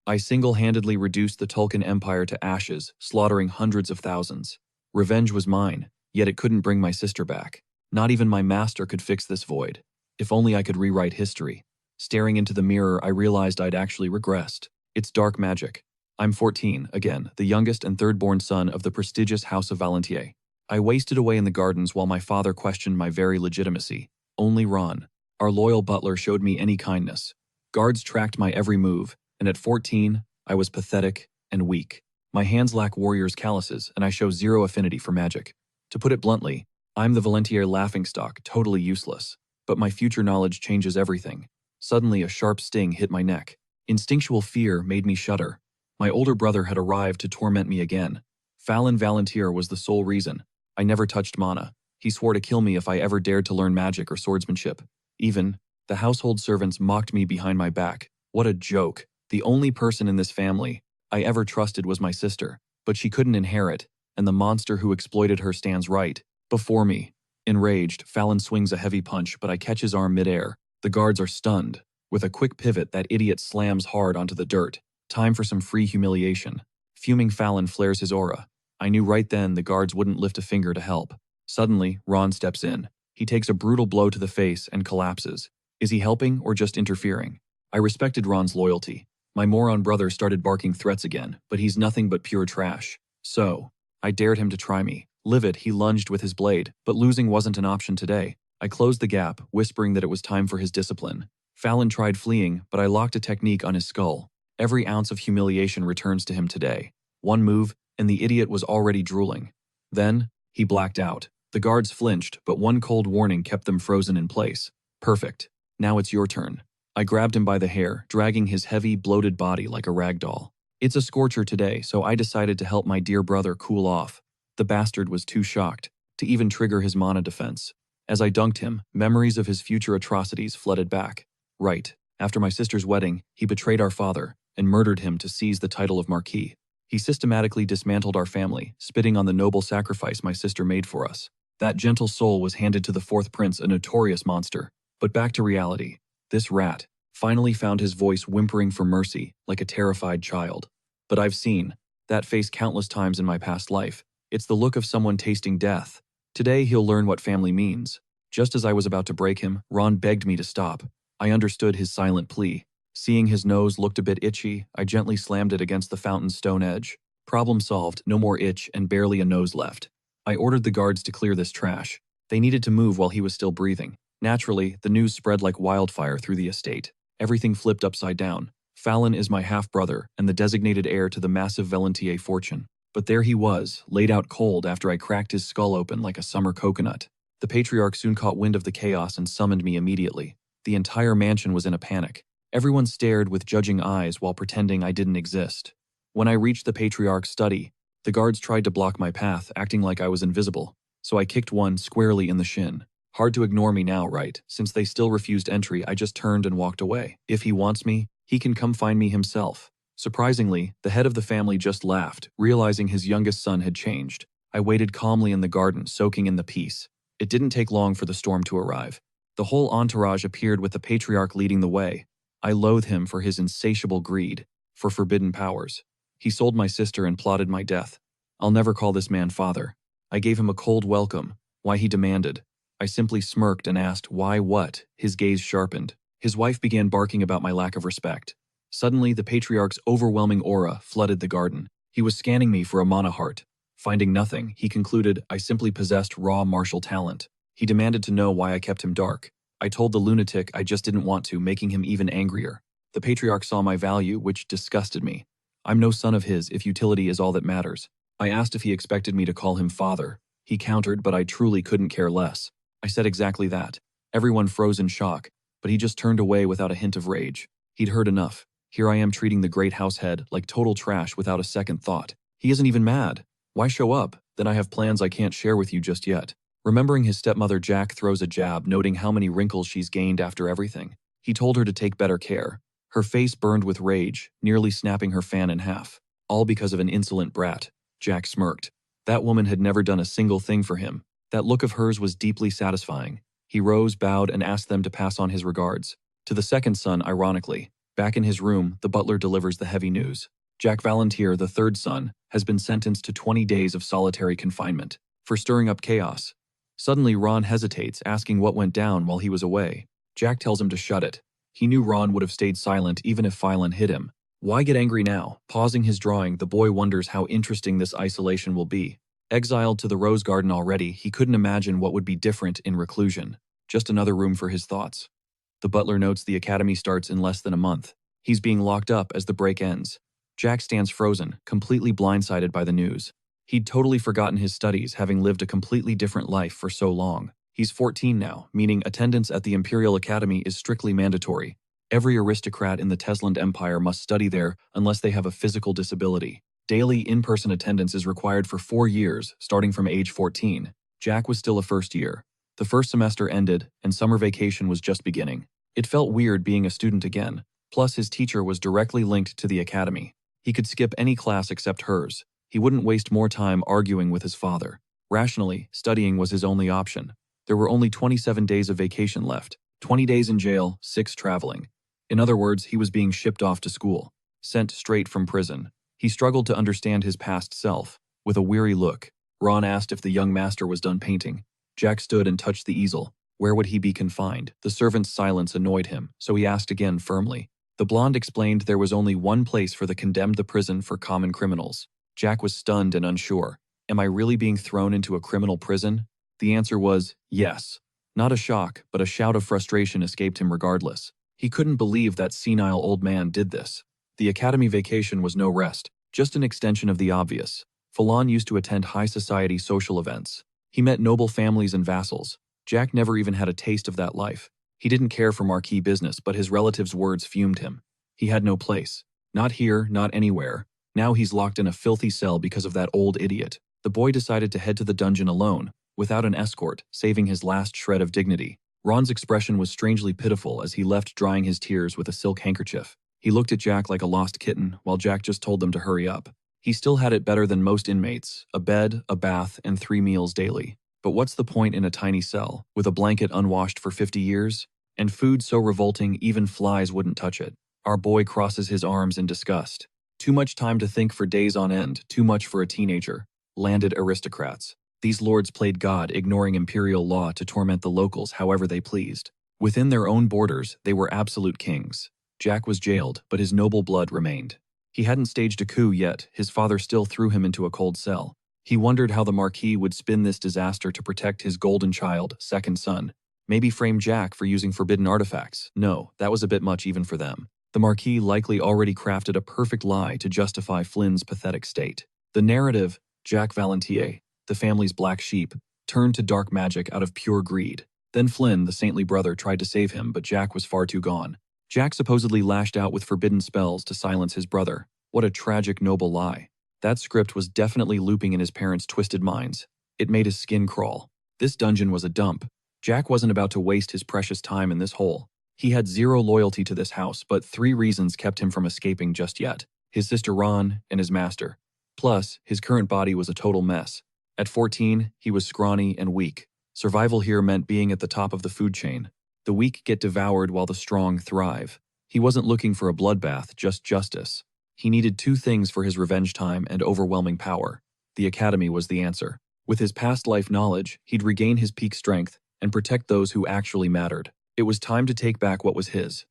I single-handedly reduced the Tulkun Empire to ashes, slaughtering hundreds of thousands. Revenge was mine, yet it couldn't bring my sister back. Not even my master could fix this void. If only I could rewrite history. Staring into the mirror, I realized I'd actually regressed. It's dark magic. I'm 14, again, the youngest and third-born son of the prestigious House of Valentier. I wasted away in the gardens while my father questioned my very legitimacy. Only Ron, our loyal butler, showed me any kindness. Guards tracked my every move, and at 14, I was pathetic and weak. My hands lack warrior's calluses, and I show zero affinity for magic. To put it bluntly, I'm the Valentier laughingstock, totally useless. But my future knowledge changes everything. Suddenly, a sharp sting hit my neck. Instinctual fear made me shudder. My older brother had arrived to torment me again. Fallon Valentier was the sole reason. I never touched mana. He swore to kill me if I ever dared to learn magic or swordsmanship. Even, the household servants mocked me behind my back. What a joke. The only person in this family I ever trusted was my sister, but she couldn't inherit, and the monster who exploited her stands right before me. Enraged, Fallon swings a heavy punch, but I catch his arm midair. The guards are stunned. With a quick pivot, that idiot slams hard onto the dirt. Time for some free humiliation. Fuming Fallon flares his aura. I knew right then the guards wouldn't lift a finger to help. Suddenly, Ron steps in. He takes a brutal blow to the face and collapses. Is he helping or just interfering? I respected Ron's loyalty. My moron brother started barking threats again, but he's nothing but pure trash. So, I dared him to try me. Livid, he lunged with his blade, but losing wasn't an option today. I closed the gap, whispering that it was time for his discipline. Fallon tried fleeing, but I locked a technique on his skull. Every ounce of humiliation returns to him today. One move, and the idiot was already drooling. Then, he blacked out. The guards flinched, but one cold warning kept them frozen in place. Perfect. Now it's your turn. I grabbed him by the hair, dragging his heavy, bloated body like a rag doll. It's a scorcher today, so I decided to help my dear brother cool off. The bastard was too shocked to even trigger his mana defense. As I dunked him, memories of his future atrocities flooded back. Right, after my sister's wedding, he betrayed our father and murdered him to seize the title of Marquis. He systematically dismantled our family, spitting on the noble sacrifice my sister made for us. That gentle soul was handed to the fourth prince, a notorious monster. But back to reality. This rat finally found his voice whimpering for mercy like a terrified child. But I've seen that face countless times in my past life. It's the look of someone tasting death. Today he'll learn what family means. Just as I was about to break him, Ron begged me to stop. I understood his silent plea. Seeing his nose looked a bit itchy, I gently slammed it against the fountain's stone edge. Problem solved, no more itch and barely a nose left. I ordered the guards to clear this trash. They needed to move while he was still breathing. Naturally, the news spread like wildfire through the estate. Everything flipped upside down. Fallon is my half-brother and the designated heir to the massive Valentier fortune. But there he was, laid out cold after I cracked his skull open like a summer coconut. The patriarch soon caught wind of the chaos and summoned me immediately. The entire mansion was in a panic. Everyone stared with judging eyes while pretending I didn't exist. When I reached the patriarch's study, the guards tried to block my path, acting like I was invisible. So I kicked one squarely in the shin. Hard to ignore me now, right? Since they still refused entry, I just turned and walked away. If he wants me, he can come find me himself. Surprisingly, the head of the family just laughed, realizing his youngest son had changed. I waited calmly in the garden, soaking in the peace. It didn't take long for the storm to arrive. The whole entourage appeared with the patriarch leading the way. I loathe him for his insatiable greed, for forbidden powers. He sold my sister and plotted my death. I'll never call this man father. I gave him a cold welcome. Why, he demanded. I simply smirked and asked, why what? His gaze sharpened. His wife began barking about my lack of respect. Suddenly, the patriarch's overwhelming aura flooded the garden. He was scanning me for a mana heart. Finding nothing, he concluded I simply possessed raw martial talent. He demanded to know why I kept him dark. I told the lunatic I just didn't want to, making him even angrier. The patriarch saw my value, which disgusted me. I'm no son of his if utility is all that matters. I asked if he expected me to call him father. He countered, but I truly couldn't care less. I said exactly that. Everyone froze in shock, but he just turned away without a hint of rage. He'd heard enough. Here I am treating the great house head like total trash without a second thought. He isn't even mad. Why show up? Then I have plans I can't share with you just yet. Remembering his stepmother, Jack throws a jab, noting how many wrinkles she's gained after everything. He told her to take better care. Her face burned with rage, nearly snapping her fan in half. All because of an insolent brat. Jack smirked. That woman had never done a single thing for him. That look of hers was deeply satisfying. He rose, bowed, and asked them to pass on his regards. To the second son, ironically. Back in his room, the butler delivers the heavy news. Jack Valentier, the third son, has been sentenced to 20 days of solitary confinement for stirring up chaos. Suddenly, Ron hesitates, asking what went down while he was away. Jack tells him to shut it. He knew Ron would have stayed silent even if Phylan hit him. Why get angry now? Pausing his drawing, the boy wonders how interesting this isolation will be. Exiled to the Rose Garden already, he couldn't imagine what would be different in reclusion. Just another room for his thoughts. The butler notes the academy starts in less than a month. He's being locked up as the break ends. Jack stands frozen, completely blindsided by the news. He'd totally forgotten his studies, having lived a completely different life for so long. He's 14 now, meaning attendance at the Imperial Academy is strictly mandatory. Every aristocrat in the Tesland Empire must study there unless they have a physical disability. Daily in-person attendance is required for 4 years, starting from age 14. Jack was still a first year. The first semester ended, and summer vacation was just beginning. It felt weird being a student again. Plus, his teacher was directly linked to the academy. He could skip any class except hers. He wouldn't waste more time arguing with his father. Rationally, studying was his only option. There were only 27 days of vacation left, 20 days in jail, 6 traveling. In other words, he was being shipped off to school, sent straight from prison. He struggled to understand his past self. With a weary look, Ron asked if the young master was done painting. Jack stood and touched the easel. Where would he be confined? The servant's silence annoyed him, so he asked again firmly. The blonde explained there was only one place for the condemned, the prison for common criminals. Jack was stunned and unsure. Am I really being thrown into a criminal prison? The answer was yes. Not a shock, but a shout of frustration escaped him regardless. He couldn't believe that senile old man did this. The academy vacation was no rest, just an extension of the obvious. Phylan used to attend high society social events. He met noble families and vassals. Jack never even had a taste of that life. He didn't care for Marquis business, but his relatives' words fumed him. He had no place. Not here, not anywhere. Now he's locked in a filthy cell because of that old idiot. The boy decided to head to the dungeon alone, without an escort, saving his last shred of dignity. Ron's expression was strangely pitiful as he left, drying his tears with a silk handkerchief. He looked at Jack like a lost kitten, while Jack just told them to hurry up. He still had it better than most inmates, a bed, a bath, and 3 meals daily. But what's the point in a tiny cell, with a blanket unwashed for 50 years? And food so revolting even flies wouldn't touch it. Our boy crosses his arms in disgust. Too much time to think for days on end, too much for a teenager. Landed aristocrats. These lords played God, ignoring imperial law to torment the locals however they pleased. Within their own borders, they were absolute kings. Jack was jailed, but his noble blood remained. He hadn't staged a coup yet, his father still threw him into a cold cell. He wondered how the Marquis would spin this disaster to protect his golden child, second son. Maybe frame Jack for using forbidden artifacts. No, that was a bit much even for them. The Marquis likely already crafted a perfect lie to justify Flynn's pathetic state. The narrative, Jack Valentier, the family's black sheep, turned to dark magic out of pure greed. Then Flynn, the saintly brother, tried to save him, but Jack was far too gone. Jack supposedly lashed out with forbidden spells to silence his brother. What a tragic, noble lie. That script was definitely looping in his parents' twisted minds. It made his skin crawl. This dungeon was a dump. Jack wasn't about to waste his precious time in this hole. He had zero loyalty to this house, but 3 reasons kept him from escaping just yet. His sister Ron and his master. Plus, his current body was a total mess. At 14, he was scrawny and weak. Survival here meant being at the top of the food chain. The weak get devoured while the strong thrive. He wasn't looking for a bloodbath, just justice. He needed 2 things for his revenge time and overwhelming power. The academy was the answer. With his past life knowledge, he'd regain his peak strength and protect those who actually mattered. It was time to take back what was his.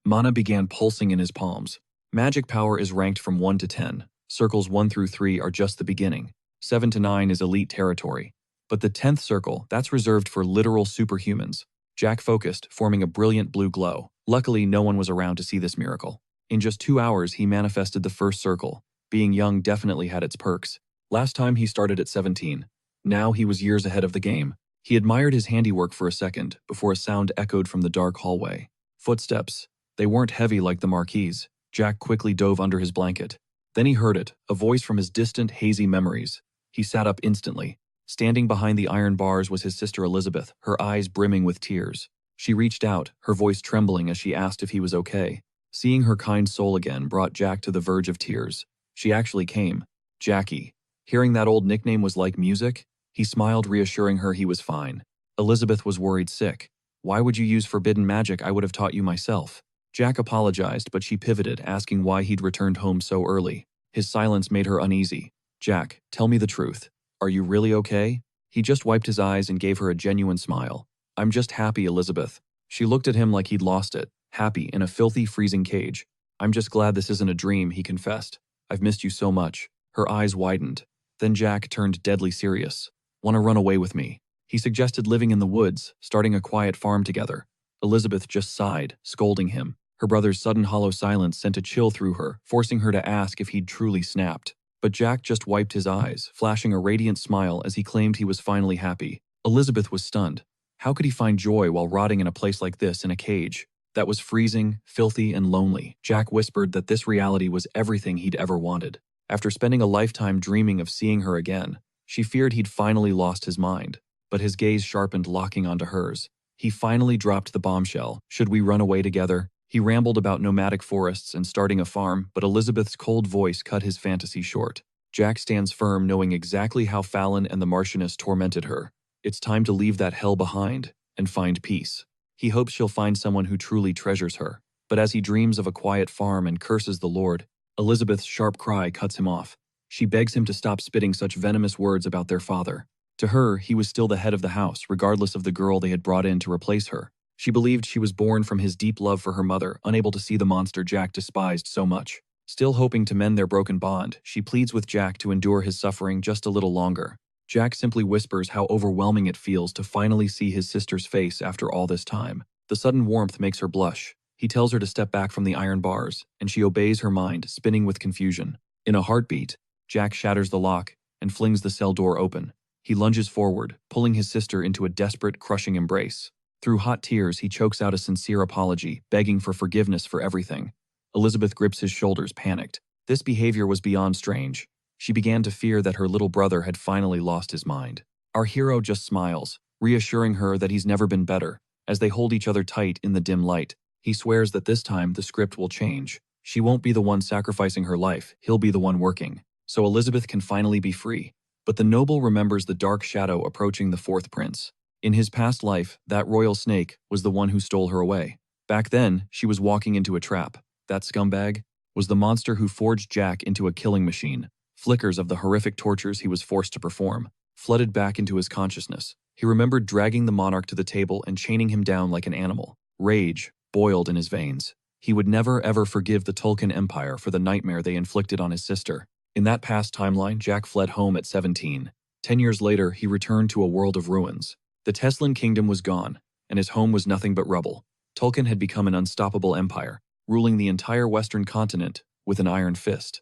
Mana began pulsing in his palms. Magic power is ranked from 1 to 10. Circles 1 through 3 are just the beginning. 7 to 9 is elite territory. But the 10th circle, that's reserved for literal superhumans. Jack focused, forming a brilliant blue glow. Luckily, no one was around to see this miracle. In just 2 hours, he manifested the first circle. Being young definitely had its perks. Last time he started at 17. Now he was years ahead of the game. He admired his handiwork for a second, before a sound echoed from the dark hallway. Footsteps. They weren't heavy like the Marquis. Jack quickly dove under his blanket. Then he heard it, a voice from his distant, hazy memories. He sat up instantly. Standing behind the iron bars was his sister Elizabeth, her eyes brimming with tears. She reached out, her voice trembling as she asked if he was okay. Seeing her kind soul again brought Jack to the verge of tears. She actually came. Jackie. Hearing that old nickname was like music, he smiled, reassuring her he was fine. Elizabeth was worried sick. Why would you use forbidden magic? I would have taught you myself. Jack apologized, but she pivoted, asking why he'd returned home so early. His silence made her uneasy. Jack, tell me the truth. Are you really okay? He just wiped his eyes and gave her a genuine smile. I'm just happy, Elizabeth. She looked at him like he'd lost it, happy in a filthy, freezing cage. I'm just glad this isn't a dream, he confessed. I've missed you so much. Her eyes widened. Then Jack turned deadly serious. Want to run away with me? He suggested living in the woods, starting a quiet farm together. Elizabeth just sighed, scolding him. Her brother's sudden hollow silence sent a chill through her, forcing her to ask if he'd truly snapped. But Jack just wiped his eyes, flashing a radiant smile as he claimed he was finally happy. Elizabeth was stunned. How could he find joy while rotting in a place like this in a cage? That was freezing, filthy, and lonely. Jack whispered that this reality was everything he'd ever wanted. After spending a lifetime dreaming of seeing her again, she feared he'd finally lost his mind. But his gaze sharpened, locking onto hers. He finally dropped the bombshell. Should we run away together? He rambled about nomadic forests and starting a farm, but Elizabeth's cold voice cut his fantasy short. Jack stands firm, knowing exactly how Fallon and the Marchioness tormented her. It's time to leave that hell behind and find peace. He hopes she'll find someone who truly treasures her. But as he dreams of a quiet farm and curses the Lord, Elizabeth's sharp cry cuts him off. She begs him to stop spitting such venomous words about their father. To her, he was still the head of the house, regardless of the girl they had brought in to replace her. She believed she was born from his deep love for her mother, unable to see the monster Jack despised so much. Still hoping to mend their broken bond, she pleads with Jack to endure his suffering just a little longer. Jack simply whispers how overwhelming it feels to finally see his sister's face after all this time. The sudden warmth makes her blush. He tells her to step back from the iron bars, and she obeys, her mind spinning with confusion. In a heartbeat, Jack shatters the lock and flings the cell door open. He lunges forward, pulling his sister into a desperate, crushing embrace. Through hot tears, he chokes out a sincere apology, begging for forgiveness for everything. Elizabeth grips his shoulders, panicked. This behavior was beyond strange. She began to fear that her little brother had finally lost his mind. Our hero just smiles, reassuring her that he's never been better. As they hold each other tight in the dim light, he swears that this time the script will change. She won't be the one sacrificing her life, he'll be the one working. So Elizabeth can finally be free. But the noble remembers the dark shadow approaching the fourth prince. In his past life, that royal snake was the one who stole her away. Back then, she was walking into a trap. That scumbag was the monster who forged Jack into a killing machine. Flickers of the horrific tortures he was forced to perform flooded back into his consciousness. He remembered dragging the monarch to the table and chaining him down like an animal. Rage boiled in his veins. He would never ever forgive the Tolkien Empire for the nightmare they inflicted on his sister. In that past timeline, Jack fled home at 17. 10 years later, he returned to a world of ruins. The Teslan kingdom was gone, and his home was nothing but rubble. Tolkien had become an unstoppable empire, ruling the entire western continent with an iron fist.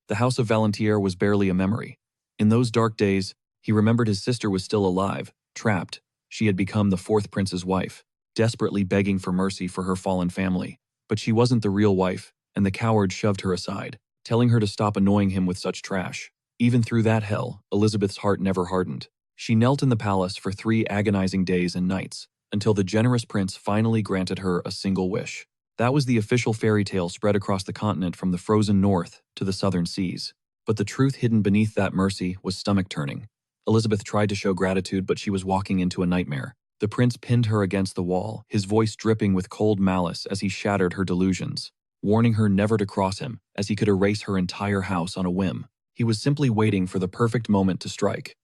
The House of Valentier was barely a memory. In those dark days, he remembered his sister was still alive, trapped. She had become the fourth prince's wife, desperately begging for mercy for her fallen family. But she wasn't the real wife, and the coward shoved her aside, telling her to stop annoying him with such trash. Even through that hell, Elizabeth's heart never hardened. She knelt in the palace for 3 agonizing days and nights, until the generous prince finally granted her a single wish. That was the official fairy tale spread across the continent from the frozen north to the southern seas. But the truth hidden beneath that mercy was stomach-turning. Elizabeth tried to show gratitude, but she was walking into a nightmare. The prince pinned her against the wall, his voice dripping with cold malice as he shattered her delusions, warning her never to cross him, as he could erase her entire house on a whim. He was simply waiting for the perfect moment to strike.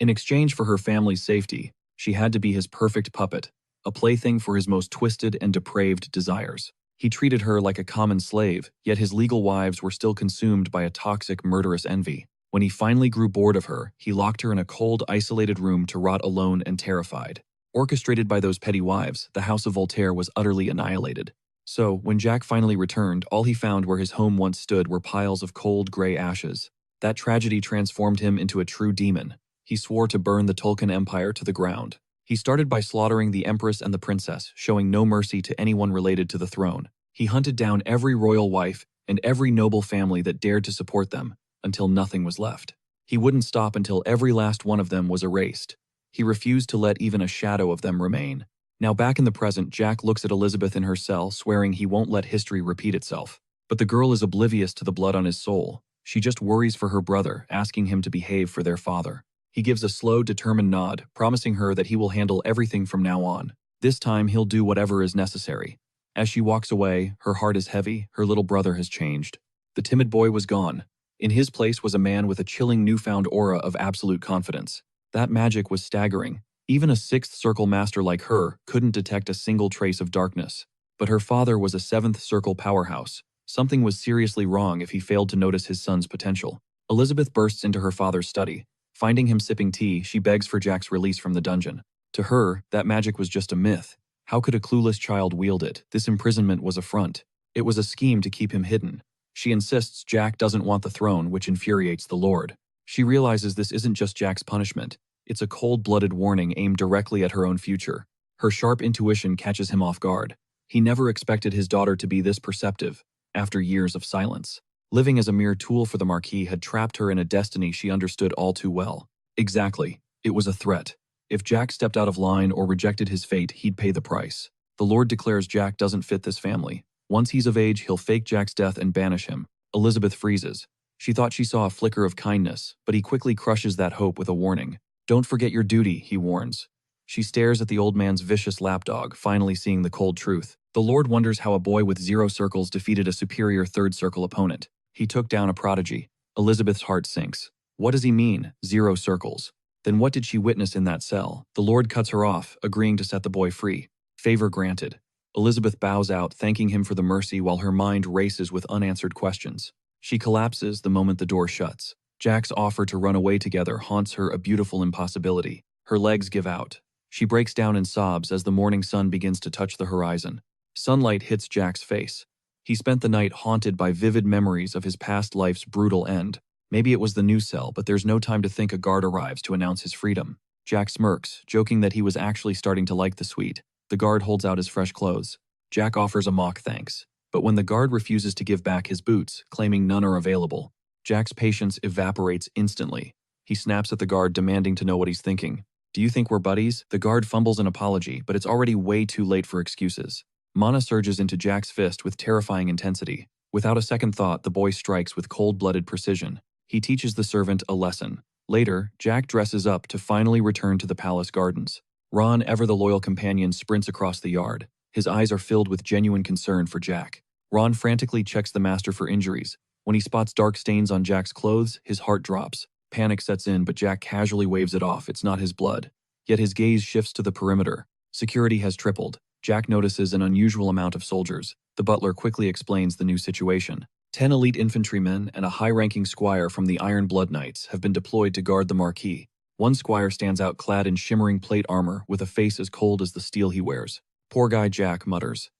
In exchange for her family's safety, she had to be his perfect puppet, a plaything for his most twisted and depraved desires. He treated her like a common slave, yet his legal wives were still consumed by a toxic, murderous envy. When he finally grew bored of her, he locked her in a cold, isolated room to rot alone and terrified. Orchestrated by those petty wives, the House of Voltaire was utterly annihilated. So, when Jack finally returned, all he found where his home once stood were piles of cold, gray ashes. That tragedy transformed him into a true demon. He swore to burn the Tolkien Empire to the ground. He started by slaughtering the Empress and the Princess, showing no mercy to anyone related to the throne. He hunted down every royal wife and every noble family that dared to support them, until nothing was left. He wouldn't stop until every last one of them was erased. He refused to let even a shadow of them remain. Now back in the present, Jack looks at Elizabeth in her cell, swearing he won't let history repeat itself. But the girl is oblivious to the blood on his soul. She just worries for her brother, asking him to behave for their father. He gives a slow, determined nod, promising her that he will handle everything from now on. This time he'll do whatever is necessary. As she walks away, her heart is heavy, her little brother has changed. The timid boy was gone. In his place was a man with a chilling newfound aura of absolute confidence. That magic was staggering. Even a sixth circle master like her couldn't detect a single trace of darkness. But her father was a seventh circle powerhouse. Something was seriously wrong if he failed to notice his son's potential. Elizabeth bursts into her father's study. Finding him sipping tea, she begs for Jack's release from the dungeon. To her, that magic was just a myth. How could a clueless child wield it? This imprisonment was a front. It was a scheme to keep him hidden. She insists Jack doesn't want the throne, which infuriates the Lord. She realizes this isn't just Jack's punishment. It's a cold-blooded warning aimed directly at her own future. Her sharp intuition catches him off guard. He never expected his daughter to be this perceptive, after years of silence. Living as a mere tool for the Marquis had trapped her in a destiny she understood all too well. Exactly. It was a threat. If Jack stepped out of line or rejected his fate, he'd pay the price. The Lord declares Jack doesn't fit this family. Once he's of age, he'll fake Jack's death and banish him. Elizabeth freezes. She thought she saw a flicker of kindness, but he quickly crushes that hope with a warning. Don't forget your duty, he warns. She stares at the old man's vicious lapdog, finally seeing the cold truth. The Lord wonders how a boy with 0 circles defeated a superior third circle opponent. He took down a prodigy. Elizabeth's heart sinks. What does he mean, 0 circles? Then what did she witness in that cell? The Lord cuts her off, agreeing to set the boy free. Favor granted. Elizabeth bows out, thanking him for the mercy while her mind races with unanswered questions. She collapses the moment the door shuts. Jack's offer to run away together haunts her a beautiful impossibility. Her legs give out. She breaks down in sobs as the morning sun begins to touch the horizon. Sunlight hits Jack's face. He spent the night haunted by vivid memories of his past life's brutal end. Maybe it was the new cell, but there's no time to think. A guard arrives to announce his freedom. Jack smirks, joking that he was actually starting to like the suite. The guard holds out his fresh clothes. Jack offers a mock thanks. But when the guard refuses to give back his boots, claiming none are available, Jack's patience evaporates instantly. He snaps at the guard, demanding to know what he's thinking. Do you think we're buddies? The guard fumbles an apology, but it's already way too late for excuses. Mana surges into Jack's fist with terrifying intensity. Without a second thought, the boy strikes with cold-blooded precision. He teaches the servant a lesson. Later, Jack dresses up to finally return to the palace gardens. Ron, ever the loyal companion, sprints across the yard. His eyes are filled with genuine concern for Jack. Ron frantically checks the master for injuries. When he spots dark stains on Jack's clothes, his heart drops. Panic sets in, but Jack casually waves it off. It's not his blood. Yet his gaze shifts to the perimeter. Security has tripled. Jack notices an unusual amount of soldiers. The butler quickly explains the new situation. 10 elite infantrymen and a high-ranking squire from the Iron Blood Knights have been deployed to guard the Marquis. One squire stands out clad in shimmering plate armor with a face as cold as the steel he wears. Poor guy, Jack mutters.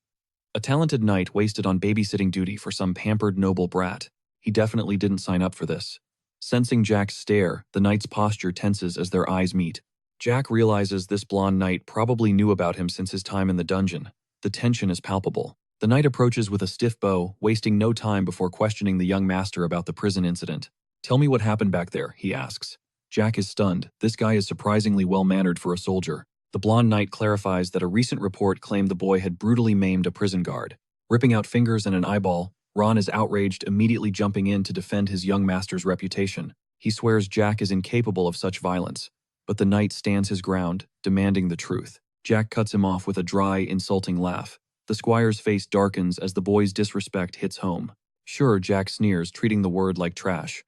A talented knight wasted on babysitting duty for some pampered noble brat. He definitely didn't sign up for this. Sensing Jack's stare, the knight's posture tenses as their eyes meet. Jack realizes this blonde knight probably knew about him since his time in the dungeon. The tension is palpable. The knight approaches with a stiff bow, wasting no time before questioning the young master about the prison incident. Tell me what happened back there, he asks. Jack is stunned. This guy is surprisingly well-mannered for a soldier. The blonde knight clarifies that a recent report claimed the boy had brutally maimed a prison guard. Ripping out fingers and an eyeball, Ron is outraged, immediately jumping in to defend his young master's reputation. He swears Jack is incapable of such violence. But the knight stands his ground, demanding the truth. Jack cuts him off with a dry, insulting laugh. The squire's face darkens as the boy's disrespect hits home. Sure, Jack sneers, treating the word like trash.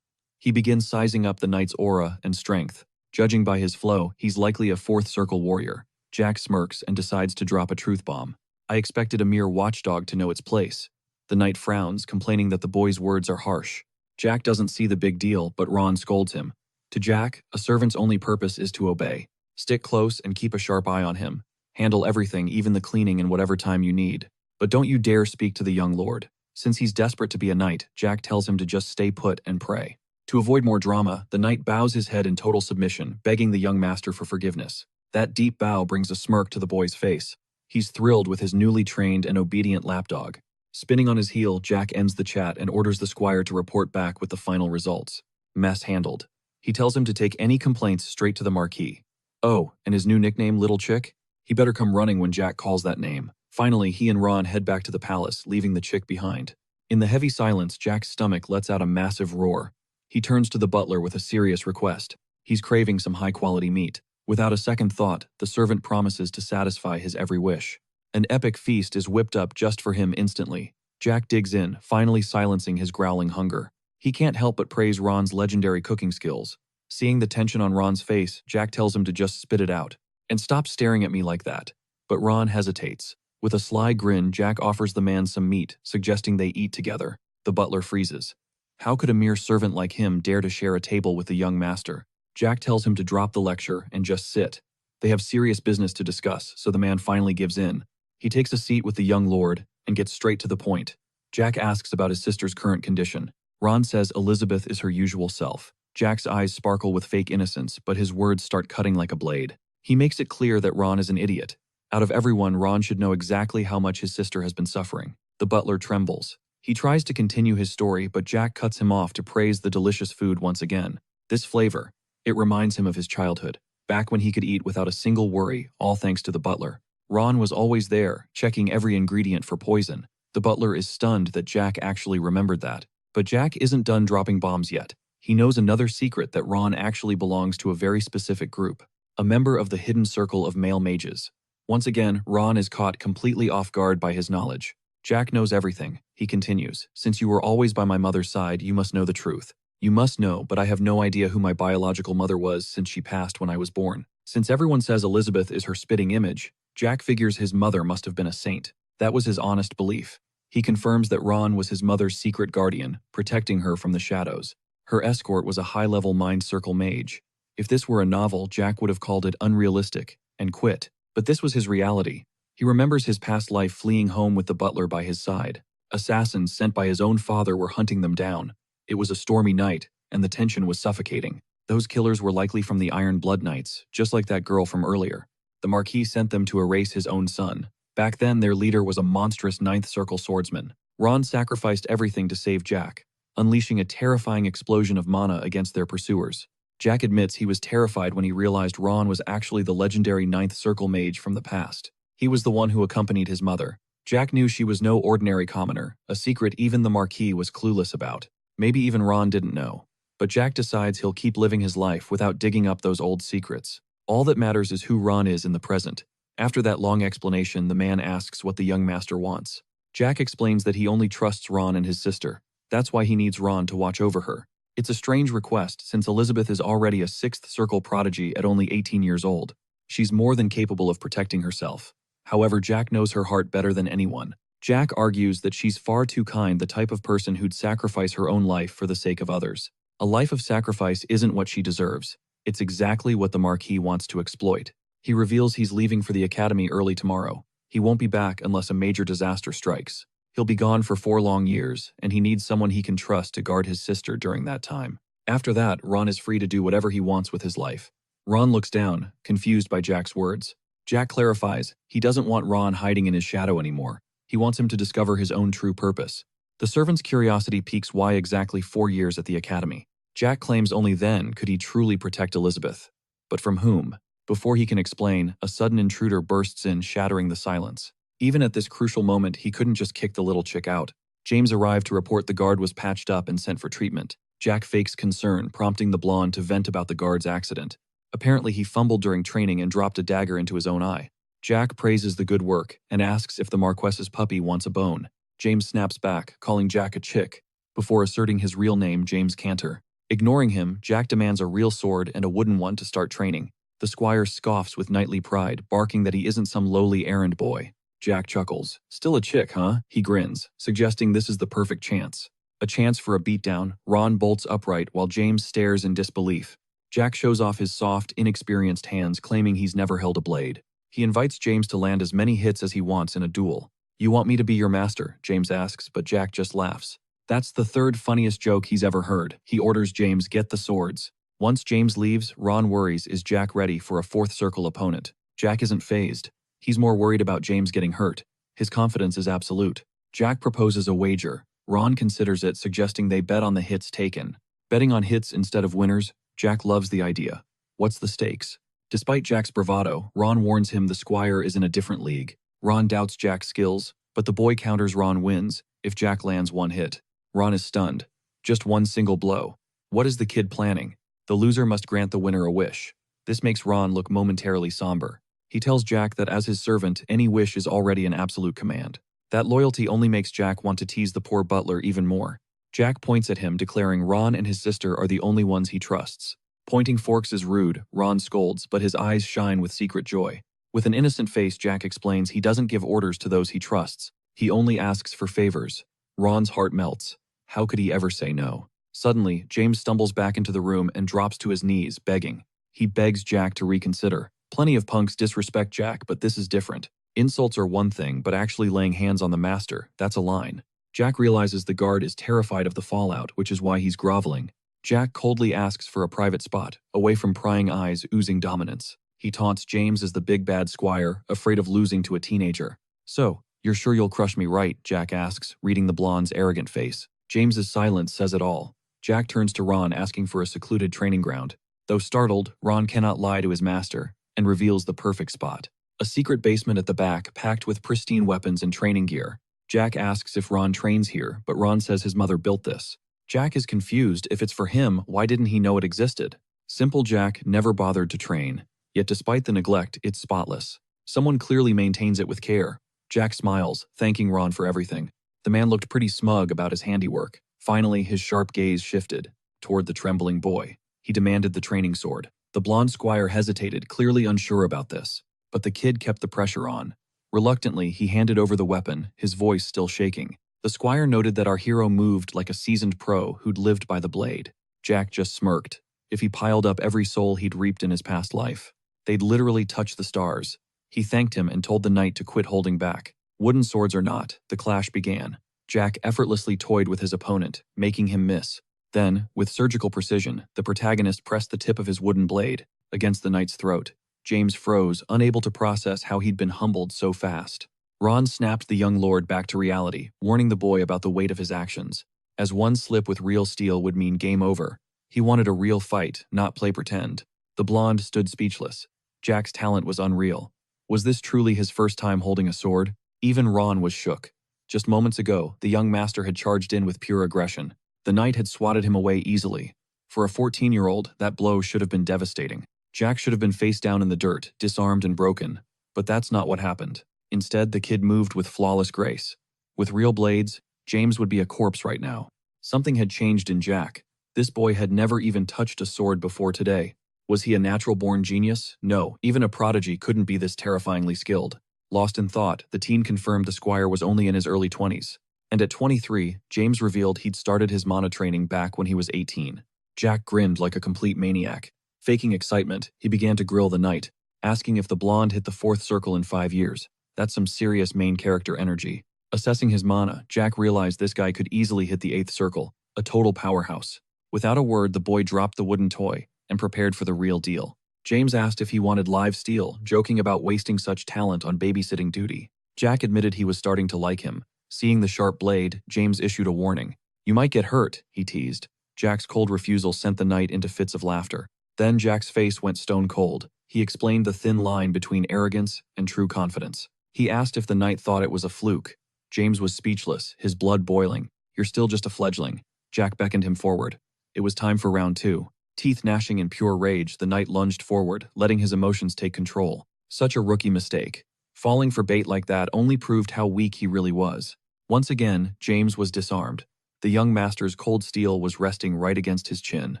He begins sizing up the knight's aura and strength. Judging by his flow, he's likely a fourth circle warrior. Jack smirks and decides to drop a truth bomb. I expected a mere watchdog to know its place. The knight frowns, complaining that the boy's words are harsh. Jack doesn't see the big deal, but Ron scolds him. To Jack, a servant's only purpose is to obey. Stick close and keep a sharp eye on him. Handle everything, even the cleaning, in whatever time you need. But don't you dare speak to the young lord. Since he's desperate to be a knight, Jack tells him to just stay put and pray. To avoid more drama, the knight bows his head in total submission, begging the young master for forgiveness. That deep bow brings a smirk to the boy's face. He's thrilled with his newly trained and obedient lapdog. Spinning on his heel, Jack ends the chat and orders the squire to report back with the final results. Mess handled. He tells him to take any complaints straight to the Marquis. Oh, and his new nickname, Little Chick? He better come running when Jack calls that name. Finally, he and Ron head back to the palace, leaving the chick behind. In the heavy silence, Jack's stomach lets out a massive roar. He turns to the butler with a serious request. He's craving some high-quality meat. Without a second thought, the servant promises to satisfy his every wish. An epic feast is whipped up just for him instantly. Jack digs in, finally silencing his growling hunger. He can't help but praise Ron's legendary cooking skills. Seeing the tension on Ron's face, Jack tells him to just spit it out. And stop staring at me like that. But Ron hesitates. With a sly grin, Jack offers the man some meat, suggesting they eat together. The butler freezes. How could a mere servant like him dare to share a table with the young master? Jack tells him to drop the lecture and just sit. They have serious business to discuss, so the man finally gives in. He takes a seat with the young lord and gets straight to the point. Jack asks about his sister's current condition. Ron says Elizabeth is her usual self. Jack's eyes sparkle with fake innocence, but his words start cutting like a blade. He makes it clear that Ron is an idiot. Out of everyone, Ron should know exactly how much his sister has been suffering. The butler trembles. He tries to continue his story, but Jack cuts him off to praise the delicious food once again. This flavor, it reminds him of his childhood, back when he could eat without a single worry, all thanks to the butler. Ron was always there, checking every ingredient for poison. The butler is stunned that Jack actually remembered that. But Jack isn't done dropping bombs yet. He knows another secret that Ron actually belongs to a very specific group, a member of the hidden circle of male mages. Once again, Ron is caught completely off guard by his knowledge. Jack knows everything, he continues. Since you were always by my mother's side, you must know the truth. You must know, but I have no idea who my biological mother was since she passed when I was born. Since everyone says Elizabeth is her spitting image, Jack figures his mother must have been a saint. That was his honest belief. He confirms that Ron was his mother's secret guardian, protecting her from the shadows. Her escort was a high-level mind circle mage. If this were a novel, Jack would have called it unrealistic and quit. But this was his reality. He remembers his past life fleeing home with the butler by his side. Assassins sent by his own father were hunting them down. It was a stormy night, and the tension was suffocating. Those killers were likely from the Iron Blood Knights, just like that girl from earlier. The Marquis sent them to erase his own son. Back then, their leader was a monstrous Ninth Circle swordsman. Ron sacrificed everything to save Jack, unleashing a terrifying explosion of mana against their pursuers. Jack admits he was terrified when he realized Ron was actually the legendary Ninth Circle mage from the past. He was the one who accompanied his mother. Jack knew she was no ordinary commoner, a secret even the Marquis was clueless about. Maybe even Ron didn't know. But Jack decides he'll keep living his life without digging up those old secrets. All that matters is who Ron is in the present. After that long explanation, the man asks what the young master wants. Jack explains that he only trusts Ron and his sister. That's why he needs Ron to watch over her. It's a strange request since Elizabeth is already a Sixth Circle prodigy at only 18 years old. She's more than capable of protecting herself. However, Jack knows her heart better than anyone. Jack argues that she's far too kind, the type of person who'd sacrifice her own life for the sake of others. A life of sacrifice isn't what she deserves. It's exactly what the Marquis wants to exploit. He reveals he's leaving for the academy early tomorrow. He won't be back unless a major disaster strikes. He'll be gone for 4 long years, and he needs someone he can trust to guard his sister during that time. After that, Ron is free to do whatever he wants with his life. Ron looks down, confused by Jack's words. Jack clarifies he doesn't want Ron hiding in his shadow anymore. He wants him to discover his own true purpose. The servant's curiosity piques why exactly 4 years at the academy. Jack claims only then could he truly protect Elizabeth. But from whom? Before he can explain, a sudden intruder bursts in, shattering the silence. Even at this crucial moment, he couldn't just kick the little chick out. James arrived to report the guard was patched up and sent for treatment. Jack fakes concern, prompting the blonde to vent about the guard's accident. Apparently, he fumbled during training and dropped a dagger into his own eye. Jack praises the good work and asks if the Marquis's puppy wants a bone. James snaps back, calling Jack a chick, before asserting his real name, James Cantor. Ignoring him, Jack demands a real sword and a wooden one to start training. The squire scoffs with knightly pride, barking that he isn't some lowly errand boy. Jack chuckles. Still a chick, huh? He grins, suggesting this is the perfect chance. A chance for a beatdown. Ron bolts upright while James stares in disbelief. Jack shows off his soft, inexperienced hands, claiming he's never held a blade. He invites James to land as many hits as he wants in a duel. You want me to be your master? James asks, but Jack just laughs. That's the third funniest joke he's ever heard. He orders James get the swords. Once James leaves, Ron worries, is Jack ready for a fourth circle opponent? Jack isn't fazed. He's more worried about James getting hurt. His confidence is absolute. Jack proposes a wager. Ron considers it, suggesting they bet on the hits taken. Betting on hits instead of winners, Jack loves the idea. What's the stakes? Despite Jack's bravado, Ron warns him the squire is in a different league. Ron doubts Jack's skills, but the boy counters Ron wins if Jack lands one hit. Ron is stunned. Just one single blow. What is the kid planning? The loser must grant the winner a wish. This makes Ron look momentarily somber. He tells Jack that as his servant, any wish is already an absolute command. That loyalty only makes Jack want to tease the poor butler even more. Jack points at him, declaring Ron and his sister are the only ones he trusts. Pointing forks is rude, Ron scolds, but his eyes shine with secret joy. With an innocent face, Jack explains he doesn't give orders to those he trusts. He only asks for favors. Ron's heart melts. How could he ever say no? Suddenly, James stumbles back into the room and drops to his knees, begging. He begs Jack to reconsider. Plenty of punks disrespect Jack, but this is different. Insults are one thing, but actually laying hands on the master, that's a line. Jack realizes the guard is terrified of the fallout, which is why he's groveling. Jack coldly asks for a private spot, away from prying eyes oozing dominance. He taunts James as the big bad squire, afraid of losing to a teenager. So, you're sure you'll crush me, right? Jack asks, reading the blonde's arrogant face. James's silence says it all. Jack turns to Ron, asking for a secluded training ground. Though startled, Ron cannot lie to his master, and reveals the perfect spot. A secret basement at the back, packed with pristine weapons and training gear. Jack asks if Ron trains here, but Ron says his mother built this. Jack is confused. If it's for him, why didn't he know it existed? Simple Jack never bothered to train. Yet despite the neglect, it's spotless. Someone clearly maintains it with care. Jack smiles, thanking Ron for everything. The man looked pretty smug about his handiwork. Finally, his sharp gaze shifted toward the trembling boy. He demanded the training sword. The blonde squire hesitated, clearly unsure about this. But the kid kept the pressure on. Reluctantly, he handed over the weapon, his voice still shaking. The squire noted that our hero moved like a seasoned pro who'd lived by the blade. Jack just smirked. If he piled up every soul he'd reaped in his past life, they'd literally touch the stars. He thanked him and told the knight to quit holding back. Wooden swords or not, the clash began. Jack effortlessly toyed with his opponent, making him miss. Then, with surgical precision, the protagonist pressed the tip of his wooden blade against the knight's throat. James froze, unable to process how he'd been humbled so fast. Ron snapped the young lord back to reality, warning the boy about the weight of his actions. As one slip with real steel would mean game over. He wanted a real fight, not play pretend. The blonde stood speechless. Jack's talent was unreal. Was this truly his first time holding a sword? Even Ron was shook. Just moments ago, the young master had charged in with pure aggression. The knight had swatted him away easily. For a 14-year-old, that blow should have been devastating. Jack should have been face down in the dirt, disarmed and broken. But that's not what happened. Instead, the kid moved with flawless grace. With real blades, James would be a corpse right now. Something had changed in Jack. This boy had never even touched a sword before today. Was he a natural-born genius? No, even a prodigy couldn't be this terrifyingly skilled. Lost in thought, the teen confirmed the squire was only in his early 20s. And at 23, James revealed he'd started his mana training back when he was 18. Jack grinned like a complete maniac. Faking excitement, he began to grill the knight, asking if the blonde hit the 4th circle in 5 years. That's some serious main character energy. Assessing his mana, Jack realized this guy could easily hit the 8th circle, a total powerhouse. Without a word, the boy dropped the wooden toy and prepared for the real deal. James asked if he wanted live steel, joking about wasting such talent on babysitting duty. Jack admitted he was starting to like him. Seeing the sharp blade, James issued a warning. "You might get hurt," he teased. Jack's cold refusal sent the knight into fits of laughter. Then Jack's face went stone cold. He explained the thin line between arrogance and true confidence. He asked if the knight thought it was a fluke. James was speechless, his blood boiling. "You're still just a fledgling." Jack beckoned him forward. It was time for round 2. Teeth gnashing in pure rage, the knight lunged forward, letting his emotions take control. Such a rookie mistake. Falling for bait like that only proved how weak he really was. Once again, James was disarmed. The young master's cold steel was resting right against his chin.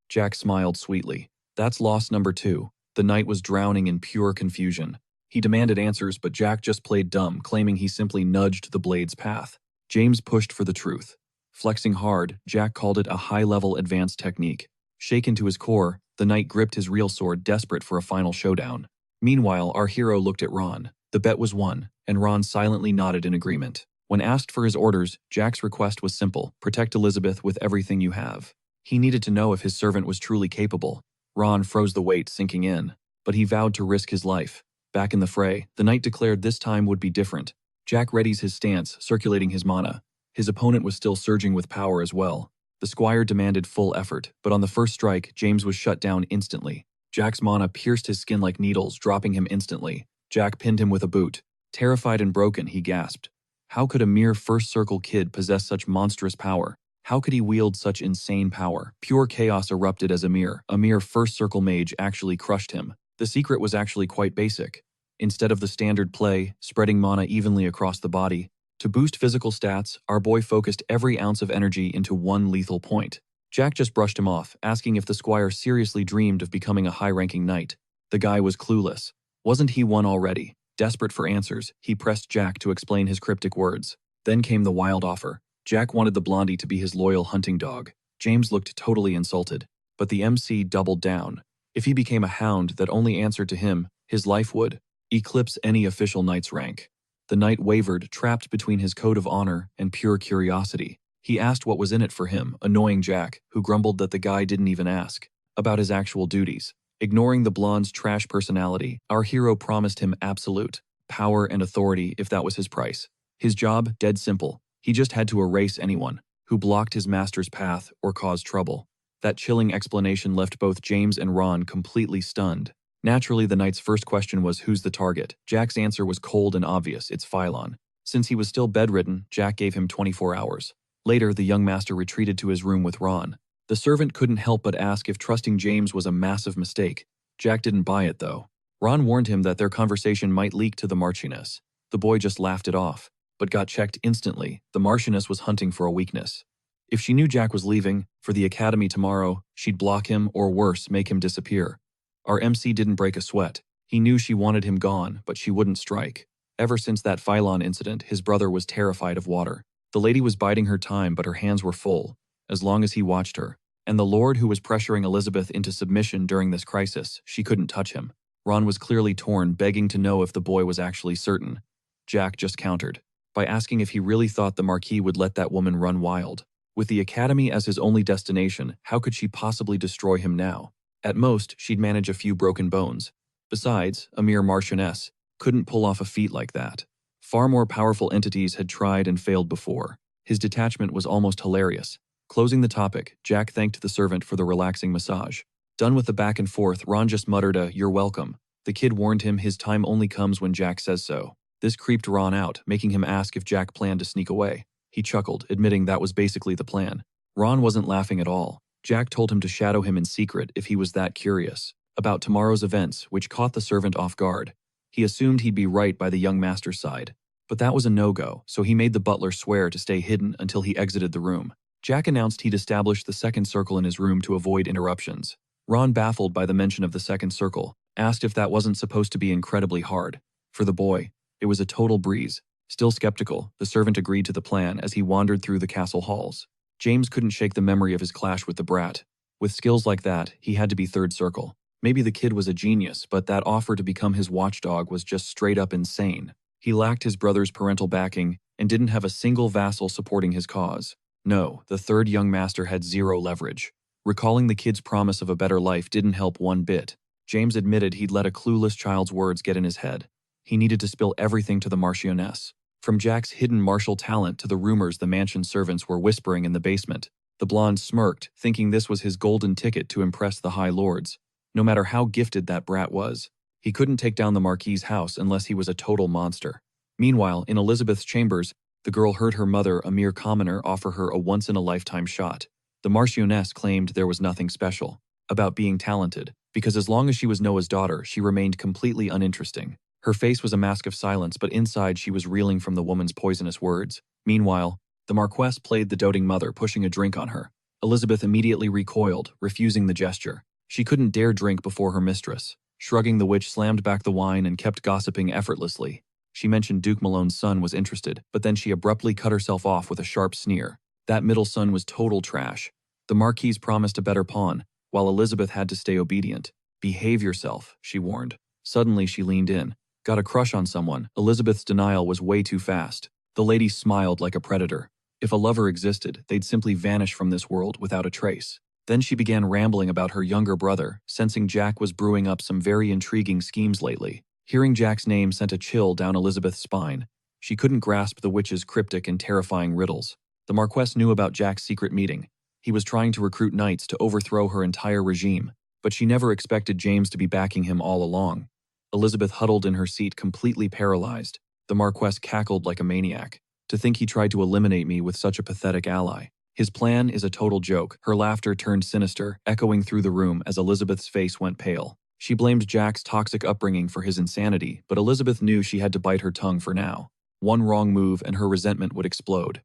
Jack smiled sweetly. That's loss number 2. The knight was drowning in pure confusion. He demanded answers, but Jack just played dumb, claiming he simply nudged the blade's path. James pushed for the truth. Flexing hard, Jack called it a high-level advanced technique. Shaken to his core, the knight gripped his real sword, desperate for a final showdown. Meanwhile, our hero looked at Ron. The bet was won, and Ron silently nodded in agreement. When asked for his orders, Jack's request was simple: protect Elizabeth with everything you have. He needed to know if his servant was truly capable. Ron froze the weight sinking in, but he vowed to risk his life. Back in the fray, the knight declared this time would be different. Jack readies his stance, circulating his mana. His opponent was still surging with power as well. The squire demanded full effort, but on the first strike, James was shut down instantly. Jack's mana pierced his skin like needles, dropping him instantly. Jack pinned him with a boot. Terrified and broken, he gasped. How could a mere first-circle kid possess such monstrous power? How could he wield such insane power? Pure chaos erupted as a mere first-circle mage actually crushed him. The secret was actually quite basic. Instead of the standard play, spreading mana evenly across the body, to boost physical stats, our boy focused every ounce of energy into one lethal point. Jack just brushed him off, asking if the squire seriously dreamed of becoming a high-ranking knight. The guy was clueless. Wasn't he one already? Desperate for answers, he pressed Jack to explain his cryptic words. Then came the wild offer. Jack wanted the blondie to be his loyal hunting dog. James looked totally insulted, but the MC doubled down. If he became a hound that only answered to him, his life would eclipse any official knight's rank. The knight wavered, trapped between his code of honor and pure curiosity. He asked what was in it for him, annoying Jack, who grumbled that the guy didn't even ask about his actual duties. Ignoring the blonde's trash personality, our hero promised him absolute power and authority if that was his price. His job, dead simple. He just had to erase anyone who blocked his master's path or caused trouble. That chilling explanation left both James and Ron completely stunned. Naturally, the knight's first question was, who's the target? Jack's answer was cold and obvious, it's Phylon. Since he was still bedridden, Jack gave him 24 hours. Later, the young master retreated to his room with Ron. The servant couldn't help but ask if trusting James was a massive mistake. Jack didn't buy it, though. Ron warned him that their conversation might leak to the Marchioness. The boy just laughed it off, but got checked instantly. The Marchioness was hunting for a weakness. If she knew Jack was leaving for the academy tomorrow, she'd block him or worse, make him disappear. Our MC didn't break a sweat. He knew she wanted him gone, but she wouldn't strike. Ever since that Phylon incident, his brother was terrified of water. The lady was biding her time, but her hands were full, as long as he watched her. And the lord who was pressuring Elizabeth into submission during this crisis, she couldn't touch him. Ron was clearly torn, begging to know if the boy was actually certain. Jack just countered by asking if he really thought the Marquis would let that woman run wild. With the academy as his only destination, how could she possibly destroy him now? At most, she'd manage a few broken bones. Besides, a mere Marchioness couldn't pull off a feat like that. Far more powerful entities had tried and failed before. His detachment was almost hilarious. Closing the topic, Jack thanked the servant for the relaxing massage. Done with the back and forth, Ron just muttered a, "You're welcome." The kid warned him his time only comes when Jack says so. This creeped Ron out, making him ask if Jack planned to sneak away. He chuckled, admitting that was basically the plan. Ron wasn't laughing at all. Jack told him to shadow him in secret if he was that curious about tomorrow's events, which caught the servant off guard. He assumed he'd be right by the young master's side. But that was a no-go, so he made the butler swear to stay hidden until he exited the room. Jack announced he'd established the second circle in his room to avoid interruptions. Ron, baffled by the mention of the second circle, asked if that wasn't supposed to be incredibly hard. For the boy, it was a total breeze. Still skeptical, the servant agreed to the plan as he wandered through the castle halls. James couldn't shake the memory of his clash with the brat. With skills like that, he had to be third circle. Maybe the kid was a genius, but that offer to become his watchdog was just straight up insane. He lacked his brother's parental backing and didn't have a single vassal supporting his cause. No, the third young master had zero leverage. Recalling the kid's promise of a better life didn't help one bit. James admitted he'd let a clueless child's words get in his head. He needed to spill everything to the Marchioness. From Jack's hidden martial talent to the rumors the mansion servants were whispering in the basement. The blonde smirked, thinking this was his golden ticket to impress the High Lords. No matter how gifted that brat was, he couldn't take down the Marquis's house unless he was a total monster. Meanwhile, in Elizabeth's chambers, the girl heard her mother, a mere commoner, offer her a once-in-a-lifetime shot. The Marchioness claimed there was nothing special about being talented, because as long as she was Noah's daughter, she remained completely uninteresting. Her face was a mask of silence, but inside she was reeling from the woman's poisonous words. Meanwhile, the Marquess played the doting mother, pushing a drink on her. Elizabeth immediately recoiled, refusing the gesture. She couldn't dare drink before her mistress. Shrugging, the witch slammed back the wine and kept gossiping effortlessly. She mentioned Duke Malone's son was interested, but then she abruptly cut herself off with a sharp sneer. That middle son was total trash. The Marquis promised a better pawn, while Elizabeth had to stay obedient. "Behave yourself," she warned. Suddenly she leaned in. Got a crush on someone. Elizabeth's denial was way too fast. The lady smiled like a predator. If a lover existed, they'd simply vanish from this world without a trace. Then she began rambling about her younger brother, sensing Jack was brewing up some very intriguing schemes lately. Hearing Jack's name sent a chill down Elizabeth's spine. She couldn't grasp the witch's cryptic and terrifying riddles. The Marquess knew about Jack's secret meeting. He was trying to recruit knights to overthrow her entire regime, but she never expected James to be backing him all along. Elizabeth huddled in her seat, completely paralyzed. The Marquess cackled like a maniac. "To think he tried to eliminate me with such a pathetic ally. His plan is a total joke." Her laughter turned sinister, echoing through the room as Elizabeth's face went pale. She blamed Jack's toxic upbringing for his insanity, but Elizabeth knew she had to bite her tongue for now. One wrong move and her resentment would explode.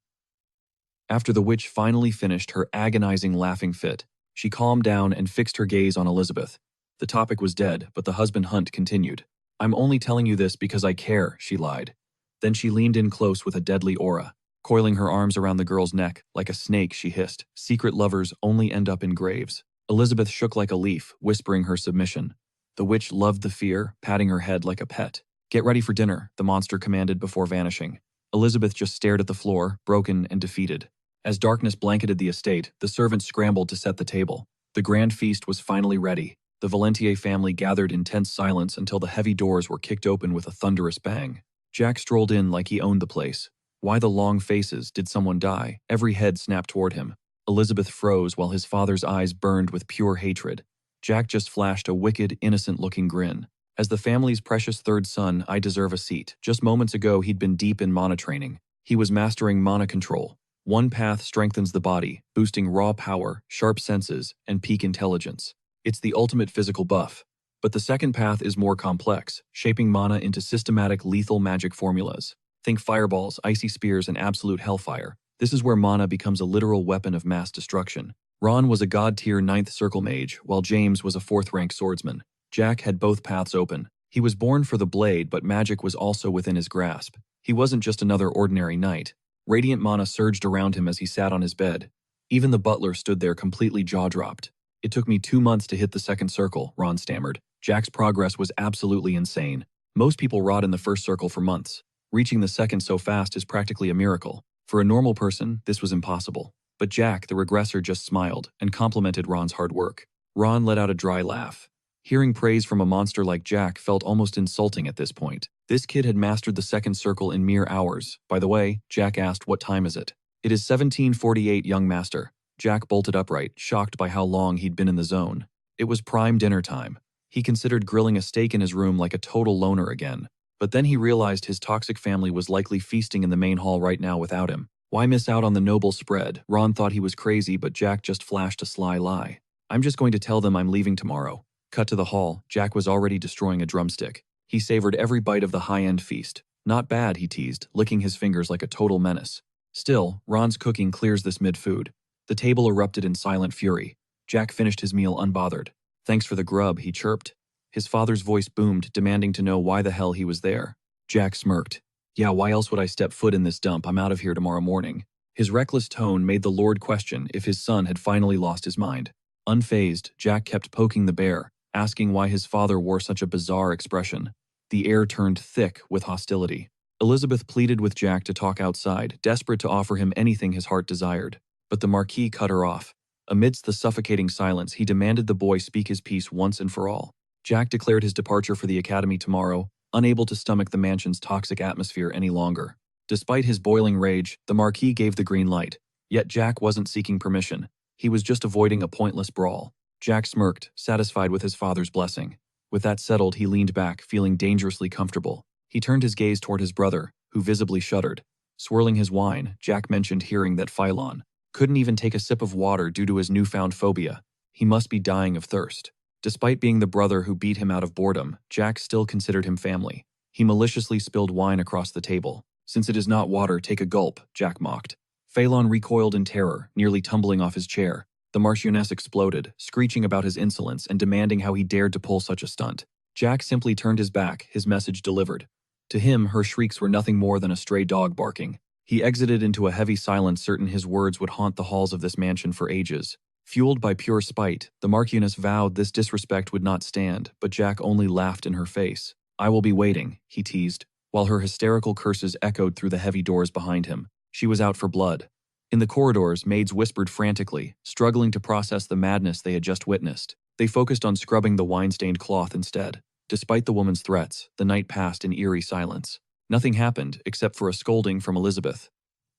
After the witch finally finished her agonizing laughing fit, she calmed down and fixed her gaze on Elizabeth. The topic was dead, but the husband hunt continued. "I'm only telling you this because I care," she lied. Then she leaned in close with a deadly aura. Coiling her arms around the girl's neck, like a snake, she hissed, "Secret lovers only end up in graves." Elizabeth shook like a leaf, whispering her submission. The witch loved the fear, patting her head like a pet. "Get ready for dinner," the monster commanded before vanishing. Elizabeth just stared at the floor, broken and defeated. As darkness blanketed the estate, the servants scrambled to set the table. The grand feast was finally ready. The Valentier family gathered in tense silence until the heavy doors were kicked open with a thunderous bang. Jack strolled in like he owned the place. Why the long faces? Did someone die? Every head snapped toward him. Elizabeth froze while his father's eyes burned with pure hatred. Jack just flashed a wicked, innocent-looking grin. As the family's precious third son, I deserve a seat. Just moments ago, he'd been deep in mana training. He was mastering mana control. One path strengthens the body, boosting raw power, sharp senses, and peak intelligence. It's the ultimate physical buff. But the second path is more complex, shaping mana into systematic lethal magic formulas. Think fireballs, icy spears, and absolute hellfire. This is where mana becomes a literal weapon of mass destruction. Ron was a god-tier 9th circle mage, while James was a 4th-rank swordsman. Jack had both paths open. He was born for the blade, but magic was also within his grasp. He wasn't just another ordinary knight. Radiant mana surged around him as he sat on his bed. Even the butler stood there completely jaw-dropped. "It took me 2 months to hit the second circle," Ron stammered. Jack's progress was absolutely insane. Most people rot in the first circle for months. Reaching the second so fast is practically a miracle. For a normal person, this was impossible. But Jack, the regressor, just smiled and complimented Ron's hard work. Ron let out a dry laugh. Hearing praise from a monster like Jack felt almost insulting at this point. This kid had mastered the second circle in mere hours. By the way, Jack asked, "What time is it?" "It is 17:48, young master." Jack bolted upright, shocked by how long he'd been in the zone. It was prime dinner time. He considered grilling a steak in his room like a total loner again. But then he realized his toxic family was likely feasting in the main hall right now without him. Why miss out on the noble spread? Ron thought he was crazy, but Jack just flashed a sly lie. "I'm just going to tell them I'm leaving tomorrow." Cut to the hall, Jack was already destroying a drumstick. He savored every bite of the high-end feast. "Not bad," he teased, licking his fingers like a total menace. Still, Ron's cooking clears this mid-food. The table erupted in silent fury. Jack finished his meal unbothered. "Thanks for the grub," he chirped. His father's voice boomed, demanding to know why the hell he was there. Jack smirked. "Yeah, why else would I step foot in this dump? I'm out of here tomorrow morning." His reckless tone made the Lord question if his son had finally lost his mind. Unfazed, Jack kept poking the bear, asking why his father wore such a bizarre expression. The air turned thick with hostility. Elizabeth pleaded with Jack to talk outside, desperate to offer him anything his heart desired. But the Marquis cut her off. Amidst the suffocating silence, he demanded the boy speak his piece once and for all. Jack declared his departure for the academy tomorrow, unable to stomach the mansion's toxic atmosphere any longer. Despite his boiling rage, the Marquis gave the green light. Yet Jack wasn't seeking permission. He was just avoiding a pointless brawl. Jack smirked, satisfied with his father's blessing. With that settled, he leaned back, feeling dangerously comfortable. He turned his gaze toward his brother, who visibly shuddered. Swirling his wine, Jack mentioned hearing that Phylon couldn't even take a sip of water due to his newfound phobia. He must be dying of thirst. Despite being the brother who beat him out of boredom, Jack still considered him family. He maliciously spilled wine across the table. "Since it is not water, take a gulp," Jack mocked. Phelan recoiled in terror, nearly tumbling off his chair. The Marchioness exploded, screeching about his insolence and demanding how he dared to pull such a stunt. Jack simply turned his back, his message delivered. To him, her shrieks were nothing more than a stray dog barking. He exited into a heavy silence, certain his words would haunt the halls of this mansion for ages. Fueled by pure spite, the Marchioness vowed this disrespect would not stand, but Jack only laughed in her face. "I will be waiting," he teased, while her hysterical curses echoed through the heavy doors behind him. She was out for blood. In the corridors, maids whispered frantically, struggling to process the madness they had just witnessed. They focused on scrubbing the wine-stained cloth instead. Despite the woman's threats, the night passed in eerie silence. Nothing happened except for a scolding from Elizabeth.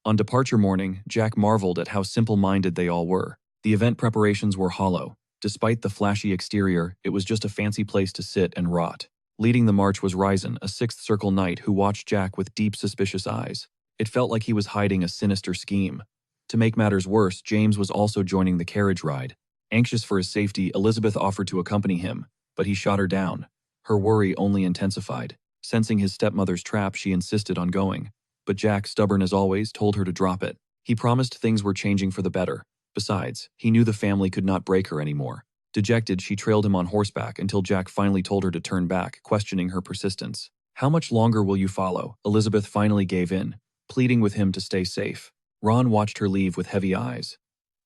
On departure morning, Jack marveled at how simple-minded they all were. The event preparations were hollow. Despite the flashy exterior, it was just a fancy place to sit and rot. Leading the march was Ryzen, a 6th Circle knight who watched Jack with deep, suspicious eyes. It felt like he was hiding a sinister scheme. To make matters worse, James was also joining the carriage ride. Anxious for his safety, Elizabeth offered to accompany him, but he shot her down. Her worry only intensified. Sensing his stepmother's trap, she insisted on going. But Jack, stubborn as always, told her to drop it. He promised things were changing for the better. Besides, he knew the family could not break her anymore. Dejected, she trailed him on horseback until Jack finally told her to turn back, questioning her persistence. "How much longer will you follow?" Elizabeth finally gave in, pleading with him to stay safe. Ron watched her leave with heavy eyes.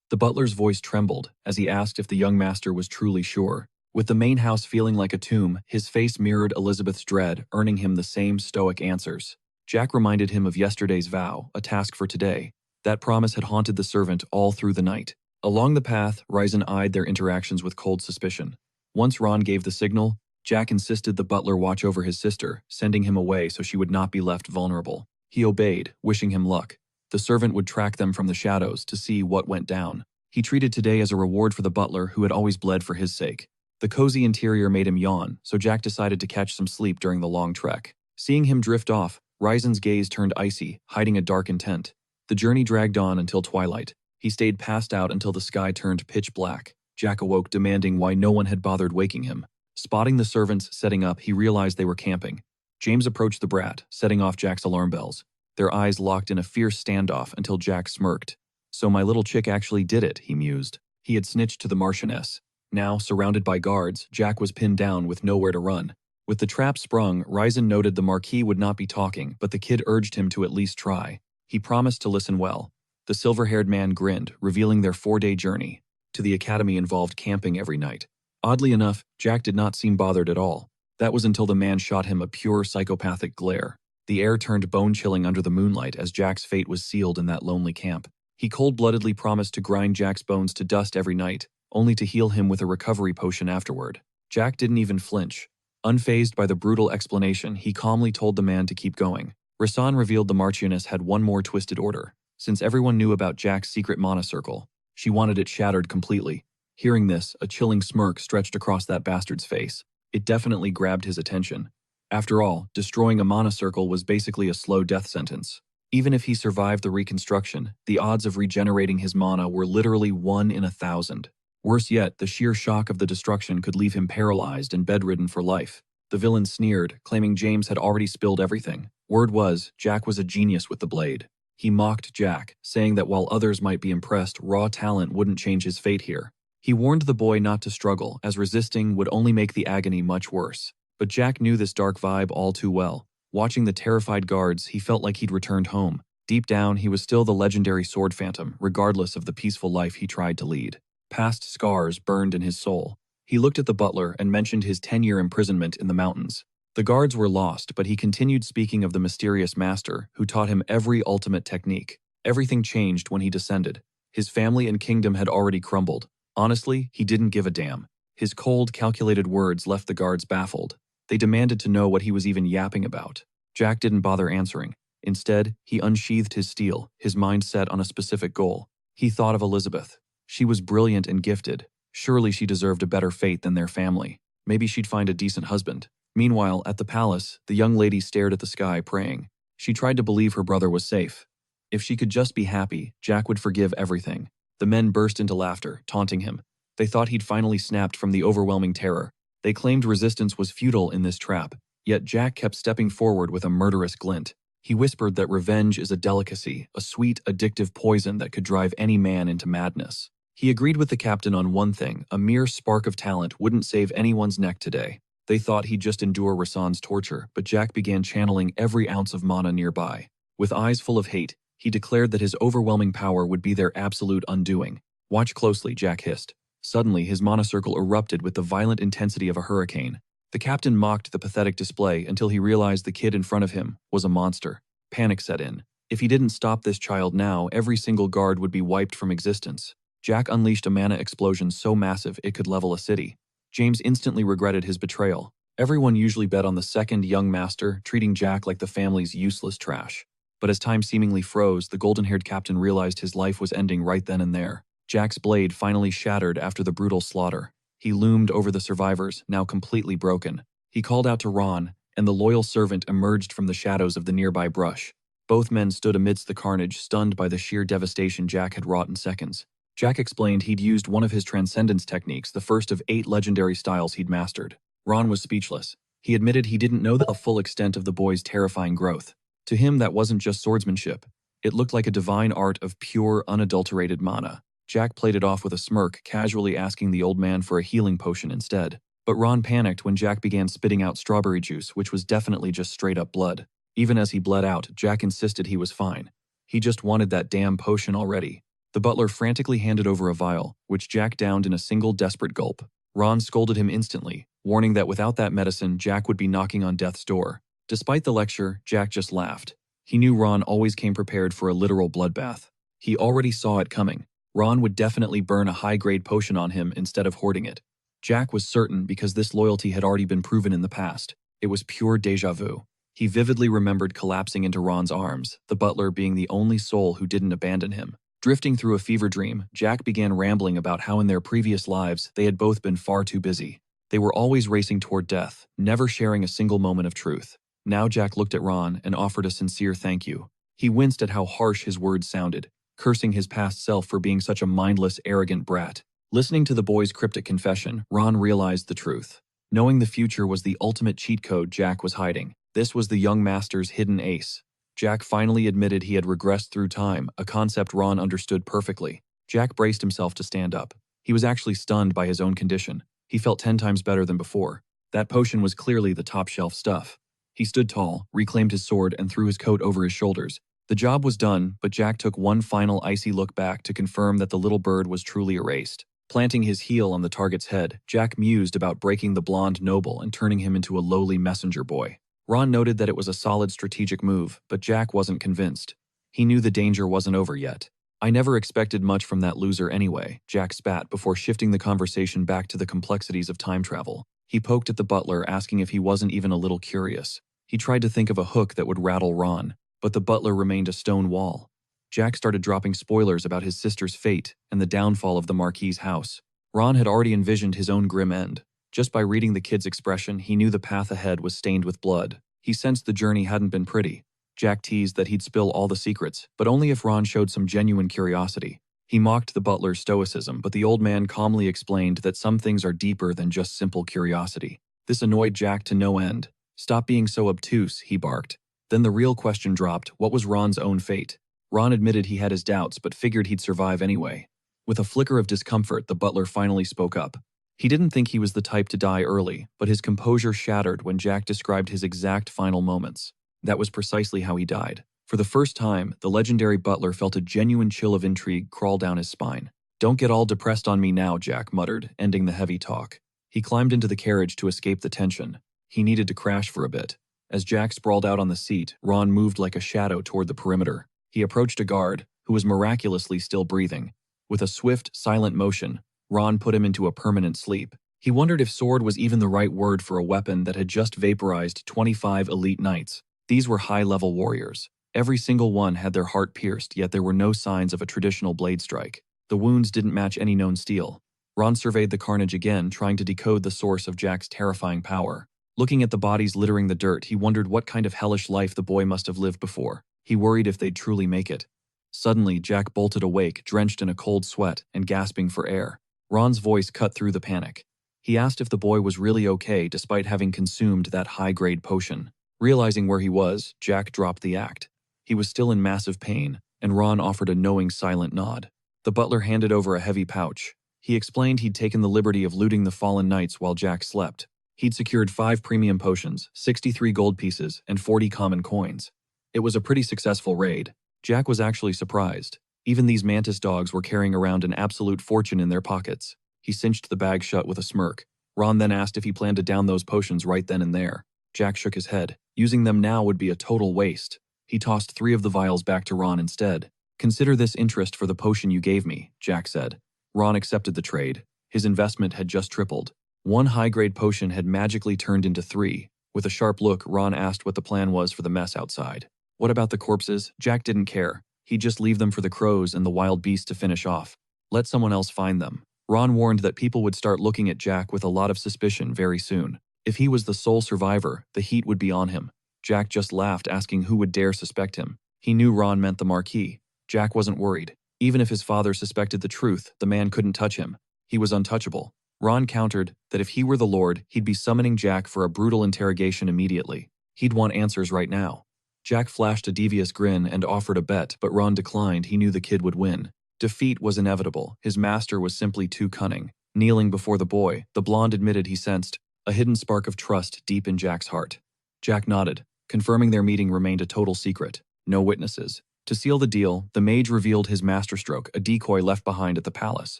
The butler's voice trembled as he asked if the young master was truly sure. With the main house feeling like a tomb, his face mirrored Elizabeth's dread, earning him the same stoic answers. Jack reminded him of yesterday's vow, a task for today. That promise had haunted the servant all through the night. Along the path, Ryzen eyed their interactions with cold suspicion. Once Ron gave the signal, Jack insisted the butler watch over his sister, sending him away so she would not be left vulnerable. He obeyed, wishing him luck. The servant would track them from the shadows to see what went down. He treated today as a reward for the butler who had always bled for his sake. The cozy interior made him yawn, so Jack decided to catch some sleep during the long trek. Seeing him drift off, Ryzen's gaze turned icy, hiding a dark intent. The journey dragged on until twilight. He stayed passed out until the sky turned pitch black. Jack awoke, demanding why no one had bothered waking him. Spotting the servants setting up, he realized they were camping. James approached the brat, setting off Jack's alarm bells. Their eyes locked in a fierce standoff until Jack smirked. "So my little chick actually did it," he mused. He had snitched to the Marchioness. Now, surrounded by guards, Jack was pinned down with nowhere to run. With the trap sprung, Ryzen noted the Marquis would not be talking, but the kid urged him to at least try. He promised to listen well. The silver-haired man grinned, revealing their 4-day journey. To the academy involved camping every night. Oddly enough, Jack did not seem bothered at all. That was until the man shot him a pure psychopathic glare. The air turned bone-chilling under the moonlight as Jack's fate was sealed in that lonely camp. He cold-bloodedly promised to grind Jack's bones to dust every night, only to heal him with a recovery potion afterward. Jack didn't even flinch. Unfazed by the brutal explanation, he calmly told the man to keep going. Rasan revealed the Marchioness had one more twisted order. Since everyone knew about Jack's secret mana circle, she wanted it shattered completely. Hearing this, a chilling smirk stretched across that bastard's face. It definitely grabbed his attention. After all, destroying a mana circle was basically a slow death sentence. Even if he survived the reconstruction, the odds of regenerating his mana were literally 1 in 1,000. Worse yet, the sheer shock of the destruction could leave him paralyzed and bedridden for life. The villain sneered, claiming James had already spilled everything. Word was, Jack was a genius with the blade. He mocked Jack, saying that while others might be impressed, raw talent wouldn't change his fate here. He warned the boy not to struggle, as resisting would only make the agony much worse. But Jack knew this dark vibe all too well. Watching the terrified guards, he felt like he'd returned home. Deep down, he was still the legendary sword phantom, regardless of the peaceful life he tried to lead. Past scars burned in his soul. He looked at the butler and mentioned his 10-year imprisonment in the mountains. The guards were lost, but he continued speaking of the mysterious master who taught him every ultimate technique. Everything changed when he descended. His family and kingdom had already crumbled. Honestly, he didn't give a damn. His cold, calculated words left the guards baffled. They demanded to know what he was even yapping about. Jack didn't bother answering. Instead, he unsheathed his steel, his mind set on a specific goal. He thought of Elizabeth. She was brilliant and gifted. Surely she deserved a better fate than their family. Maybe she'd find a decent husband. Meanwhile, at the palace, the young lady stared at the sky, praying. She tried to believe her brother was safe. If she could just be happy, Jack would forgive everything. The men burst into laughter, taunting him. They thought he'd finally snapped from the overwhelming terror. They claimed resistance was futile in this trap, yet Jack kept stepping forward with a murderous glint. He whispered that revenge is a delicacy, a sweet, addictive poison that could drive any man into madness. He agreed with the captain on one thing: a mere spark of talent wouldn't save anyone's neck today. They thought he'd just endure Rasan's torture, but Jack began channeling every ounce of mana nearby. With eyes full of hate, he declared that his overwhelming power would be their absolute undoing. "Watch closely," Jack hissed. Suddenly, his mana circle erupted with the violent intensity of a hurricane. The captain mocked the pathetic display until he realized the kid in front of him was a monster. Panic set in. If he didn't stop this child now, every single guard would be wiped from existence. Jack unleashed a mana explosion so massive it could level a city. James instantly regretted his betrayal. Everyone usually bet on the second young master, treating Jack like the family's useless trash. But as time seemingly froze, the golden-haired captain realized his life was ending right then and there. Jack's blade finally shattered after the brutal slaughter. He loomed over the survivors, now completely broken. He called out to Ron, and the loyal servant emerged from the shadows of the nearby brush. Both men stood amidst the carnage, stunned by the sheer devastation Jack had wrought in seconds. Jack explained he'd used one of his transcendence techniques, the first of 8 legendary styles he'd mastered. Ron was speechless. He admitted he didn't know the full extent of the boy's terrifying growth. To him, that wasn't just swordsmanship. It looked like a divine art of pure, unadulterated mana. Jack played it off with a smirk, casually asking the old man for a healing potion instead. But Ron panicked when Jack began spitting out strawberry juice, which was definitely just straight-up blood. Even as he bled out, Jack insisted he was fine. He just wanted that damn potion already. The butler frantically handed over a vial, which Jack downed in a single desperate gulp. Ron scolded him instantly, warning that without that medicine, Jack would be knocking on death's door. Despite the lecture, Jack just laughed. He knew Ron always came prepared for a literal bloodbath. He already saw it coming. Ron would definitely burn a high-grade potion on him instead of hoarding it. Jack was certain because this loyalty had already been proven in the past. It was pure déjà vu. He vividly remembered collapsing into Ron's arms, the butler being the only soul who didn't abandon him. Drifting through a fever dream, Jack began rambling about how in their previous lives they had both been far too busy. They were always racing toward death, never sharing a single moment of truth. Now Jack looked at Ron and offered a sincere thank you. He winced at how harsh his words sounded, cursing his past self for being such a mindless, arrogant brat. Listening to the boy's cryptic confession, Ron realized the truth. Knowing the future was the ultimate cheat code Jack was hiding. This was the young master's hidden ace. Jack finally admitted he had regressed through time, a concept Ron understood perfectly. Jack braced himself to stand up. He was actually stunned by his own condition. He felt 10 times better than before. That potion was clearly the top-shelf stuff. He stood tall, reclaimed his sword, and threw his coat over his shoulders. The job was done, but Jack took one final icy look back to confirm that the little bird was truly erased. Planting his heel on the target's head, Jack mused about breaking the blonde noble and turning him into a lowly messenger boy. Ron noted that it was a solid strategic move, but Jack wasn't convinced. He knew the danger wasn't over yet. I never expected much from that loser anyway, Jack spat before shifting the conversation back to the complexities of time travel. He poked at the butler, asking if he wasn't even a little curious. He tried to think of a hook that would rattle Ron, but the butler remained a stone wall. Jack started dropping spoilers about his sister's fate and the downfall of the Marquis' house. Ron had already envisioned his own grim end. Just by reading the kid's expression, he knew the path ahead was stained with blood. He sensed the journey hadn't been pretty. Jack teased that he'd spill all the secrets, but only if Ron showed some genuine curiosity. He mocked the butler's stoicism, but the old man calmly explained that some things are deeper than just simple curiosity. This annoyed Jack to no end. "Stop being so obtuse," he barked. Then the real question dropped: what was Ron's own fate? Ron admitted he had his doubts, but figured he'd survive anyway. With a flicker of discomfort, the butler finally spoke up. He didn't think he was the type to die early, but his composure shattered when Jack described his exact final moments. That was precisely how he died. For the first time, the legendary butler felt a genuine chill of intrigue crawl down his spine. "Don't get all depressed on me now," Jack muttered, ending the heavy talk. He climbed into the carriage to escape the tension. He needed to crash for a bit. As Jack sprawled out on the seat, Ron moved like a shadow toward the perimeter. He approached a guard, who was miraculously still breathing. With a swift, silent motion, Ron put him into a permanent sleep. He wondered if sword was even the right word for a weapon that had just vaporized 25 elite knights. These were high-level warriors. Every single one had their heart pierced, yet there were no signs of a traditional blade strike. The wounds didn't match any known steel. Ron surveyed the carnage again, trying to decode the source of Jack's terrifying power. Looking at the bodies littering the dirt, he wondered what kind of hellish life the boy must have lived before. He worried if they'd truly make it. Suddenly, Jack bolted awake, drenched in a cold sweat and gasping for air. Ron's voice cut through the panic. He asked if the boy was really okay despite having consumed that high-grade potion. Realizing where he was, Jack dropped the act. He was still in massive pain, and Ron offered a knowing silent nod. The butler handed over a heavy pouch. He explained he'd taken the liberty of looting the fallen knights while Jack slept. He'd secured 5 premium potions, 63 gold pieces, and 40 common coins. It was a pretty successful raid. Jack was actually surprised. Even these mantis dogs were carrying around an absolute fortune in their pockets. He cinched the bag shut with a smirk. Ron then asked if he planned to down those potions right then and there. Jack shook his head. Using them now would be a total waste. He tossed 3 of the vials back to Ron instead. "Consider this interest for the potion you gave me," Jack said. Ron accepted the trade. His investment had just tripled. 1 high-grade potion had magically turned into 3. With a sharp look, Ron asked what the plan was for the mess outside. What about the corpses? Jack didn't care. He'd just leave them for the crows and the wild beasts to finish off. Let someone else find them. Ron warned that people would start looking at Jack with a lot of suspicion very soon. If he was the sole survivor, the heat would be on him. Jack just laughed, asking who would dare suspect him. He knew Ron meant the Marquis. Jack wasn't worried. Even if his father suspected the truth, the man couldn't touch him. He was untouchable. Ron countered that if he were the Lord, he'd be summoning Jack for a brutal interrogation immediately. He'd want answers right now. Jack flashed a devious grin and offered a bet, but Ron declined. He knew the kid would win. Defeat was inevitable. His master was simply too cunning. Kneeling before the boy, the blonde admitted he sensed a hidden spark of trust deep in Jack's heart. Jack nodded, confirming their meeting remained a total secret. No witnesses. To seal the deal, the mage revealed his masterstroke, a decoy left behind at the palace.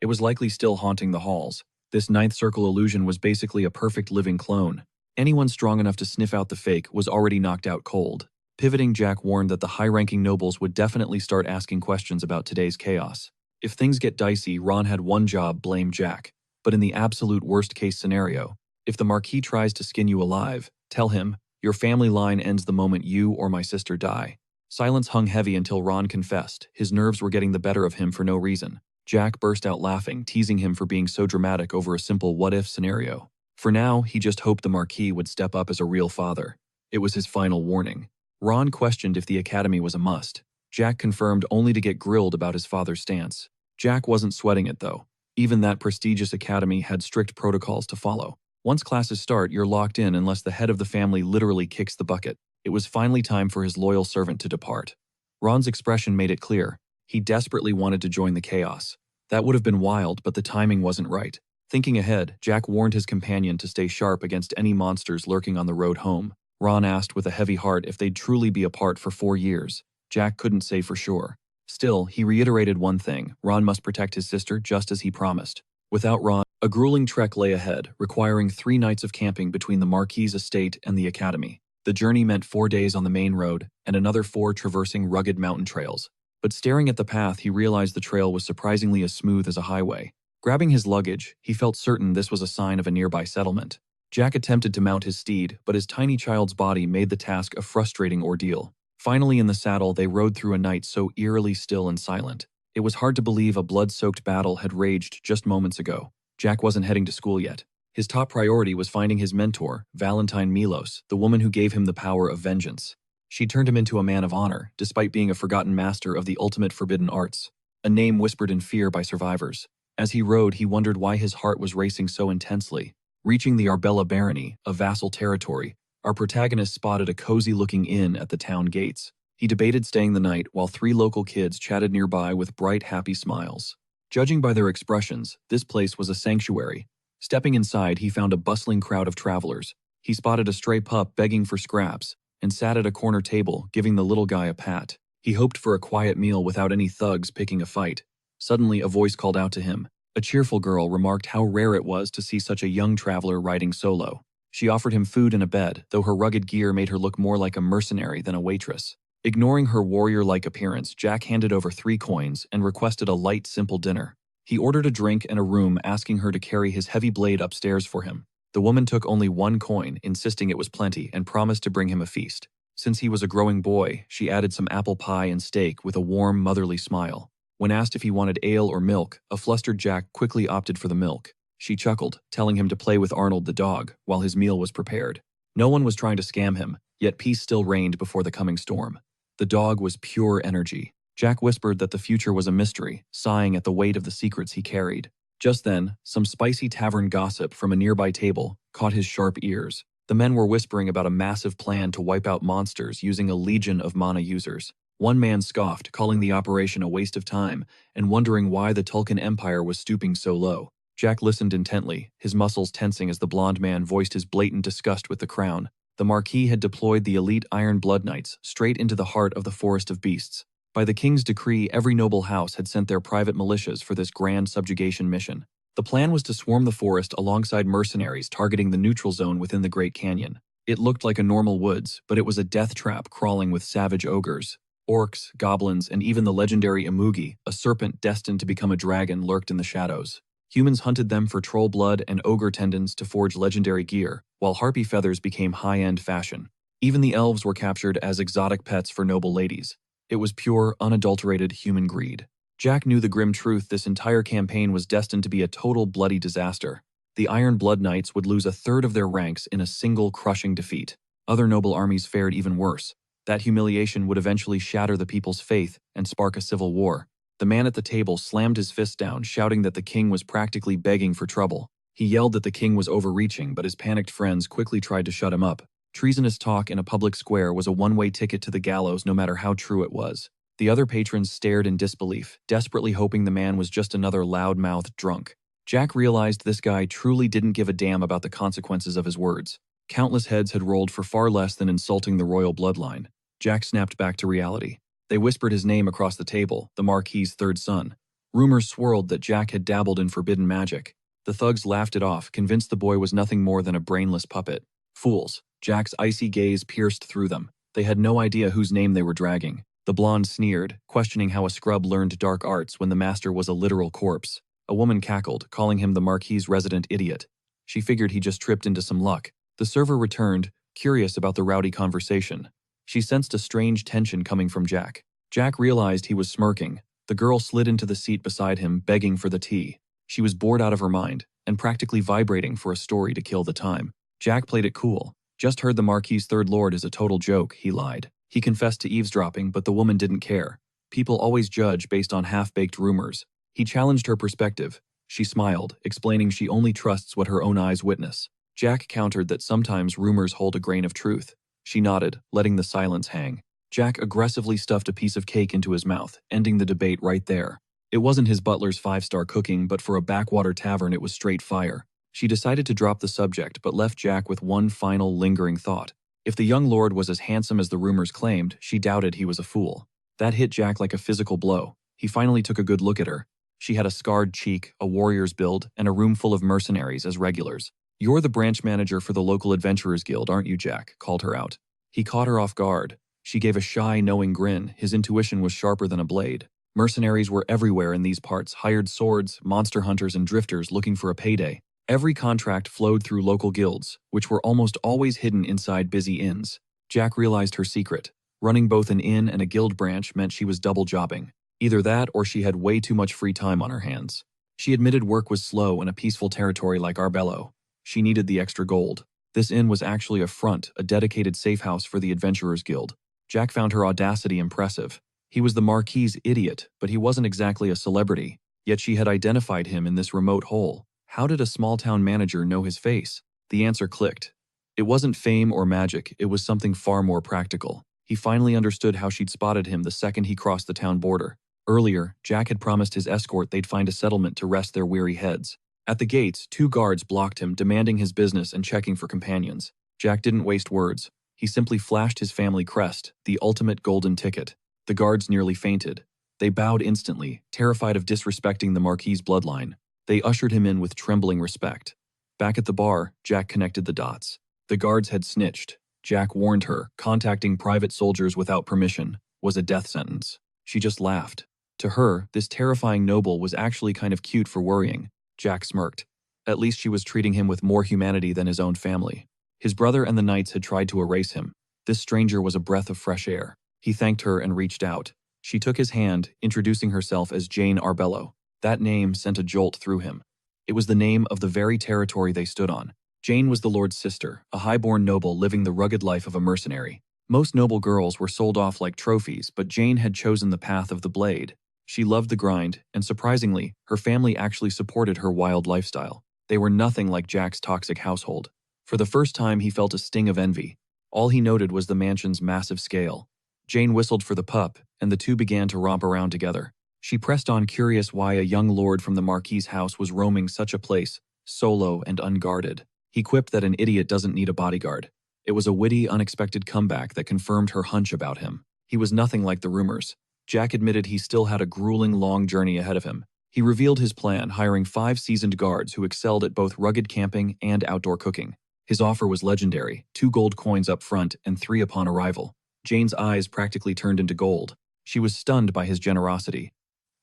It was likely still haunting the halls. This ninth circle illusion was basically a perfect living clone. Anyone strong enough to sniff out the fake was already knocked out cold. Pivoting, Jack warned that the high-ranking nobles would definitely start asking questions about today's chaos. If things get dicey, Ron had one job: blame Jack. But in the absolute worst-case scenario, if the Marquis tries to skin you alive, tell him, your family line ends the moment you or my sister die. Silence hung heavy until Ron confessed. His nerves were getting the better of him for no reason. Jack burst out laughing, teasing him for being so dramatic over a simple what-if scenario. For now, he just hoped the Marquis would step up as a real father. It was his final warning. Ron questioned if the academy was a must. Jack confirmed only to get grilled about his father's stance. Jack wasn't sweating it, though. Even that prestigious academy had strict protocols to follow. Once classes start, you're locked in unless the head of the family literally kicks the bucket. It was finally time for his loyal servant to depart. Ron's expression made it clear. He desperately wanted to join the chaos. That would have been wild, but the timing wasn't right. Thinking ahead, Jack warned his companion to stay sharp against any monsters lurking on the road home. Ron asked with a heavy heart if they'd truly be apart for 4 years. Jack couldn't say for sure. Still, he reiterated one thing: Ron must protect his sister just as he promised. Without Ron, a grueling trek lay ahead, requiring 3 nights of camping between the Marquis' estate and the academy. The journey meant 4 days on the main road, and another 4 traversing rugged mountain trails. But staring at the path, he realized the trail was surprisingly as smooth as a highway. Grabbing his luggage, he felt certain this was a sign of a nearby settlement. Jack attempted to mount his steed, but his tiny child's body made the task a frustrating ordeal. Finally in the saddle, they rode through a night so eerily still and silent. It was hard to believe a blood-soaked battle had raged just moments ago. Jack wasn't heading to school yet. His top priority was finding his mentor, Valentine Milos, the woman who gave him the power of vengeance. She turned him into a man of honor, despite being a forgotten master of the ultimate forbidden arts, a name whispered in fear by survivors. As he rode, he wondered why his heart was racing so intensely. Reaching the Arbella barony, a vassal territory, our protagonist spotted a cozy-looking inn at the town gates. He debated staying the night while 3 local kids chatted nearby with bright, happy smiles. Judging by their expressions, this place was a sanctuary. Stepping inside, he found a bustling crowd of travelers. He spotted a stray pup begging for scraps and sat at a corner table, giving the little guy a pat. He hoped for a quiet meal without any thugs picking a fight. Suddenly, a voice called out to him. A cheerful girl remarked how rare it was to see such a young traveler riding solo. She offered him food and a bed, though her rugged gear made her look more like a mercenary than a waitress. Ignoring her warrior-like appearance, Jack handed over 3 coins and requested a light, simple dinner. He ordered a drink and a room, asking her to carry his heavy blade upstairs for him. The woman took only 1 coin, insisting it was plenty, and promised to bring him a feast. Since he was a growing boy, she added some apple pie and steak with a warm, motherly smile. When asked if he wanted ale or milk, a flustered Jack quickly opted for the milk. She chuckled, telling him to play with Arnold the dog, while his meal was prepared. No one was trying to scam him, yet peace still reigned before the coming storm. The dog was pure energy. Jack whispered that the future was a mystery, sighing at the weight of the secrets he carried. Just then, some spicy tavern gossip from a nearby table caught his sharp ears. The men were whispering about a massive plan to wipe out monsters using a legion of mana users. One man scoffed, calling the operation a waste of time and wondering why the Tulkun Empire was stooping so low. Jack listened intently, his muscles tensing as the blond man voiced his blatant disgust with the crown. The Marquis had deployed the elite Iron Blood Knights straight into the heart of the Forest of Beasts. By the king's decree, every noble house had sent their private militias for this grand subjugation mission. The plan was to swarm the forest alongside mercenaries targeting the neutral zone within the Great Canyon. It looked like a normal woods, but it was a death trap crawling with savage ogres. Orcs, goblins, and even the legendary Imugi, a serpent destined to become a dragon, lurked in the shadows. Humans hunted them for troll blood and ogre tendons to forge legendary gear, while harpy feathers became high-end fashion. Even the elves were captured as exotic pets for noble ladies. It was pure, unadulterated human greed. Jack knew the grim truth: this entire campaign was destined to be a total bloody disaster. The Iron Blood Knights would lose 1/3 of their ranks in a single crushing defeat. Other noble armies fared even worse. That humiliation would eventually shatter the people's faith and spark a civil war. The man at the table slammed his fist down, shouting that the king was practically begging for trouble. He yelled that the king was overreaching, but his panicked friends quickly tried to shut him up. Treasonous talk in a public square was a one-way ticket to the gallows, no matter how true it was. The other patrons stared in disbelief, desperately hoping the man was just another loud-mouthed drunk. Jack realized this guy truly didn't give a damn about the consequences of his words. Countless heads had rolled for far less than insulting the royal bloodline. Jack snapped back to reality. They whispered his name across the table, the Marquis' third son. Rumors swirled that Jack had dabbled in forbidden magic. The thugs laughed it off, convinced the boy was nothing more than a brainless puppet. Fools. Jack's icy gaze pierced through them. They had no idea whose name they were dragging. The blonde sneered, questioning how a scrub learned dark arts when the master was a literal corpse. A woman cackled, calling him the Marquis' resident idiot. She figured he just tripped into some luck. The server returned, curious about the rowdy conversation. She sensed a strange tension coming from Jack. Jack realized he was smirking. The girl slid into the seat beside him, begging for the tea. She was bored out of her mind, and practically vibrating for a story to kill the time. Jack played it cool. Just heard the Marquis' third lord is a total joke, he lied. He confessed to eavesdropping, but the woman didn't care. People always judge based on half-baked rumors. He challenged her perspective. She smiled, explaining she only trusts what her own eyes witness. Jack countered that sometimes rumors hold a grain of truth. She nodded, letting the silence hang. Jack aggressively stuffed a piece of cake into his mouth, ending the debate right there. It wasn't his butler's 5-star cooking, but for a backwater tavern it was straight fire. She decided to drop the subject, but left Jack with one final lingering thought. If the young lord was as handsome as the rumors claimed, she doubted he was a fool. That hit Jack like a physical blow. He finally took a good look at her. She had a scarred cheek, a warrior's build, and a room full of mercenaries as regulars. "You're the branch manager for the local adventurers guild, aren't you, Jack?" called her out. He caught her off guard. She gave a shy, knowing grin. His intuition was sharper than a blade. Mercenaries were everywhere in these parts, hired swords, monster hunters, and drifters looking for a payday. Every contract flowed through local guilds, which were almost always hidden inside busy inns. Jack realized her secret. Running both an inn and a guild branch meant she was double jobbing. Either that or she had way too much free time on her hands. She admitted work was slow in a peaceful territory like Arbello. She needed the extra gold. This inn was actually a front, a dedicated safe house for the Adventurers Guild. Jack found her audacity impressive. He was the Marquis' idiot, but he wasn't exactly a celebrity. Yet she had identified him in this remote hole. How did a small-town manager know his face? The answer clicked. It wasn't fame or magic, it was something far more practical. He finally understood how she'd spotted him the second he crossed the town border. Earlier, Jack had promised his escort they'd find a settlement to rest their weary heads. At the gates, 2 guards blocked him, demanding his business and checking for companions. Jack didn't waste words. He simply flashed his family crest, the ultimate golden ticket. The guards nearly fainted. They bowed instantly, terrified of disrespecting the Marquis' bloodline. They ushered him in with trembling respect. Back at the bar, Jack connected the dots. The guards had snitched. Jack warned her, contacting private soldiers without permission was a death sentence. She just laughed. To her, this terrifying noble was actually kind of cute for worrying. Jack smirked. At least she was treating him with more humanity than his own family. His brother and the knights had tried to erase him. This stranger was a breath of fresh air. He thanked her and reached out. She took his hand, introducing herself as Jane Arbello. That name sent a jolt through him. It was the name of the very territory they stood on. Jane was the lord's sister, a high-born noble living the rugged life of a mercenary. Most noble girls were sold off like trophies, but Jane had chosen the path of the blade. She loved the grind, and surprisingly, her family actually supported her wild lifestyle. They were nothing like Jack's toxic household. For the first time, he felt a sting of envy. All he noted was the mansion's massive scale. Jane whistled for the pup, and the two began to romp around together. She pressed on, curious why a young lord from the Marquis' house was roaming such a place, solo and unguarded. He quipped that an idiot doesn't need a bodyguard. It was a witty, unexpected comeback that confirmed her hunch about him. He was nothing like the rumors. Jack admitted he still had a grueling, long journey ahead of him. He revealed his plan, hiring 5 seasoned guards who excelled at both rugged camping and outdoor cooking. His offer was legendary, 2 gold coins up front and 3 upon arrival. Jane's eyes practically turned into gold. She was stunned by his generosity.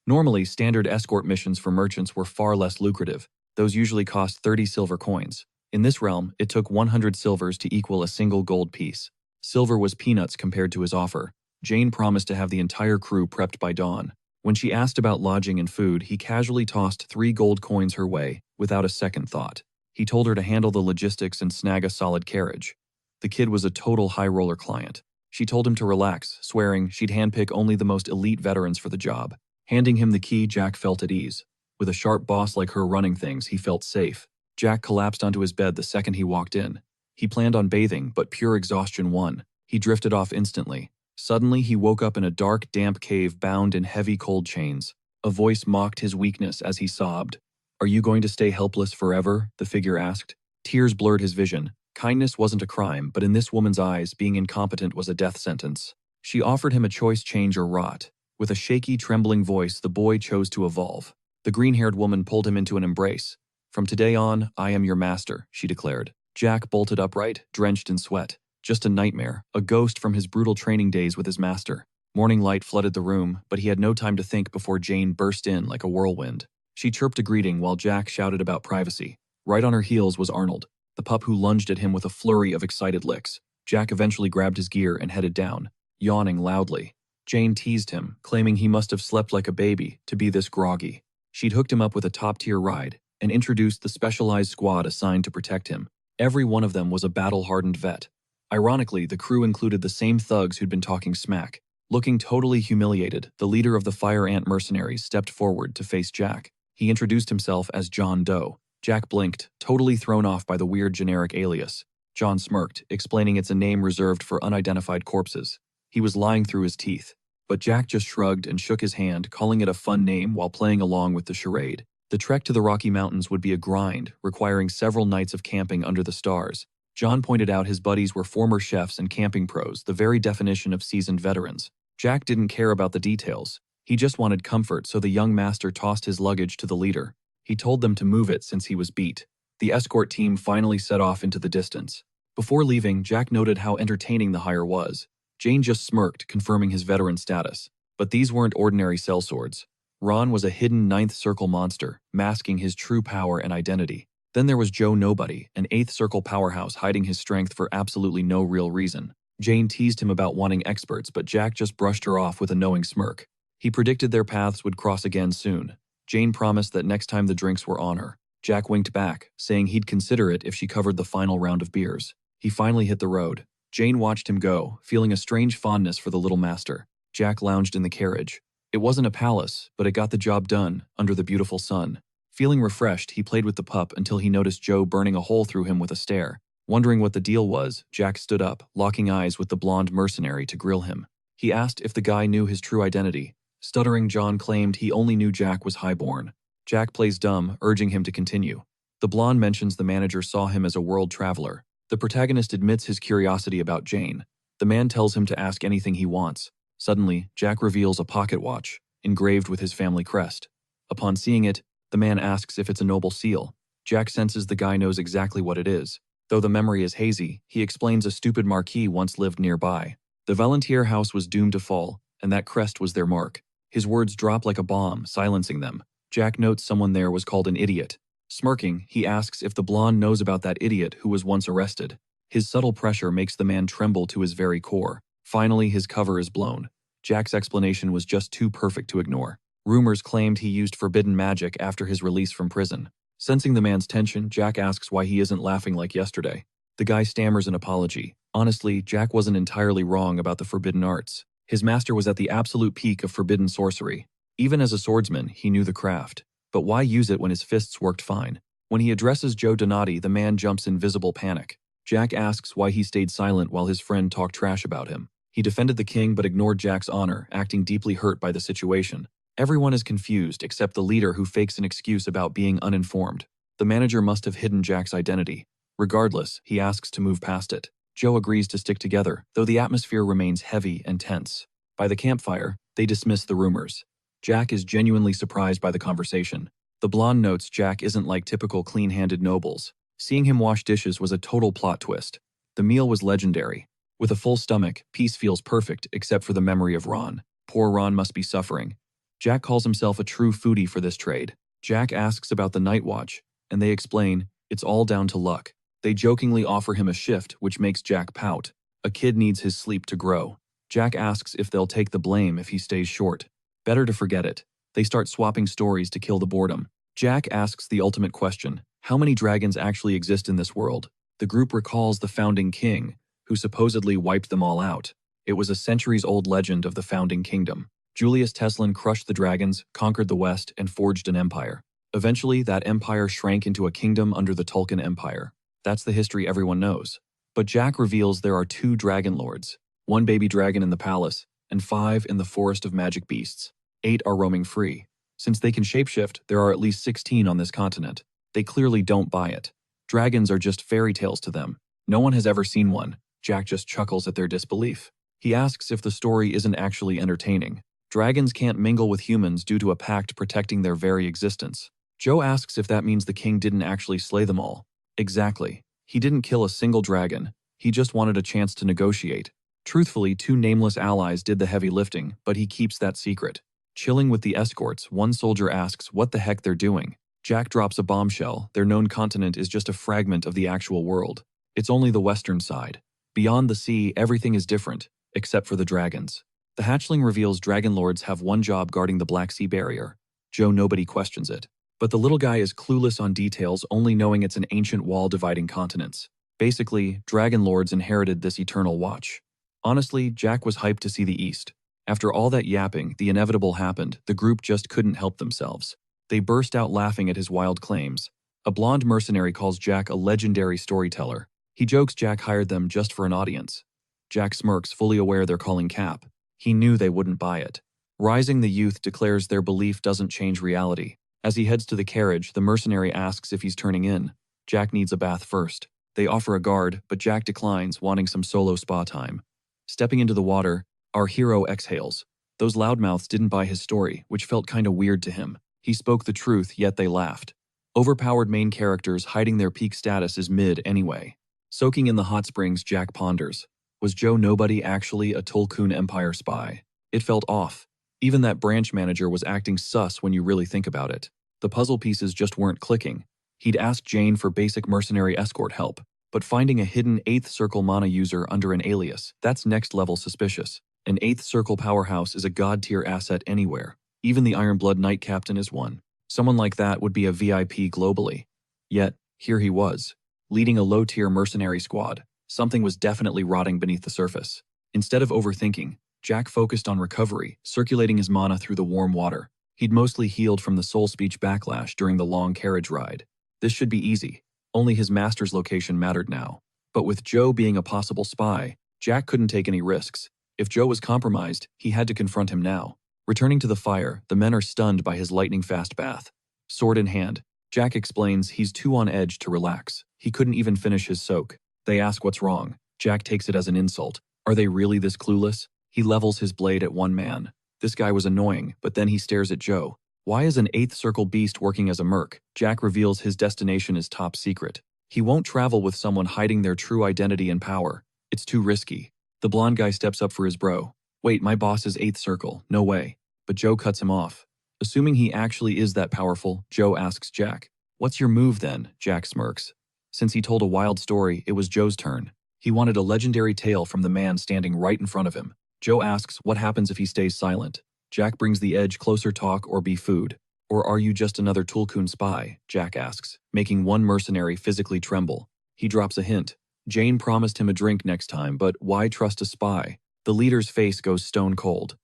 Normally, standard escort missions for merchants were far less lucrative. Those usually cost 30 silver coins. In this realm, it took 100 silvers to equal a single gold piece. Silver was peanuts compared to his offer. Jane promised to have the entire crew prepped by dawn. When she asked about lodging and food, he casually tossed 3 gold coins her way, without a second thought. He told her to handle the logistics and snag a solid carriage. The kid was a total high-roller client. She told him to relax, swearing she'd handpick only the most elite veterans for the job. Handing him the key, Jack felt at ease. With a sharp boss like her running things, he felt safe. Jack collapsed onto his bed the second he walked in. He planned on bathing, but pure exhaustion won. He drifted off instantly. Suddenly, he woke up in a dark, damp cave bound in heavy, cold chains. A voice mocked his weakness as he sobbed. "Are you going to stay helpless forever?" the figure asked. Tears blurred his vision. Kindness wasn't a crime, but in this woman's eyes, being incompetent was a death sentence. She offered him a choice: change or rot. With a shaky, trembling voice, the boy chose to evolve. The green-haired woman pulled him into an embrace. "From today on, I am your master," she declared. Jack bolted upright, drenched in sweat. Just a nightmare, a ghost from his brutal training days with his master. Morning light flooded the room, but he had no time to think before Jane burst in like a whirlwind. She chirped a greeting while Jack shouted about privacy. Right on her heels was Arnold, the pup who lunged at him with a flurry of excited licks. Jack eventually grabbed his gear and headed down, yawning loudly. Jane teased him, claiming he must have slept like a baby to be this groggy. She'd hooked him up with a top-tier ride and introduced the specialized squad assigned to protect him. Every one of them was a battle-hardened vet. Ironically, the crew included the same thugs who'd been talking smack. Looking totally humiliated, the leader of the Fire Ant mercenaries stepped forward to face Jack. He introduced himself as John Doe. Jack blinked, totally thrown off by the weird generic alias. John smirked, explaining it's a name reserved for unidentified corpses. He was lying through his teeth. But Jack just shrugged and shook his hand, calling it a fun name while playing along with the charade. The trek to the Rocky Mountains would be a grind, requiring several nights of camping under the stars. John pointed out his buddies were former chefs and camping pros, the very definition of seasoned veterans. Jack didn't care about the details. He just wanted comfort, so the young master tossed his luggage to the leader. He told them to move it since he was beat. The escort team finally set off into the distance. Before leaving, Jack noted how entertaining the hire was. Jane just smirked, confirming his veteran status. But these weren't ordinary sellswords. Ron was a hidden ninth circle monster, masking his true power and identity. Then there was Joe Nobody, an eighth circle powerhouse hiding his strength for absolutely no real reason. Jane teased him about wanting experts, but Jack just brushed her off with a knowing smirk. He predicted their paths would cross again soon. Jane promised that next time the drinks were on her. Jack winked back, saying he'd consider it if she covered the final round of beers. He finally hit the road. Jane watched him go, feeling a strange fondness for the little master. Jack lounged in the carriage. It wasn't a palace, but it got the job done, under the beautiful sun. Feeling refreshed, he played with the pup until he noticed Joe burning a hole through him with a stare. Wondering what the deal was, Jack stood up, locking eyes with the blonde mercenary to grill him. He asked if the guy knew his true identity. Stuttering John claimed he only knew Jack was highborn. Jack plays dumb, urging him to continue. The blonde mentions the manager saw him as a world traveler. The protagonist admits his curiosity about Jane. The man tells him to ask anything he wants. Suddenly, Jack reveals a pocket watch, engraved with his family crest. Upon seeing it, the man asks if it's a noble seal. Jack senses the guy knows exactly what it is. Though the memory is hazy, he explains a stupid Marquis once lived nearby. The Volunteer house was doomed to fall, and that crest was their mark. His words drop like a bomb, silencing them. Jack notes someone there was called an idiot. Smirking, he asks if the blonde knows about that idiot who was once arrested. His subtle pressure makes the man tremble to his very core. Finally, his cover is blown. Jack's explanation was just too perfect to ignore. Rumors claimed he used forbidden magic after his release from prison. Sensing the man's tension, Jack asks why he isn't laughing like yesterday. The guy stammers an apology. Honestly, Jack wasn't entirely wrong about the forbidden arts. His master was at the absolute peak of forbidden sorcery. Even as a swordsman, he knew the craft. But why use it when his fists worked fine? When he addresses Joe Donati, the man jumps in visible panic. Jack asks why he stayed silent while his friend talked trash about him. He defended the king but ignored Jack's honor, acting deeply hurt by the situation. Everyone is confused except the leader, who fakes an excuse about being uninformed. The manager must have hidden Jack's identity. Regardless, he asks to move past it. Joe agrees to stick together, though the atmosphere remains heavy and tense. By the campfire, they dismiss the rumors. Jack is genuinely surprised by the conversation. The blonde notes Jack isn't like typical clean-handed nobles. Seeing him wash dishes was a total plot twist. The meal was legendary. With a full stomach, peace feels perfect except for the memory of Ron. Poor Ron must be suffering. Jack calls himself a true foodie for this trade. Jack asks about the night watch, and they explain it's all down to luck. They jokingly offer him a shift, which makes Jack pout. A kid needs his sleep to grow. Jack asks if they'll take the blame if he stays short. Better to forget it. They start swapping stories to kill the boredom. Jack asks the ultimate question: how many dragons actually exist in this world? The group recalls the founding king, who supposedly wiped them all out. It was a centuries-old legend of the founding kingdom. Julius Teslin crushed the dragons, conquered the West, and forged an empire. Eventually, that empire shrank into a kingdom under the Tolkien Empire. That's the history everyone knows. But Jack reveals there are 2 dragon lords, 1 baby dragon in the palace, and 5 in the forest of magic beasts. 8 are roaming free. Since they can shapeshift, there are at least 16 on this continent. They clearly don't buy it. Dragons are just fairy tales to them. No one has ever seen one. Jack just chuckles at their disbelief. He asks if the story isn't actually entertaining. Dragons can't mingle with humans due to a pact protecting their very existence. Joe asks if that means the king didn't actually slay them all. Exactly. He didn't kill a single dragon. He just wanted a chance to negotiate. Truthfully, 2 nameless allies did the heavy lifting, but he keeps that secret. Chilling with the escorts, one soldier asks what the heck they're doing. Jack drops a bombshell. Their known continent is just a fragment of the actual world. It's only the western side. Beyond the sea, everything is different, except for the dragons. The hatchling reveals dragon lords have one job guarding the Black Sea barrier. Joe nobody questions it. But the little guy is clueless on details, only knowing it's an ancient wall dividing continents. Basically, dragon lords inherited this eternal watch. Honestly, Jack was hyped to see the East. After all that yapping, the inevitable happened. The group just couldn't help themselves. They burst out laughing at his wild claims. A blonde mercenary calls Jack a legendary storyteller. He jokes Jack hired them just for an audience. Jack smirks, fully aware they're calling cap. He knew they wouldn't buy it. Rising, the youth declares their belief doesn't change reality. As he heads to the carriage, the mercenary asks if he's turning in. Jack needs a bath first. They offer a guard, but Jack declines, wanting some solo spa time. Stepping into the water, our hero exhales. Those loudmouths didn't buy his story, which felt kinda weird to him. He spoke the truth, yet they laughed. Overpowered main characters hiding their peak status is mid anyway. Soaking in the hot springs, Jack ponders. Was Joe Nobody actually a Tolkien Empire spy? It felt off. Even that branch manager was acting sus when you really think about it. The puzzle pieces just weren't clicking. He'd asked Jane for basic mercenary escort help, but finding a hidden 8th Circle mana user under an alias, that's next level suspicious. An 8th Circle powerhouse is a god-tier asset anywhere. Even the Ironblood Knight Captain is one. Someone like that would be a VIP globally. Yet, here he was, leading a low-tier mercenary squad. Something was definitely rotting beneath the surface. Instead of overthinking, Jack focused on recovery, circulating his mana through the warm water. He'd mostly healed from the soul speech backlash during the long carriage ride. This should be easy. Only his master's location mattered now. But with Joe being a possible spy, Jack couldn't take any risks. If Joe was compromised, he had to confront him now. Returning to the fire, the men are stunned by his lightning-fast bath. Sword in hand, Jack explains he's too on edge to relax. He couldn't even finish his soak. They ask what's wrong. Jack takes it as an insult. Are they really this clueless? He levels his blade at one man. This guy was annoying, but then he stares at Joe. Why is an 8th Circle beast working as a merc? Jack reveals his destination is top secret. He won't travel with someone hiding their true identity and power. It's too risky. The blonde guy steps up for his bro. Wait, my boss is 8th Circle. No way. But Joe cuts him off. Assuming he actually is that powerful, Joe asks Jack, "What's your move then?" Jack smirks. Since he told a wild story, it was Joe's turn. He wanted a legendary tale from the man standing right in front of him. Joe asks what happens if he stays silent. Jack brings the edge: closer talk or be food. Or are you just another Tolkien spy? Jack asks, making one mercenary physically tremble. He drops a hint. Jane promised him a drink next time, but why trust a spy? The leader's face goes stone cold.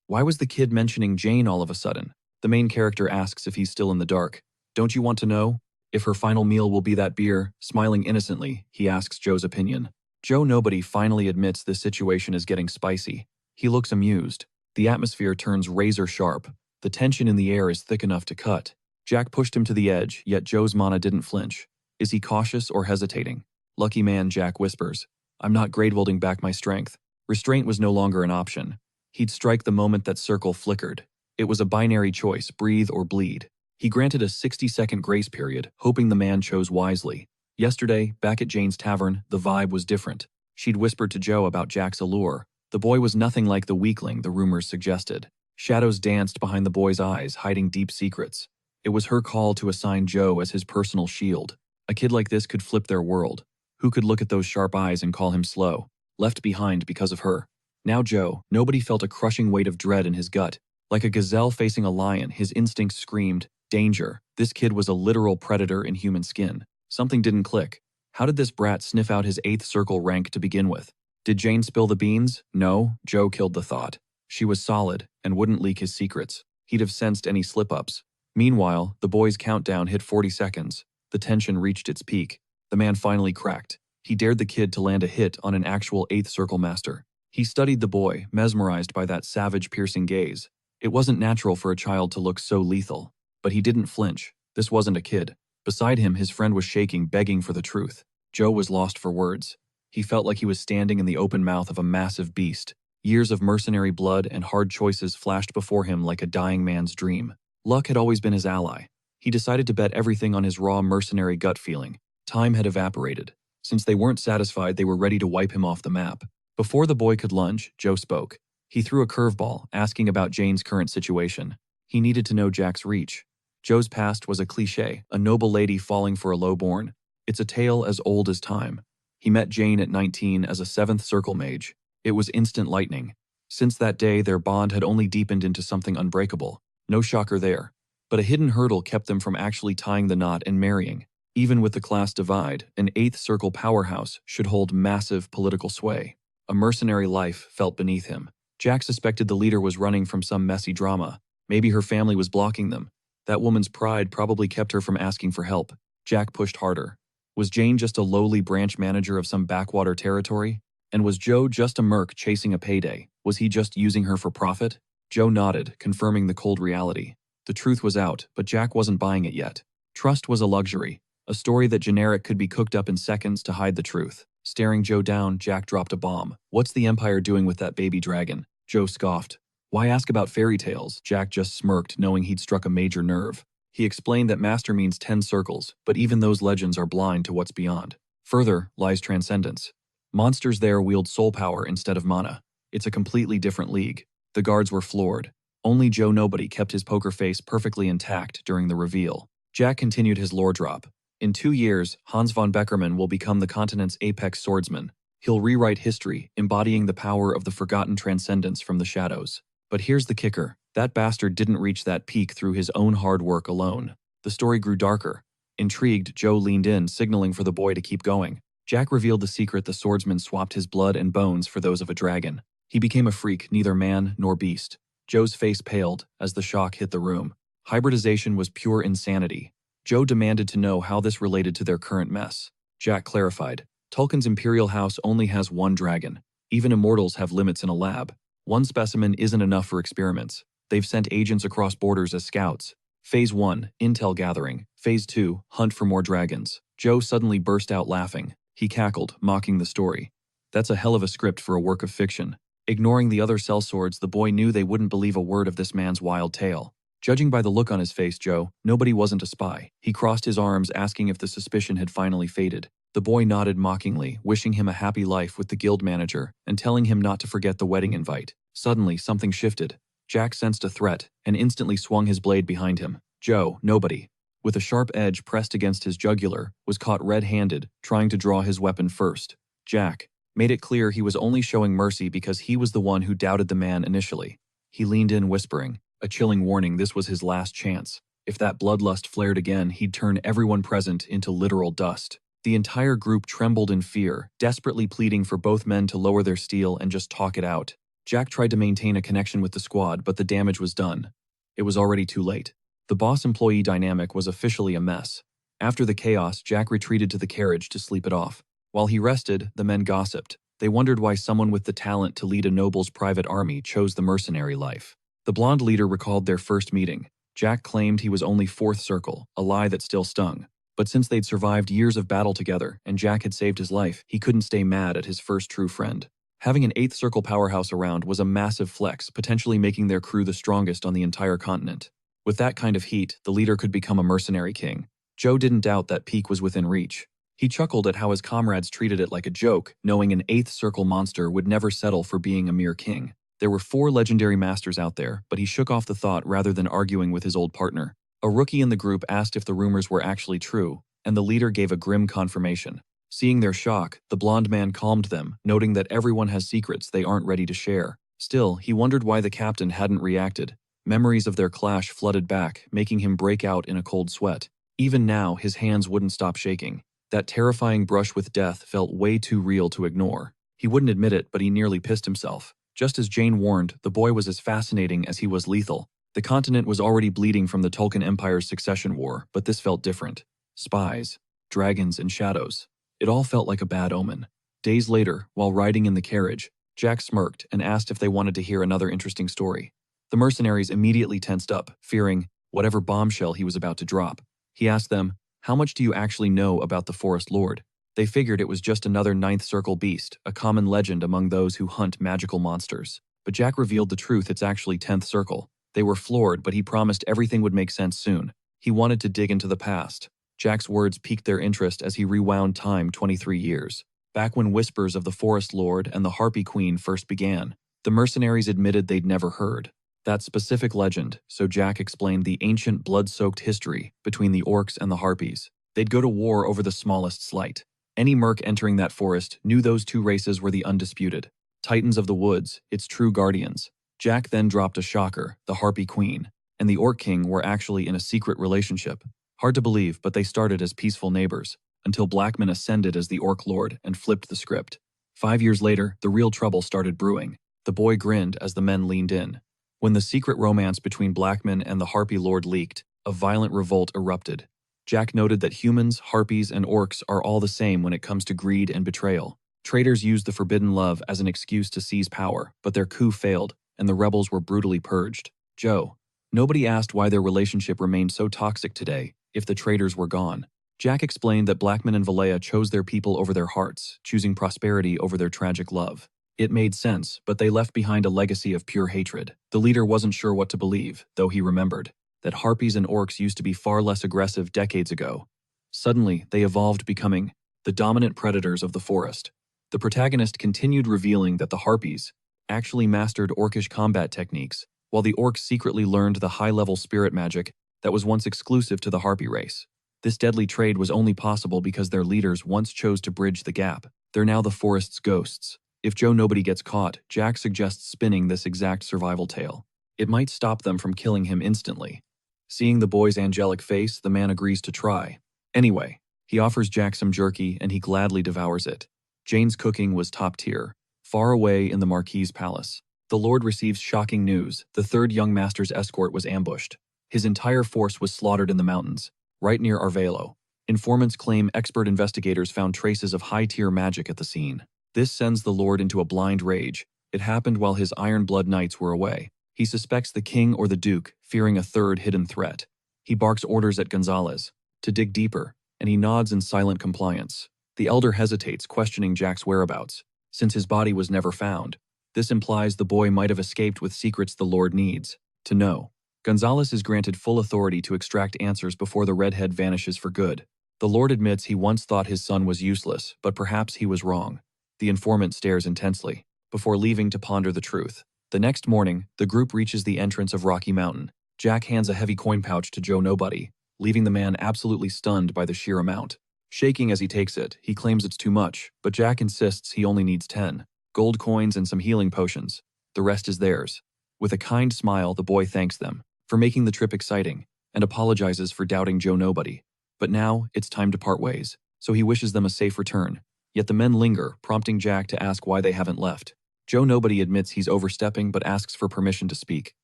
Why was the kid mentioning Jane all of a sudden? The main character asks if he's still in the dark. Don't you want to know? If her final meal will be that beer, smiling innocently, he asks Joe's opinion. Joe Nobody finally admits this situation is getting spicy. He looks amused. The atmosphere turns razor sharp. The tension in the air is thick enough to cut. Jack pushed him to the edge, yet Joe's mana didn't flinch. Is he cautious or hesitating? Lucky man, Jack whispers. I'm not grade-welding back my strength. Restraint was no longer an option. He'd strike the moment that circle flickered. It was a binary choice, breathe or bleed. He granted a 60-second grace period, hoping the man chose wisely. Yesterday, back at Jane's tavern, the vibe was different. She'd whispered to Joe about Jack's allure. The boy was nothing like the weakling the rumors suggested. Shadows danced behind the boy's eyes, hiding deep secrets. It was her call to assign Joe as his personal shield. A kid like this could flip their world. Who could look at those sharp eyes and call him slow? Left behind because of her. Now Joe, Nobody felt a crushing weight of dread in his gut. Like a gazelle facing a lion, his instincts screamed, danger. This kid was a literal predator in human skin. Something didn't click. How did this brat sniff out his 8th Circle rank to begin with? Did Jane spill the beans? No, Joe killed the thought. She was solid and wouldn't leak his secrets. He'd have sensed any slip-ups. Meanwhile, the boys' countdown hit 40 seconds. The tension reached its peak. The man finally cracked. He dared the kid to land a hit on an actual 8th Circle master. He studied the boy, mesmerized by that savage, piercing gaze. It wasn't natural for a child to look so lethal. But he didn't flinch. This wasn't a kid. Beside him, his friend was shaking, begging for the truth. Joe was lost for words. He felt like he was standing in the open mouth of a massive beast. Years of mercenary blood and hard choices flashed before him like a dying man's dream. Luck had always been his ally. He decided to bet everything on his raw mercenary gut feeling. Time had evaporated. Since they weren't satisfied, they were ready to wipe him off the map. Before the boy could lunge, Joe spoke. He threw a curveball, asking about Jane's current situation. He needed to know Jack's reach. Joe's past was a cliché, a noble lady falling for a lowborn. It's a tale as old as time. He met Jane at 19 as a 7th Circle mage. It was instant lightning. Since that day, their bond had only deepened into something unbreakable. No shocker there. But a hidden hurdle kept them from actually tying the knot and marrying. Even with the class divide, an 8th Circle powerhouse should hold massive political sway. A mercenary life felt beneath him. Jack suspected the leader was running from some messy drama. Maybe her family was blocking them. That woman's pride probably kept her from asking for help. Jack pushed harder. Was Jane just a lowly branch manager of some backwater territory? And was Joe just a merc chasing a payday? Was he just using her for profit? Joe nodded, confirming the cold reality. The truth was out, but Jack wasn't buying it yet. Trust was a luxury, a story that generic could be cooked up in seconds to hide the truth. Staring Joe down, Jack dropped a bomb. What's the Empire doing with that baby dragon? Joe scoffed. Why ask about fairy tales? Jack just smirked, knowing he'd struck a major nerve. He explained that master means 10 circles, but even those legends are blind to what's beyond. Further lies transcendence. Monsters there wield soul power instead of mana. It's a completely different league. The guards were floored. Only Joe Nobody kept his poker face perfectly intact during the reveal. Jack continued his lore drop. In 2 years, Hans von Beckermann will become the continent's apex swordsman. He'll rewrite history, embodying the power of the forgotten transcendence from the shadows. But here's the kicker. That bastard didn't reach that peak through his own hard work alone. The story grew darker. Intrigued, Joe leaned in, signaling for the boy to keep going. Jack revealed the secret: the swordsman swapped his blood and bones for those of a dragon. He became a freak, neither man nor beast. Joe's face paled as the shock hit the room. Hybridization was pure insanity. Joe demanded to know how this related to their current mess. Jack clarified. Tolkien's Imperial House only has one dragon. Even immortals have limits in a lab. One specimen isn't enough for experiments. They've sent agents across borders as scouts. Phase 1, intel gathering. Phase 2, hunt for more dragons. Joe suddenly burst out laughing. He cackled, mocking the story. That's a hell of a script for a work of fiction. Ignoring the other sellswords, the boy knew they wouldn't believe a word of this man's wild tale. Judging by the look on his face, Joe, Nobody wasn't a spy. He crossed his arms, asking if the suspicion had finally faded. The boy nodded mockingly, wishing him a happy life with the guild manager and telling him not to forget the wedding invite. Suddenly, something shifted. Jack sensed a threat and instantly swung his blade behind him. Joe, Nobody, with a sharp edge pressed against his jugular, was caught red-handed, trying to draw his weapon first. Jack made it clear he was only showing mercy because he was the one who doubted the man initially. He leaned in, whispering, a chilling warning: this was his last chance. If that bloodlust flared again, he'd turn everyone present into literal dust. The entire group trembled in fear, desperately pleading for both men to lower their steel and just talk it out. Jack tried to maintain a connection with the squad, but the damage was done. It was already too late. The boss-employee dynamic was officially a mess. After the chaos, Jack retreated to the carriage to sleep it off. While he rested, the men gossiped. They wondered why someone with the talent to lead a noble's private army chose the mercenary life. The blonde leader recalled their first meeting. Jack claimed he was only 4th Circle, a lie that still stung. But since they'd survived years of battle together and Jack had saved his life, he couldn't stay mad at his first true friend. Having an 8th Circle powerhouse around was a massive flex, potentially making their crew the strongest on the entire continent. With that kind of heat, the leader could become a mercenary king. Joe didn't doubt that peak was within reach. He chuckled at how his comrades treated it like a joke, knowing an 8th Circle monster would never settle for being a mere king. There were 4 legendary masters out there, but he shook off the thought rather than arguing with his old partner. A rookie in the group asked if the rumors were actually true, and the leader gave a grim confirmation. Seeing their shock, the blonde man calmed them, noting that everyone has secrets they aren't ready to share. Still, he wondered why the captain hadn't reacted. Memories of their clash flooded back, making him break out in a cold sweat. Even now, his hands wouldn't stop shaking. That terrifying brush with death felt way too real to ignore. He wouldn't admit it, but he nearly pissed himself. Just as Jane warned, the boy was as fascinating as he was lethal. The continent was already bleeding from the Tolkien Empire's succession war, but this felt different. Spies, dragons, and shadows. It all felt like a bad omen. Days later, while riding in the carriage, Jack smirked and asked if they wanted to hear another interesting story. The mercenaries immediately tensed up, fearing whatever bombshell he was about to drop. He asked them, "How much do you actually know about the Forest Lord?" They figured it was just another Ninth Circle beast, a common legend among those who hunt magical monsters. But Jack revealed the truth: it's actually 10th Circle. They were floored, but he promised everything would make sense soon. He wanted to dig into the past. Jack's words piqued their interest as he rewound time 23 years. Back when whispers of the Forest Lord and the Harpy Queen first began, the mercenaries admitted they'd never heard that specific legend, so Jack explained the ancient blood-soaked history between the orcs and the harpies. They'd go to war over the smallest slight. Any merc entering that forest knew those two races were the undisputed titans of the woods, its true guardians. Jack then dropped a shocker: the Harpy Queen and the Orc King were actually in a secret relationship. Hard to believe, but they started as peaceful neighbors, until Blackman ascended as the Orc Lord and flipped the script. 5 years later, the real trouble started brewing. The boy grinned as the men leaned in. When the secret romance between Blackman and the Harpy Lord leaked, a violent revolt erupted. Jack noted that humans, harpies, and orcs are all the same when it comes to greed and betrayal. Traitors used the forbidden love as an excuse to seize power, but their coup failed, and the rebels were brutally purged. Joe. Nobody asked why their relationship remained so toxic today, if the traitors were gone. Jack explained that Blackman and Valea chose their people over their hearts, choosing prosperity over their tragic love. It made sense, but they left behind a legacy of pure hatred. The leader wasn't sure what to believe, though he remembered that harpies and orcs used to be far less aggressive decades ago. Suddenly, they evolved, becoming the dominant predators of the forest. The protagonist continued revealing that the harpies actually mastered orcish combat techniques, while the orcs secretly learned the high-level spirit magic that was once exclusive to the harpy race. This deadly trade was only possible because their leaders once chose to bridge the gap. They're now the forest's ghosts. If Joe Nobody gets caught, Jack suggests spinning this exact survival tale. It might stop them from killing him instantly. Seeing the boy's angelic face, the man agrees to try. Anyway, he offers Jack some jerky and he gladly devours it. Jane's cooking was top tier. Far away in the Marquis' palace, the Lord receives shocking news: the third young master's escort was ambushed. His entire force was slaughtered in the mountains, right near Arvelo. Informants claim expert investigators found traces of high-tier magic at the scene. This sends the Lord into a blind rage. It happened while his Iron Blood Knights were away. He suspects the king or the duke, fearing a third hidden threat. He barks orders at Gonzalez to dig deeper, and he nods in silent compliance. The elder hesitates, questioning Jack's whereabouts, since his body was never found. This implies the boy might have escaped with secrets the Lord needs to know. Gonzalez is granted full authority to extract answers before the redhead vanishes for good. The Lord admits he once thought his son was useless, but perhaps he was wrong. The informant stares intensely, before leaving to ponder the truth. The next morning, the group reaches the entrance of Rocky Mountain. Jack hands a heavy coin pouch to Joe Nobody, leaving the man absolutely stunned by the sheer amount. Shaking as he takes it, he claims it's too much, but Jack insists he only needs 10 gold coins and some healing potions. The rest is theirs. With a kind smile, the boy thanks them for making the trip exciting and apologizes for doubting Joe Nobody. But now, it's time to part ways, so he wishes them a safe return. Yet the men linger, prompting Jack to ask why they haven't left. Joe Nobody admits he's overstepping but asks for permission to speak.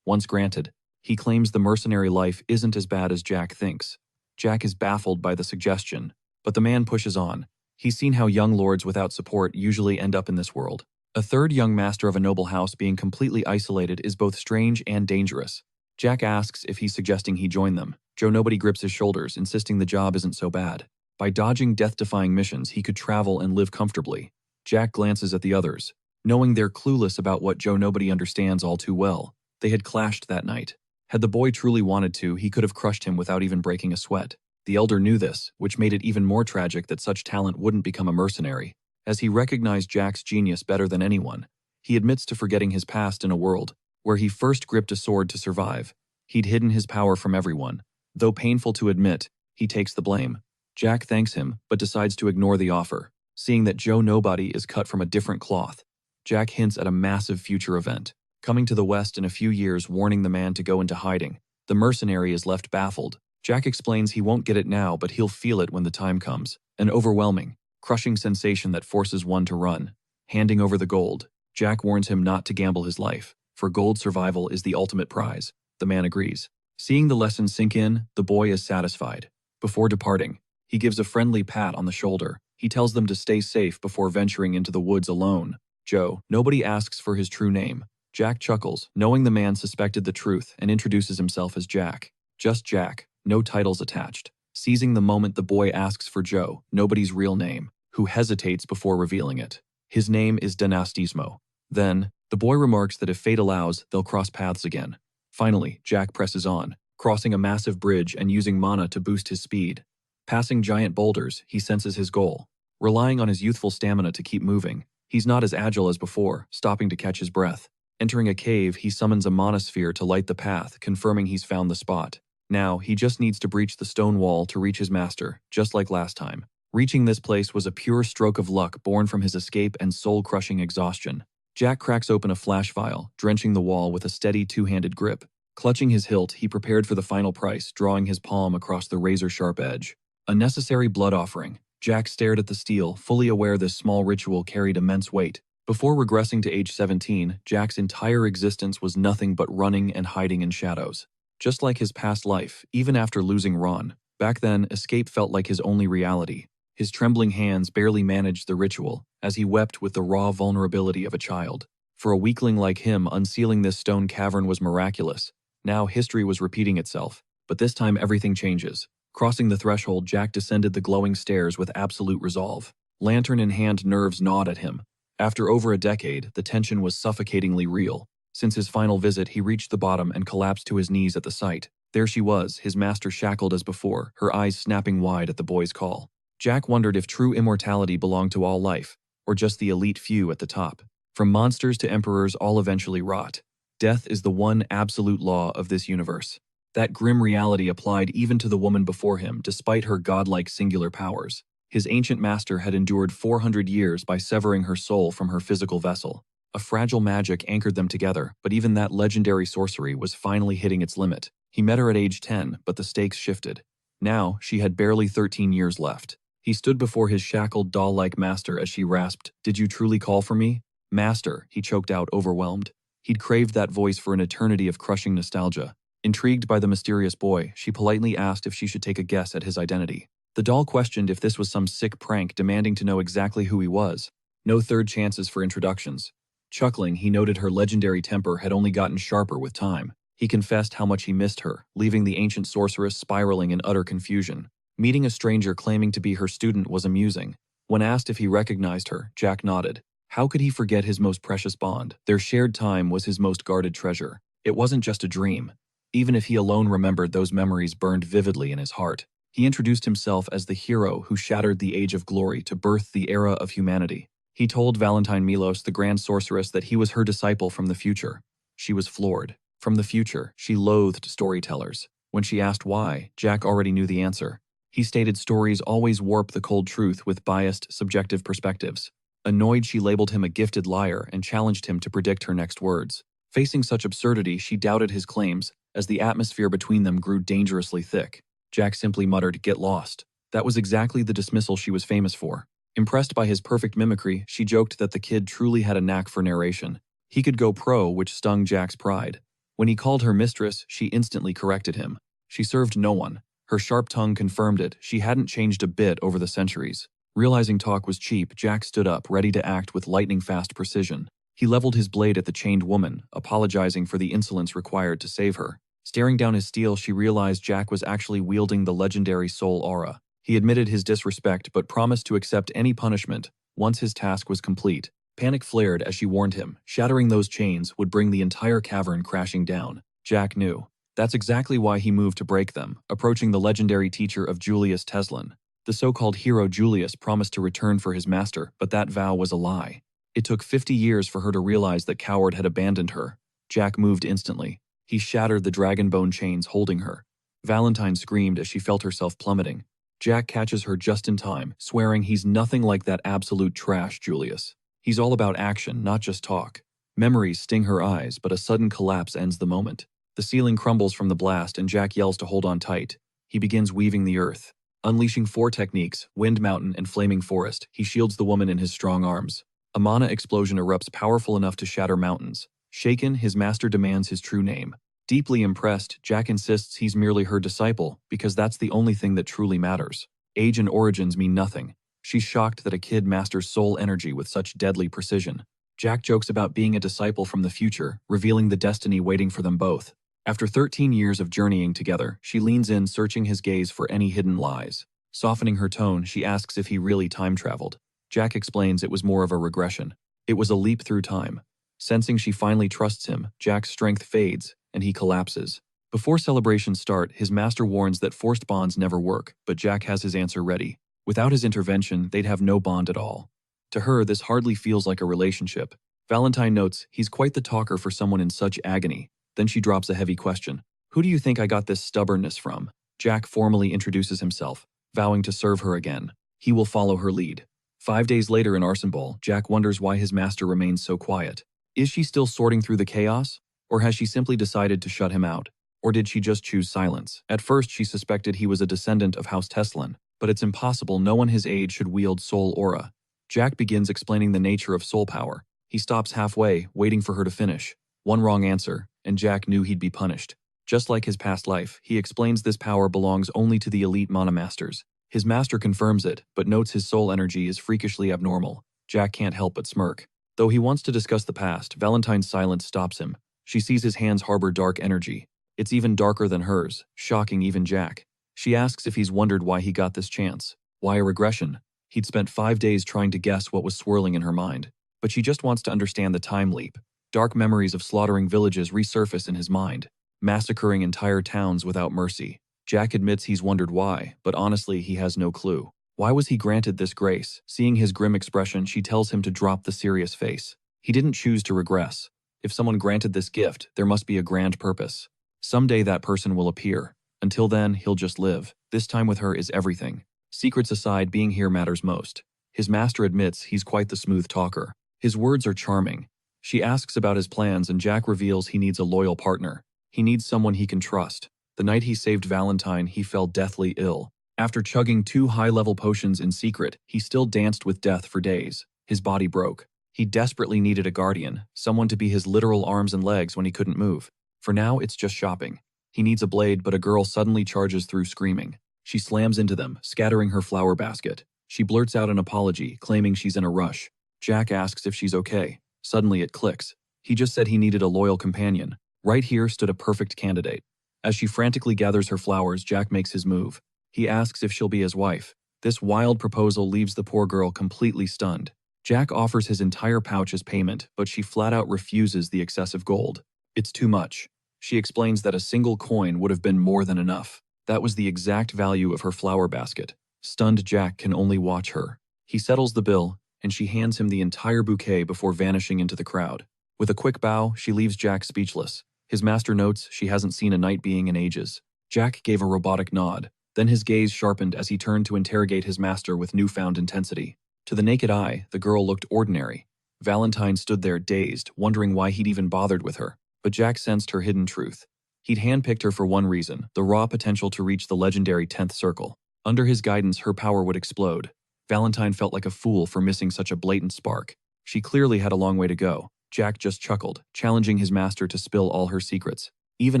Once granted, he claims the mercenary life isn't as bad as Jack thinks. Jack is baffled by the suggestion, but the man pushes on. He's seen how young lords without support usually end up in this world. A third young master of a noble house being completely isolated is both strange and dangerous. Jack asks if he's suggesting he join them. Joe Nobody grips his shoulders, insisting the job isn't so bad. By dodging death-defying missions, he could travel and live comfortably. Jack glances at the others, knowing they're clueless about what Joe Nobody understands all too well. They had clashed that night. Had the boy truly wanted to, he could have crushed him without even breaking a sweat. The elder knew this, which made it even more tragic that such talent wouldn't become a mercenary. As he recognized Jack's genius better than anyone, he admits to forgetting his past in a world where he first gripped a sword to survive. He'd hidden his power from everyone. Though painful to admit, he takes the blame. Jack thanks him, but decides to ignore the offer, seeing that Joe Nobody is cut from a different cloth. Jack hints at a massive future event coming to the west in a few years, warning the man to go into hiding. The mercenary is left baffled. Jack explains he won't get it now, but he'll feel it when the time comes. An overwhelming, crushing sensation that forces one to run. Handing over the gold, Jack warns him not to gamble his life, for gold survival is the ultimate prize. The man agrees. Seeing the lesson sink in, the boy is satisfied. Before departing, he gives a friendly pat on the shoulder. He tells them to stay safe before venturing into the woods alone. Joe, nobody asks for his true name. Jack chuckles, knowing the man suspected the truth, and introduces himself as Jack. Just Jack, no titles attached. Seizing the moment, the boy asks for Joe, nobody's real name, who hesitates before revealing it. His name is Danastismo. Then, the boy remarks that if fate allows, they'll cross paths again. Finally, Jack presses on, crossing a massive bridge and using mana to boost his speed. Passing giant boulders, he senses his goal. Relying on his youthful stamina to keep moving, he's not as agile as before, stopping to catch his breath. Entering a cave, he summons a monosphere to light the path, confirming he's found the spot. Now, he just needs to breach the stone wall to reach his master, just like last time. Reaching this place was a pure stroke of luck born from his escape and soul-crushing exhaustion. Jack cracks open a flash vial, drenching the wall with a steady two-handed grip. Clutching his hilt, he prepared for the final price, drawing his palm across the razor-sharp edge. A necessary blood offering. Jack stared at the steel, fully aware this small ritual carried immense weight. Before regressing to age 17, Jack's entire existence was nothing but running and hiding in shadows. Just like his past life, even after losing Ron, back then, escape felt like his only reality. His trembling hands barely managed the ritual, as he wept with the raw vulnerability of a child. For a weakling like him, unsealing this stone cavern was miraculous. Now history was repeating itself, but this time everything changes. Crossing the threshold, Jack descended the glowing stairs with absolute resolve. Lantern in hand, nerves gnawed at him. After over a decade, the tension was suffocatingly real. Since his final visit, he reached the bottom and collapsed to his knees at the sight. There she was, his master shackled as before, her eyes snapping wide at the boy's call. Jack wondered if true immortality belonged to all life, or just the elite few at the top. From monsters to emperors, all eventually rot. Death is the one absolute law of this universe. That grim reality applied even to the woman before him, despite her godlike singular powers. His ancient master had endured 400 years by severing her soul from her physical vessel. A fragile magic anchored them together, but even that legendary sorcery was finally hitting its limit. He met her at age 10, but the stakes shifted. Now, she had barely 13 years left. He stood before his shackled doll-like master as she rasped, "Did you truly call for me?" "Master," he choked out, overwhelmed. He'd craved that voice for an eternity of crushing nostalgia. Intrigued by the mysterious boy, she politely asked if she should take a guess at his identity. The doll questioned if this was some sick prank, demanding to know exactly who he was. No third chances for introductions. Chuckling, he noted her legendary temper had only gotten sharper with time. He confessed how much he missed her, leaving the ancient sorceress spiraling in utter confusion. Meeting a stranger claiming to be her student was amusing. When asked if he recognized her, Jack nodded. How could he forget his most precious bond? Their shared time was his most guarded treasure. It wasn't just a dream. Even if he alone remembered, those memories burned vividly in his heart. He introduced himself as the hero who shattered the age of glory to birth the era of humanity. He told Valentine Milos, the grand sorceress, that he was her disciple from the future. She was floored. From the future, she loathed storytellers. When she asked why, Jack already knew the answer. He stated stories always warp the cold truth with biased, subjective perspectives. Annoyed, she labeled him a gifted liar and challenged him to predict her next words. Facing such absurdity, she doubted his claims, as the atmosphere between them grew dangerously thick. Jack simply muttered, "Get lost." That was exactly the dismissal she was famous for. Impressed by his perfect mimicry, she joked that the kid truly had a knack for narration. He could go pro, which stung Jack's pride. When he called her mistress, she instantly corrected him. She served no one. Her sharp tongue confirmed it. She hadn't changed a bit over the centuries. Realizing talk was cheap, Jack stood up, ready to act with lightning-fast precision. He leveled his blade at the chained woman, apologizing for the insolence required to save her. Staring down his steel, she realized Jack was actually wielding the legendary soul aura. He admitted his disrespect but promised to accept any punishment once his task was complete. Panic flared as she warned him. Shattering those chains would bring the entire cavern crashing down. Jack knew. That's exactly why he moved to break them, approaching the legendary teacher of Julius Teslin. The so-called hero Julius promised to return for his master, but that vow was a lie. It took 50 years for her to realize that Coward had abandoned her. Jack moved instantly. He shattered the dragon bone chains holding her. Valentine screamed as she felt herself plummeting. Jack catches her just in time, swearing he's nothing like that absolute trash Julius. He's all about action, not just talk. Memories sting her eyes, but a sudden collapse ends the moment. The ceiling crumbles from the blast and Jack yells to hold on tight. He begins weaving the earth. Unleashing 4 techniques, Wind Mountain and Flaming Forest, he shields the woman in his strong arms. A mana explosion erupts powerful enough to shatter mountains. Shaken, his master demands his true name. Deeply impressed, Jack insists he's merely her disciple because that's the only thing that truly matters. Age and origins mean nothing. She's shocked that a kid masters soul energy with such deadly precision. Jack jokes about being a disciple from the future, revealing the destiny waiting for them both. After 13 years of journeying together, she leans in, searching his gaze for any hidden lies. Softening her tone, she asks if he really time-traveled. Jack explains it was more of a regression. It was a leap through time. Sensing she finally trusts him, Jack's strength fades, and he collapses. Before celebrations start, his master warns that forced bonds never work, but Jack has his answer ready. Without his intervention, they'd have no bond at all. To her, this hardly feels like a relationship. Valentine notes he's quite the talker for someone in such agony. Then she drops a heavy question. Who do you think I got this stubbornness from? Jack formally introduces himself, vowing to serve her again. He will follow her lead. 5 days later in Arsenball, Jack wonders why his master remains so quiet. Is she still sorting through the chaos? Or has she simply decided to shut him out? Or did she just choose silence? At first, she suspected he was a descendant of House Teslan, but it's impossible no one his age should wield soul aura. Jack begins explaining the nature of soul power. He stops halfway, waiting for her to finish. One wrong answer, and Jack knew he'd be punished. Just like his past life, he explains this power belongs only to the elite mana masters. His master confirms it, but notes his soul energy is freakishly abnormal. Jack can't help but smirk. Though he wants to discuss the past, Valentine's silence stops him. She sees his hands harbor dark energy. It's even darker than hers, shocking even Jack. She asks if he's wondered why he got this chance. Why a regression? He'd spent 5 days trying to guess what was swirling in her mind. But she just wants to understand the time leap. Dark memories of slaughtering villages resurface in his mind, massacring entire towns without mercy. Jack admits he's wondered why, but honestly he has no clue. Why was he granted this grace? Seeing his grim expression, she tells him to drop the serious face. He didn't choose to regress. If someone granted this gift, there must be a grand purpose. Someday that person will appear. Until then, he'll just live. This time with her is everything. Secrets aside, being here matters most. His master admits he's quite the smooth talker. His words are charming. She asks about his plans and Jack reveals he needs a loyal partner. He needs someone he can trust. The night he saved Valentine, he fell deathly ill. After chugging 2 high-level potions in secret, he still danced with death for days. His body broke. He desperately needed a guardian, someone to be his literal arms and legs when he couldn't move. For now, it's just shopping. He needs a blade, but a girl suddenly charges through screaming. She slams into them, scattering her flower basket. She blurts out an apology, claiming she's in a rush. Jack asks if she's okay. Suddenly it clicks. He just said he needed a loyal companion. Right here stood a perfect candidate. As she frantically gathers her flowers, Jack makes his move. He asks if she'll be his wife. This wild proposal leaves the poor girl completely stunned. Jack offers his entire pouch as payment, but she flat out refuses the excessive gold. It's too much. She explains that a single coin would have been more than enough. That was the exact value of her flower basket. Stunned Jack can only watch her. He settles the bill, and she hands him the entire bouquet before vanishing into the crowd. With a quick bow, she leaves Jack speechless. His master notes she hasn't seen a night being in ages. Jack gave a robotic nod. Then his gaze sharpened as he turned to interrogate his master with newfound intensity. To the naked eye, the girl looked ordinary. Valentine stood there dazed, wondering why he'd even bothered with her. But Jack sensed her hidden truth. He'd handpicked her for one reason, the raw potential to reach the legendary 10th circle. Under his guidance, her power would explode. Valentine felt like a fool for missing such a blatant spark. She clearly had a long way to go. Jack just chuckled, challenging his master to spill all her secrets. Even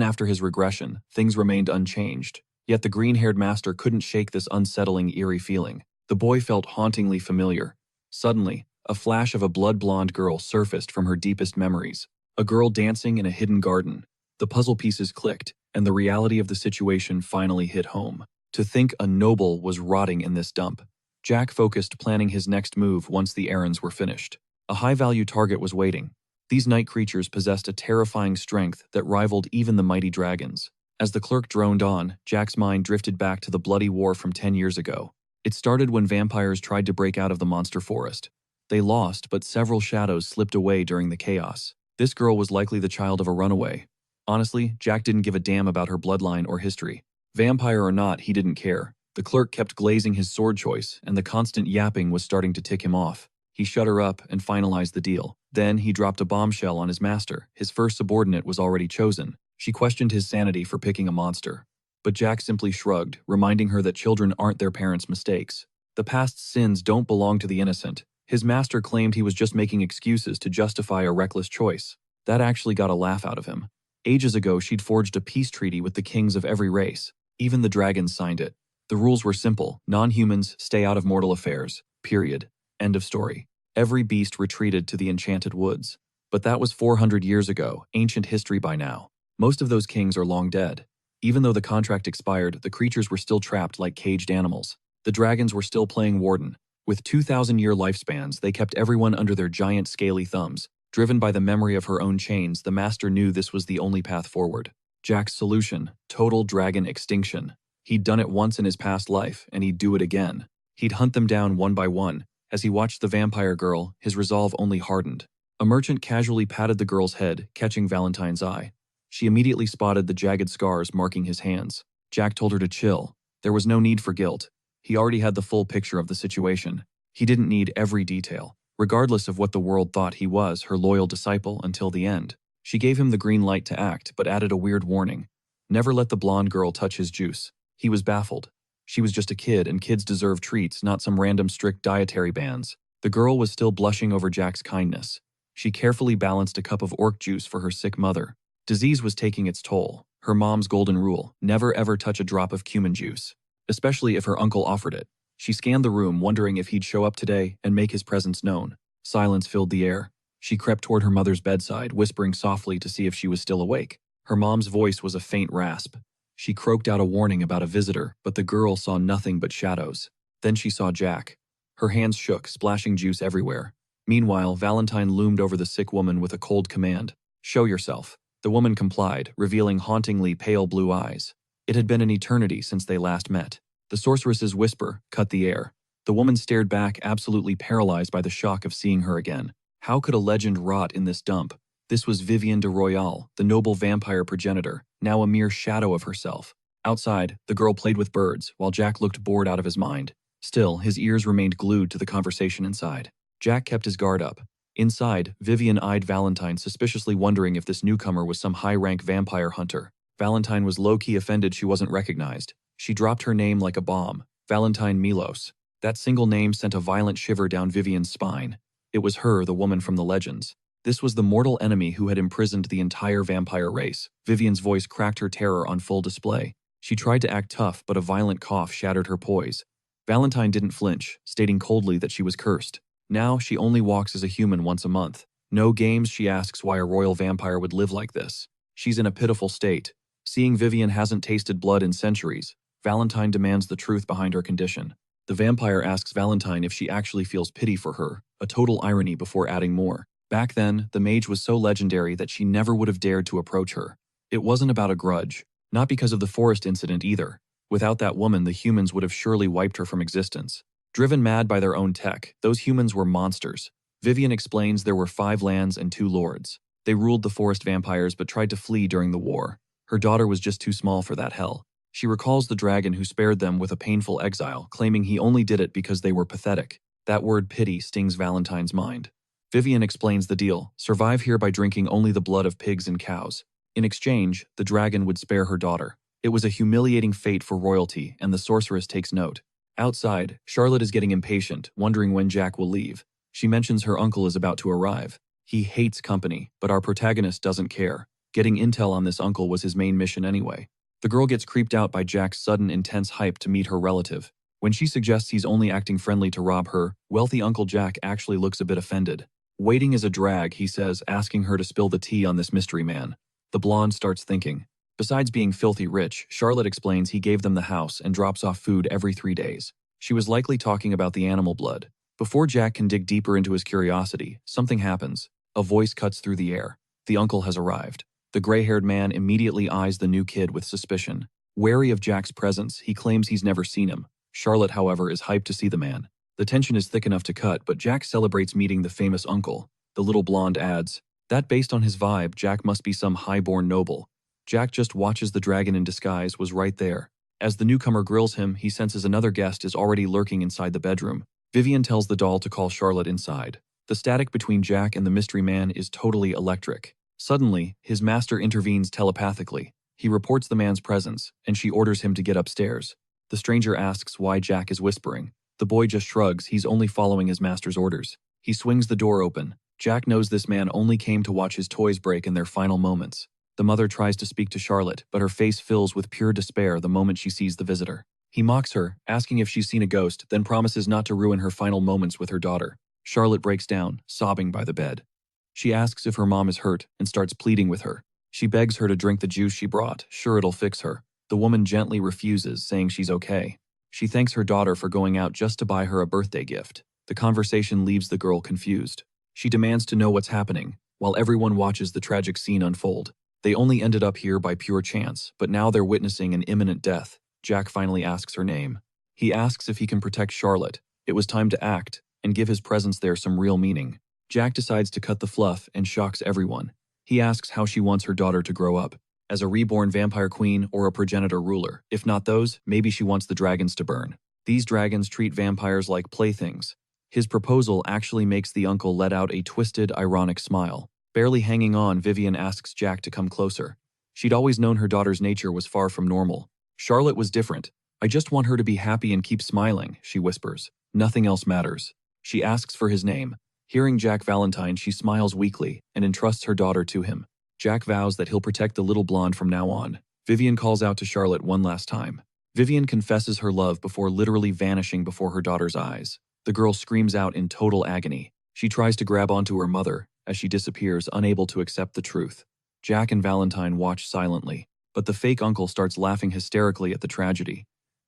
after his regression, things remained unchanged. Yet the green-haired master couldn't shake this unsettling, eerie feeling. The boy felt hauntingly familiar. Suddenly, a flash of a blood-blonde girl surfaced from her deepest memories. A girl dancing in a hidden garden. The puzzle pieces clicked, and the reality of the situation finally hit home. To think a noble was rotting in this dump. Jack focused, planning his next move once the errands were finished. A high-value target was waiting. These night creatures possessed a terrifying strength that rivaled even the mighty dragons. As the clerk droned on, Jack's mind drifted back to the bloody war from 10 years ago. It started when vampires tried to break out of the monster forest. They lost, but several shadows slipped away during the chaos. This girl was likely the child of a runaway. Honestly, Jack didn't give a damn about her bloodline or history. Vampire or not, he didn't care. The clerk kept glazing his sword choice, and the constant yapping was starting to tick him off. He shut her up and finalized the deal. Then he dropped a bombshell on his master. His first subordinate was already chosen. She questioned his sanity for picking a monster. But Jack simply shrugged, reminding her that children aren't their parents' mistakes. The past's sins don't belong to the innocent. His master claimed he was just making excuses to justify a reckless choice. That actually got a laugh out of him. Ages ago, she'd forged a peace treaty with the kings of every race. Even the dragons signed it. The rules were simple: non-humans stay out of mortal affairs. Period. End of story. Every beast retreated to the enchanted woods. But that was 400 years ago, ancient history by now. Most of those kings are long dead. Even though the contract expired, the creatures were still trapped like caged animals. The dragons were still playing warden. With 2,000-year lifespans, they kept everyone under their giant scaly thumbs. Driven by the memory of her own chains, the master knew this was the only path forward. Jack's solution: total dragon extinction. He'd done it once in his past life, and he'd do it again. He'd hunt them down one by one. As he watched the vampire girl, his resolve only hardened. A merchant casually patted the girl's head, catching Valentine's eye. She immediately spotted the jagged scars marking his hands. Jack told her to chill. There was no need for guilt. He already had the full picture of the situation. He didn't need every detail, regardless of what the world thought he was, her loyal disciple until the end. She gave him the green light to act, but added a weird warning. Never let the blonde girl touch his juice. He was baffled. She was just a kid, and kids deserve treats, not some random strict dietary bans. The girl was still blushing over Jack's kindness. She carefully balanced a cup of orc juice for her sick mother. Disease was taking its toll. Her mom's golden rule: never ever touch a drop of cumin juice, especially if her uncle offered it. She scanned the room, wondering if he'd show up today and make his presence known. Silence filled the air. She crept toward her mother's bedside, whispering softly to see if she was still awake. Her mom's voice was a faint rasp. She croaked out a warning about a visitor, but the girl saw nothing but shadows. Then she saw Jack. Her hands shook, splashing juice everywhere. Meanwhile, Valentine loomed over the sick woman with a cold command: "Show yourself." The woman complied, revealing hauntingly pale blue eyes. It had been an eternity since they last met. The sorceress's whisper cut the air. The woman stared back, absolutely paralyzed by the shock of seeing her again. How could a legend rot in this dump? This was Vivienne de Royale, the noble vampire progenitor, now a mere shadow of herself. Outside, the girl played with birds, while Jack looked bored out of his mind. Still, his ears remained glued to the conversation inside. Jack kept his guard up. Inside, Vivienne eyed Valentine, suspiciously wondering if this newcomer was some high-rank vampire hunter. Valentine was low-key offended she wasn't recognized. She dropped her name like a bomb: Valentine Milos. That single name sent a violent shiver down Vivienne's spine. It was her, the woman from the legends. This was the mortal enemy who had imprisoned the entire vampire race. Vivienne's voice cracked her terror on full display. She tried to act tough, but a violent cough shattered her poise. Valentine didn't flinch, stating coldly that she was cursed. Now she only walks as a human once a month. No games. She asks why a royal vampire would live like this. She's in a pitiful state. Seeing Vivienne hasn't tasted blood in centuries, Valentine demands the truth behind her condition. The vampire asks Valentine if she actually feels pity for her, a total irony before adding more. Back then, the mage was so legendary that she never would have dared to approach her. It wasn't about a grudge, not because of the forest incident either. Without that woman, the humans would have surely wiped her from existence. Driven mad by their own tech, those humans were monsters. Vivienne explains there were 5 lands and 2 lords. They ruled the forest vampires but tried to flee during the war. Her daughter was just too small for that hell. She recalls the dragon who spared them with a painful exile, claiming he only did it because they were pathetic. That word pity stings Valentine's mind. Vivienne explains the deal: survive here by drinking only the blood of pigs and cows. In exchange, the dragon would spare her daughter. It was a humiliating fate for royalty, and the sorceress takes note. Outside, Charlotte is getting impatient, wondering when Jack will leave. She mentions her uncle is about to arrive. He hates company, but our protagonist doesn't care. Getting intel on this uncle was his main mission anyway. The girl gets creeped out by Jack's sudden intense hype to meet her relative. When she suggests he's only acting friendly to rob her, wealthy Uncle Jack actually looks a bit offended. Waiting is a drag, he says, asking her to spill the tea on this mystery man. The blonde starts thinking. Besides being filthy rich, Charlotte explains he gave them the house and drops off food every 3 days. She was likely talking about the animal blood. Before Jack can dig deeper into his curiosity, something happens. A voice cuts through the air. The uncle has arrived. The gray-haired man immediately eyes the new kid with suspicion. Wary of Jack's presence, he claims he's never seen him. Charlotte, however, is hyped to see the man. The tension is thick enough to cut, but Jack celebrates meeting the famous uncle. The little blonde adds, that based on his vibe, Jack must be some high-born noble. Jack just watches the dragon in disguise was right there. As the newcomer grills him, he senses another guest is already lurking inside the bedroom. Vivienne tells the doll to call Charlotte inside. The static between Jack and the mystery man is totally electric. Suddenly, his master intervenes telepathically. He reports the man's presence, and she orders him to get upstairs. The stranger asks why Jack is whispering. The boy just shrugs, he's only following his master's orders. He swings the door open. Jack knows this man only came to watch his toys break in their final moments. The mother tries to speak to Charlotte, but her face fills with pure despair the moment she sees the visitor. He mocks her, asking if she's seen a ghost, then promises not to ruin her final moments with her daughter. Charlotte breaks down, sobbing by the bed. She asks if her mom is hurt and starts pleading with her. She begs her to drink the juice she brought, sure it'll fix her. The woman gently refuses, saying she's okay. She thanks her daughter for going out just to buy her a birthday gift. The conversation leaves the girl confused. She demands to know what's happening, while everyone watches the tragic scene unfold. They only ended up here by pure chance, but now they're witnessing an imminent death. Jack finally asks her name. He asks if he can protect Charlotte. It was time to act, and give his presence there some real meaning. Jack decides to cut the fluff and shocks everyone. He asks how she wants her daughter to grow up, as a reborn vampire queen or a progenitor ruler. If not those, maybe she wants the dragons to burn. These dragons treat vampires like playthings. His proposal actually makes the uncle let out a twisted, ironic smile. Barely hanging on, Vivian asks Jack to come closer. She'd always known her daughter's nature was far from normal. Charlotte was different. I just want her to be happy and keep smiling, she whispers. Nothing else matters. She asks for his name. Hearing Jack Valentine, she smiles weakly and entrusts her daughter to him. Jack vows that he'll protect the little blonde from now on. Vivian calls out to Charlotte one last time. Vivian confesses her love before literally vanishing before her daughter's eyes. The girl screams out in total agony. She tries to grab onto her mother as she disappears, unable to accept the truth. Jack and Valentine watch silently, but the fake uncle starts laughing hysterically at the tragedy.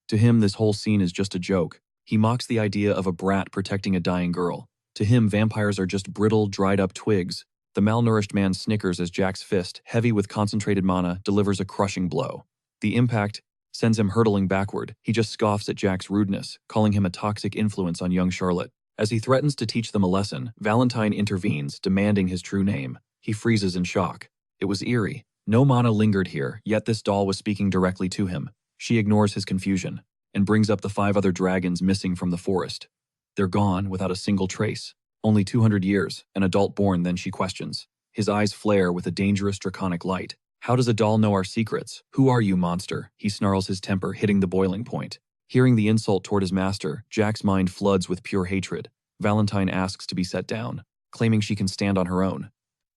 To him, this whole scene is just a joke. He mocks the idea of a brat protecting a dying girl. To him, vampires are just brittle, dried-up twigs. The malnourished man snickers as Jack's fist, heavy with concentrated mana, delivers a crushing blow. The impact sends him hurtling backward. He just scoffs at Jack's rudeness, calling him a toxic influence on young Charlotte. As he threatens to teach them a lesson, Valentine intervenes, demanding his true name. He freezes in shock. It was eerie. No mana lingered here, yet this doll was speaking directly to him. She ignores his confusion and brings up the 5 other dragons missing from the forest. They're gone without a single trace. Only 200 years, an adult born, then she questions. His eyes flare with a dangerous draconic light. How does a doll know our secrets? Who are you, monster? He snarls, his temper hitting the boiling point. Hearing the insult toward his master, Jack's mind floods with pure hatred. Valentine asks to be set down, claiming she can stand on her own.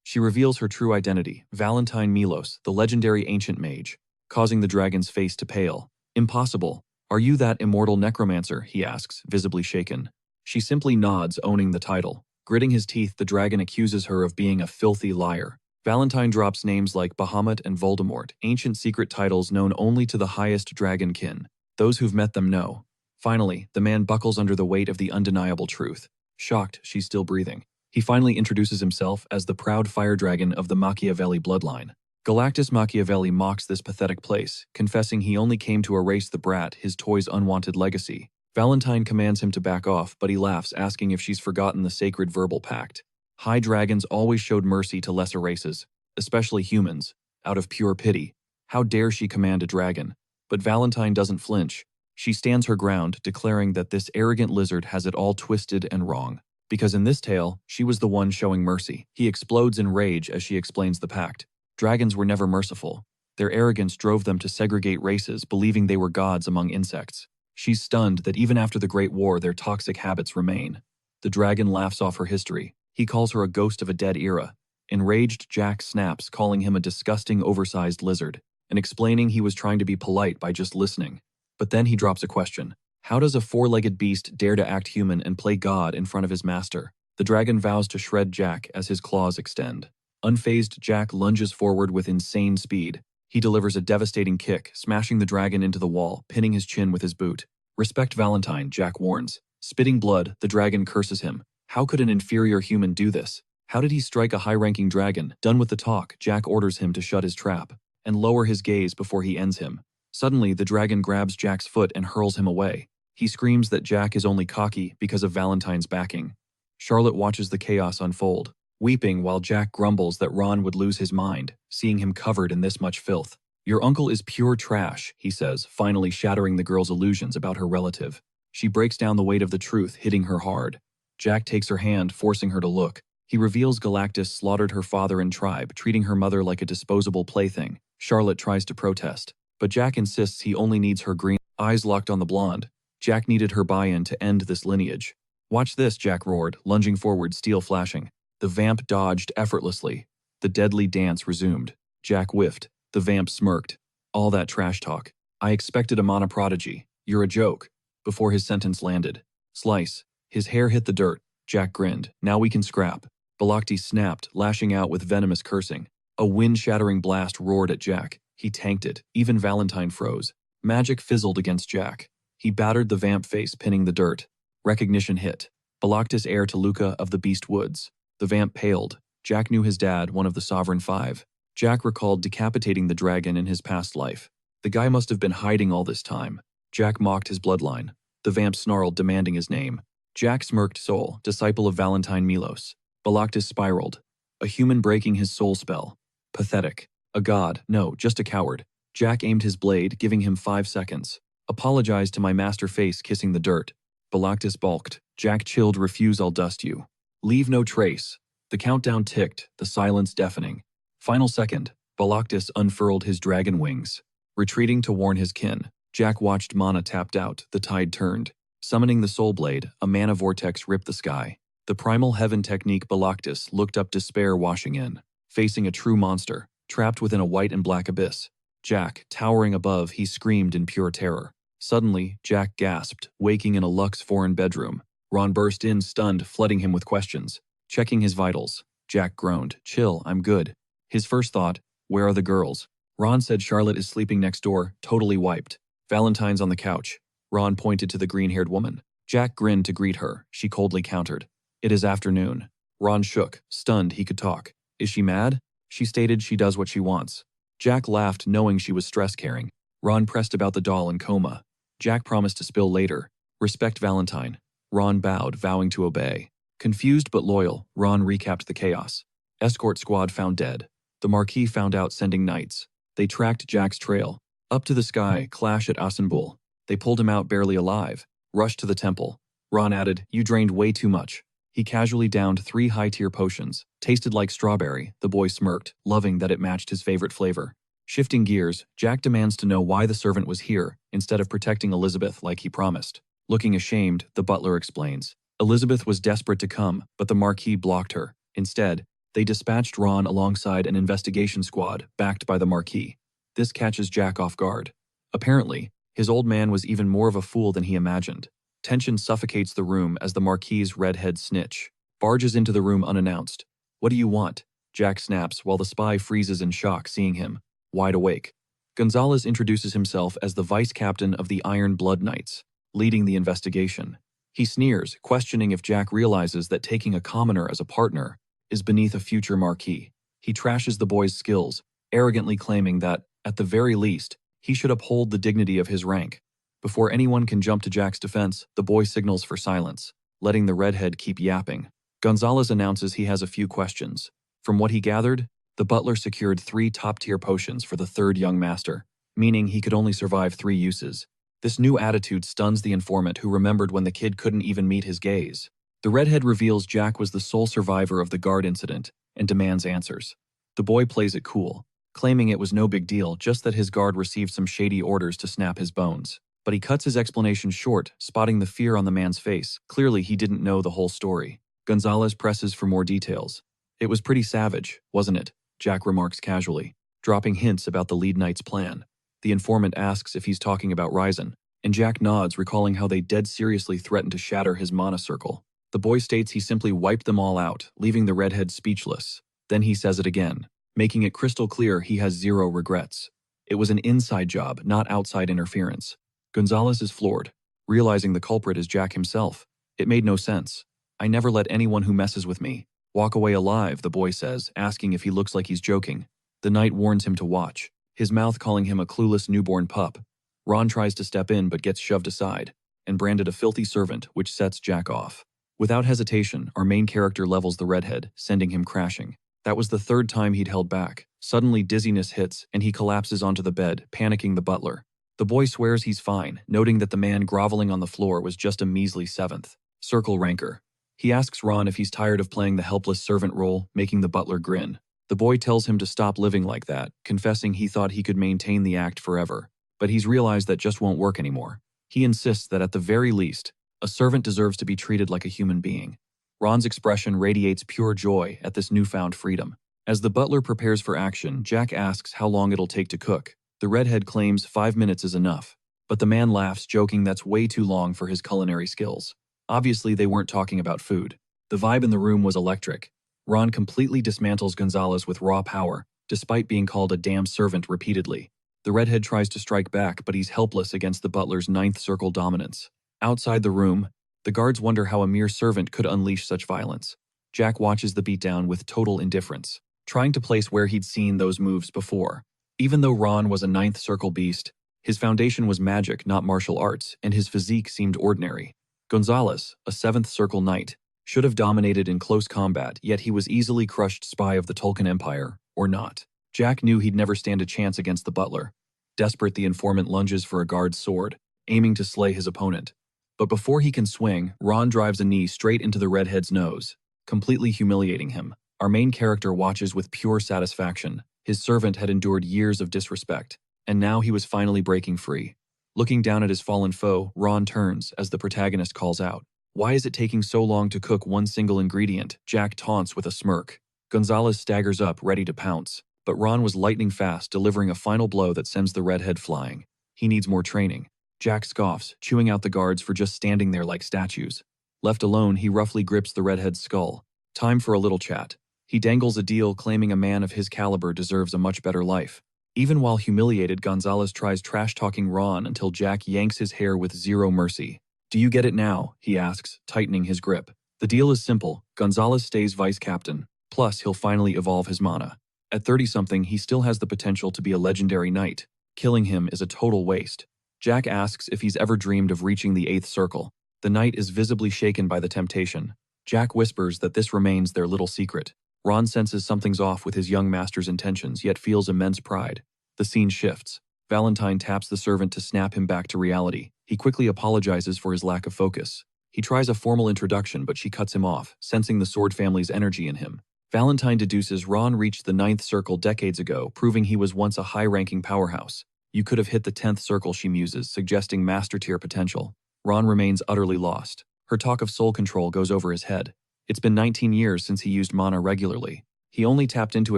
She reveals her true identity, Valentine Milos, the legendary ancient mage, causing the dragon's face to pale. Impossible. Are you that immortal necromancer? He asks, visibly shaken. She simply nods, owning the title. Gritting his teeth, the dragon accuses her of being a filthy liar. Valentine drops names like Bahamut and Voldemort, ancient secret titles known only to the highest dragon kin. Those who've met them know. Finally, the man buckles under the weight of the undeniable truth. Shocked, she's still breathing. He finally introduces himself as the proud fire dragon of the Machiavelli bloodline. Galactus Machiavelli mocks this pathetic place, confessing he only came to erase the brat, his toy's unwanted legacy. Valentine commands him to back off, but he laughs, asking if she's forgotten the sacred verbal pact. High dragons always showed mercy to lesser races, especially humans, out of pure pity. How dare she command a dragon? But Valentine doesn't flinch. She stands her ground, declaring that this arrogant lizard has it all twisted and wrong. Because in this tale, she was the one showing mercy. He explodes in rage as she explains the pact. Dragons were never merciful. Their arrogance drove them to segregate races, believing they were gods among insects. She's stunned that even after the Great War, their toxic habits remain. The dragon laughs off her history. He calls her a ghost of a dead era. Enraged, Jack snaps, calling him a disgusting, oversized lizard, and explaining he was trying to be polite by just listening. But then he drops a question. How does a 4-legged beast dare to act human and play God in front of his master? The dragon vows to shred Jack as his claws extend. Unfazed, Jack lunges forward with insane speed. He delivers a devastating kick, smashing the dragon into the wall, pinning his chin with his boot. Respect Valentine, Jack warns. Spitting blood, the dragon curses him. How could an inferior human do this? How did he strike a high-ranking dragon? Done with the talk, Jack orders him to shut his trap and lower his gaze before he ends him. Suddenly, the dragon grabs Jack's foot and hurls him away. He screams that Jack is only cocky because of Valentine's backing. Charlotte watches the chaos unfold, weeping while Jack grumbles that Ron would lose his mind, seeing him covered in this much filth. Your uncle is pure trash, he says, finally shattering the girl's illusions about her relative. She breaks down the weight of the truth, hitting her hard. Jack takes her hand, forcing her to look. He reveals Galactus slaughtered her father and tribe, treating her mother like a disposable plaything. Charlotte tries to protest, but Jack insists he only needs her green eyes locked on the blonde. Jack needed her buy-in to end this lineage. "Watch this," Jack roared, lunging forward, steel flashing. The vamp dodged effortlessly. The deadly dance resumed. Jack whiffed. The vamp smirked. "All that trash talk. I expected a mana prodigy. You're a joke." Before his sentence landed. Slice. His hair hit the dirt. Jack grinned. "Now we can scrap." Balakti snapped, lashing out with venomous cursing. A wind-shattering blast roared at Jack. He tanked it. Even Valentine froze. Magic fizzled against Jack. He battered the vamp face, pinning the dirt. Recognition hit. Balaktis, heir to Luca of the Beast Woods. The vamp paled. Jack knew his dad, one of the Sovereign Five. Jack recalled decapitating the dragon in his past life. The guy must have been hiding all this time. Jack mocked his bloodline. The vamp snarled, demanding his name. Jack smirked. "Soul, disciple of Valentine Milos." Balaktis spiraled. A human breaking his soul spell. Pathetic. A god. No, just a coward. Jack aimed his blade, giving him 5 seconds. "Apologize to my master," face kissing the dirt. Balaktis balked. Jack chilled. "Refuse, I'll dust you. Leave no trace." The countdown ticked, the silence deafening. Final second. Balaktis unfurled his dragon wings. Retreating to warn his kin, Jack watched mana tapped out. The tide turned. Summoning the soul blade, a mana vortex ripped the sky. The primal heaven technique. Balaktis looked up, despair washing in. Facing a true monster, trapped within a white and black abyss. Jack, towering above, he screamed in pure terror. Suddenly, Jack gasped, waking in a luxe foreign bedroom. Ron burst in, stunned, flooding him with questions. Checking his vitals. Jack groaned. "Chill, I'm good." His first thought, "Where are the girls?" Ron said Charlotte is sleeping next door, totally wiped. Valentine's on the couch. Ron pointed to the green-haired woman. Jack grinned to greet her. She coldly countered. "It is afternoon." Ron shook, stunned he could talk. "Is she mad?" She stated she does what she wants. Jack laughed, knowing she was stress-caring. Ron pressed about the doll in coma. Jack promised to spill later. "Respect Valentine." Ron bowed, vowing to obey. Confused but loyal, Ron recapped the chaos. Escort squad found dead. The Marquis found out, sending knights. They tracked Jack's trail. Up to the sky, clash at Asenbul. They pulled him out barely alive. Rushed to the temple. Ron added, "You drained way too much." He casually downed 3 high-tier potions. Tasted like strawberry. The boy smirked, loving that it matched his favorite flavor. Shifting gears, Jack demands to know why the servant was here, instead of protecting Elizabeth like he promised. Looking ashamed, the butler explains. Elizabeth was desperate to come, but the Marquis blocked her. Instead, they dispatched Ron alongside an investigation squad, backed by the Marquis. This catches Jack off guard. Apparently, his old man was even more of a fool than he imagined. Tension suffocates the room as the Marquis' redhead snitch barges into the room unannounced. "What do you want?" Jack snaps while the spy freezes in shock seeing him, wide awake. Gonzalez introduces himself as the vice captain of the Iron Blood Knights, leading the investigation. He sneers, questioning if Jack realizes that taking a commoner as a partner is beneath a future Marquis. He trashes the boy's skills, arrogantly claiming that, at the very least, he should uphold the dignity of his rank. Before anyone can jump to Jack's defense, the boy signals for silence, letting the redhead keep yapping. Gonzalez announces he has a few questions. From what he gathered, the butler secured 3 top-tier potions for the 3rd young master, meaning he could only survive 3 uses. This new attitude stuns the informant who remembered when the kid couldn't even meet his gaze. The redhead reveals Jack was the sole survivor of the guard incident and demands answers. The boy plays it cool, claiming it was no big deal, just that his guard received some shady orders to snap his bones. But he cuts his explanation short, spotting the fear on the man's face. Clearly, he didn't know the whole story. Gonzalez presses for more details. "It was pretty savage, wasn't it?" Jack remarks casually, dropping hints about the lead knight's plan. The informant asks if he's talking about Ryzen, and Jack nods, recalling how they dead seriously threatened to shatter his mana circle. The boy states he simply wiped them all out, leaving the redhead speechless. Then he says it again, making it crystal clear he has 0 regrets. It was an inside job, not outside interference. Gonzalez is floored, realizing the culprit is Jack himself. "It made no sense. I never let anyone who messes with me walk away alive," the boy says, asking if he looks like he's joking. The knight warns him to watch, his mouth calling him a clueless newborn pup. Ron tries to step in but gets shoved aside, and branded a filthy servant, which sets Jack off. Without hesitation, our main character levels the redhead, sending him crashing. That was the 3rd time he'd held back. Suddenly dizziness hits, and he collapses onto the bed, panicking the butler. The boy swears he's fine, noting that the man groveling on the floor was just a measly 7th circle ranker. He asks Ron if he's tired of playing the helpless servant role, making the butler grin. The boy tells him to stop living like that, confessing he thought he could maintain the act forever. But he's realized that just won't work anymore. He insists that at the very least, a servant deserves to be treated like a human being. Ron's expression radiates pure joy at this newfound freedom. As the butler prepares for action, Jack asks how long it'll take to cook. The redhead claims 5 minutes is enough, but the man laughs, joking that's way too long for his culinary skills. Obviously, they weren't talking about food. The vibe in the room was electric. Ron completely dismantles Gonzalez with raw power, despite being called a damn servant repeatedly. The redhead tries to strike back, but he's helpless against the butler's ninth circle dominance. Outside the room, the guards wonder how a mere servant could unleash such violence. Jack watches the beatdown with total indifference, trying to place where he'd seen those moves before. Even though Ron was a ninth circle beast, his foundation was magic, not martial arts, and his physique seemed ordinary. Gonzalez, a seventh circle knight, should have dominated in close combat, yet he was easily crushed spy of the Tolkien Empire, or not. Jack knew he'd never stand a chance against the butler. Desperate, the informant lunges for a guard's sword, aiming to slay his opponent. But before he can swing, Ron drives a knee straight into the redhead's nose, completely humiliating him. Our main character watches with pure satisfaction. His servant had endured years of disrespect, and now he was finally breaking free. Looking down at his fallen foe, Ron turns as the protagonist calls out. "Why is it taking so long to cook one single ingredient?" Jack taunts with a smirk. Gonzalez staggers up, ready to pounce, but Ron was lightning fast, delivering a final blow that sends the redhead flying. He needs more training. Jack scoffs, chewing out the guards for just standing there like statues. Left alone, he roughly grips the redhead's skull. Time for a little chat. He dangles a deal, claiming a man of his caliber deserves a much better life. Even while humiliated, Gonzalez tries trash-talking Ron until Jack yanks his hair with zero mercy. "Do you get it now?" he asks, tightening his grip. The deal is simple. Gonzalez stays vice-captain. Plus, he'll finally evolve his mana. At 30-something, he still has the potential to be a legendary knight. Killing him is a total waste. Jack asks if he's ever dreamed of reaching the 8th circle. The knight is visibly shaken by the temptation. Jack whispers that this remains their little secret. Ron senses something's off with his young master's intentions, yet feels immense pride. The scene shifts. Valentine taps the servant to snap him back to reality. He quickly apologizes for his lack of focus. He tries a formal introduction, but she cuts him off, sensing the Sword family's energy in him. Valentine deduces Ron reached the 9th circle decades ago, proving he was once a high-ranking powerhouse. "You could have hit the 10th circle," she muses, suggesting master-tier potential. Ron remains utterly lost. Her talk of soul control goes over his head. It's been 19 years since he used mana regularly. He only tapped into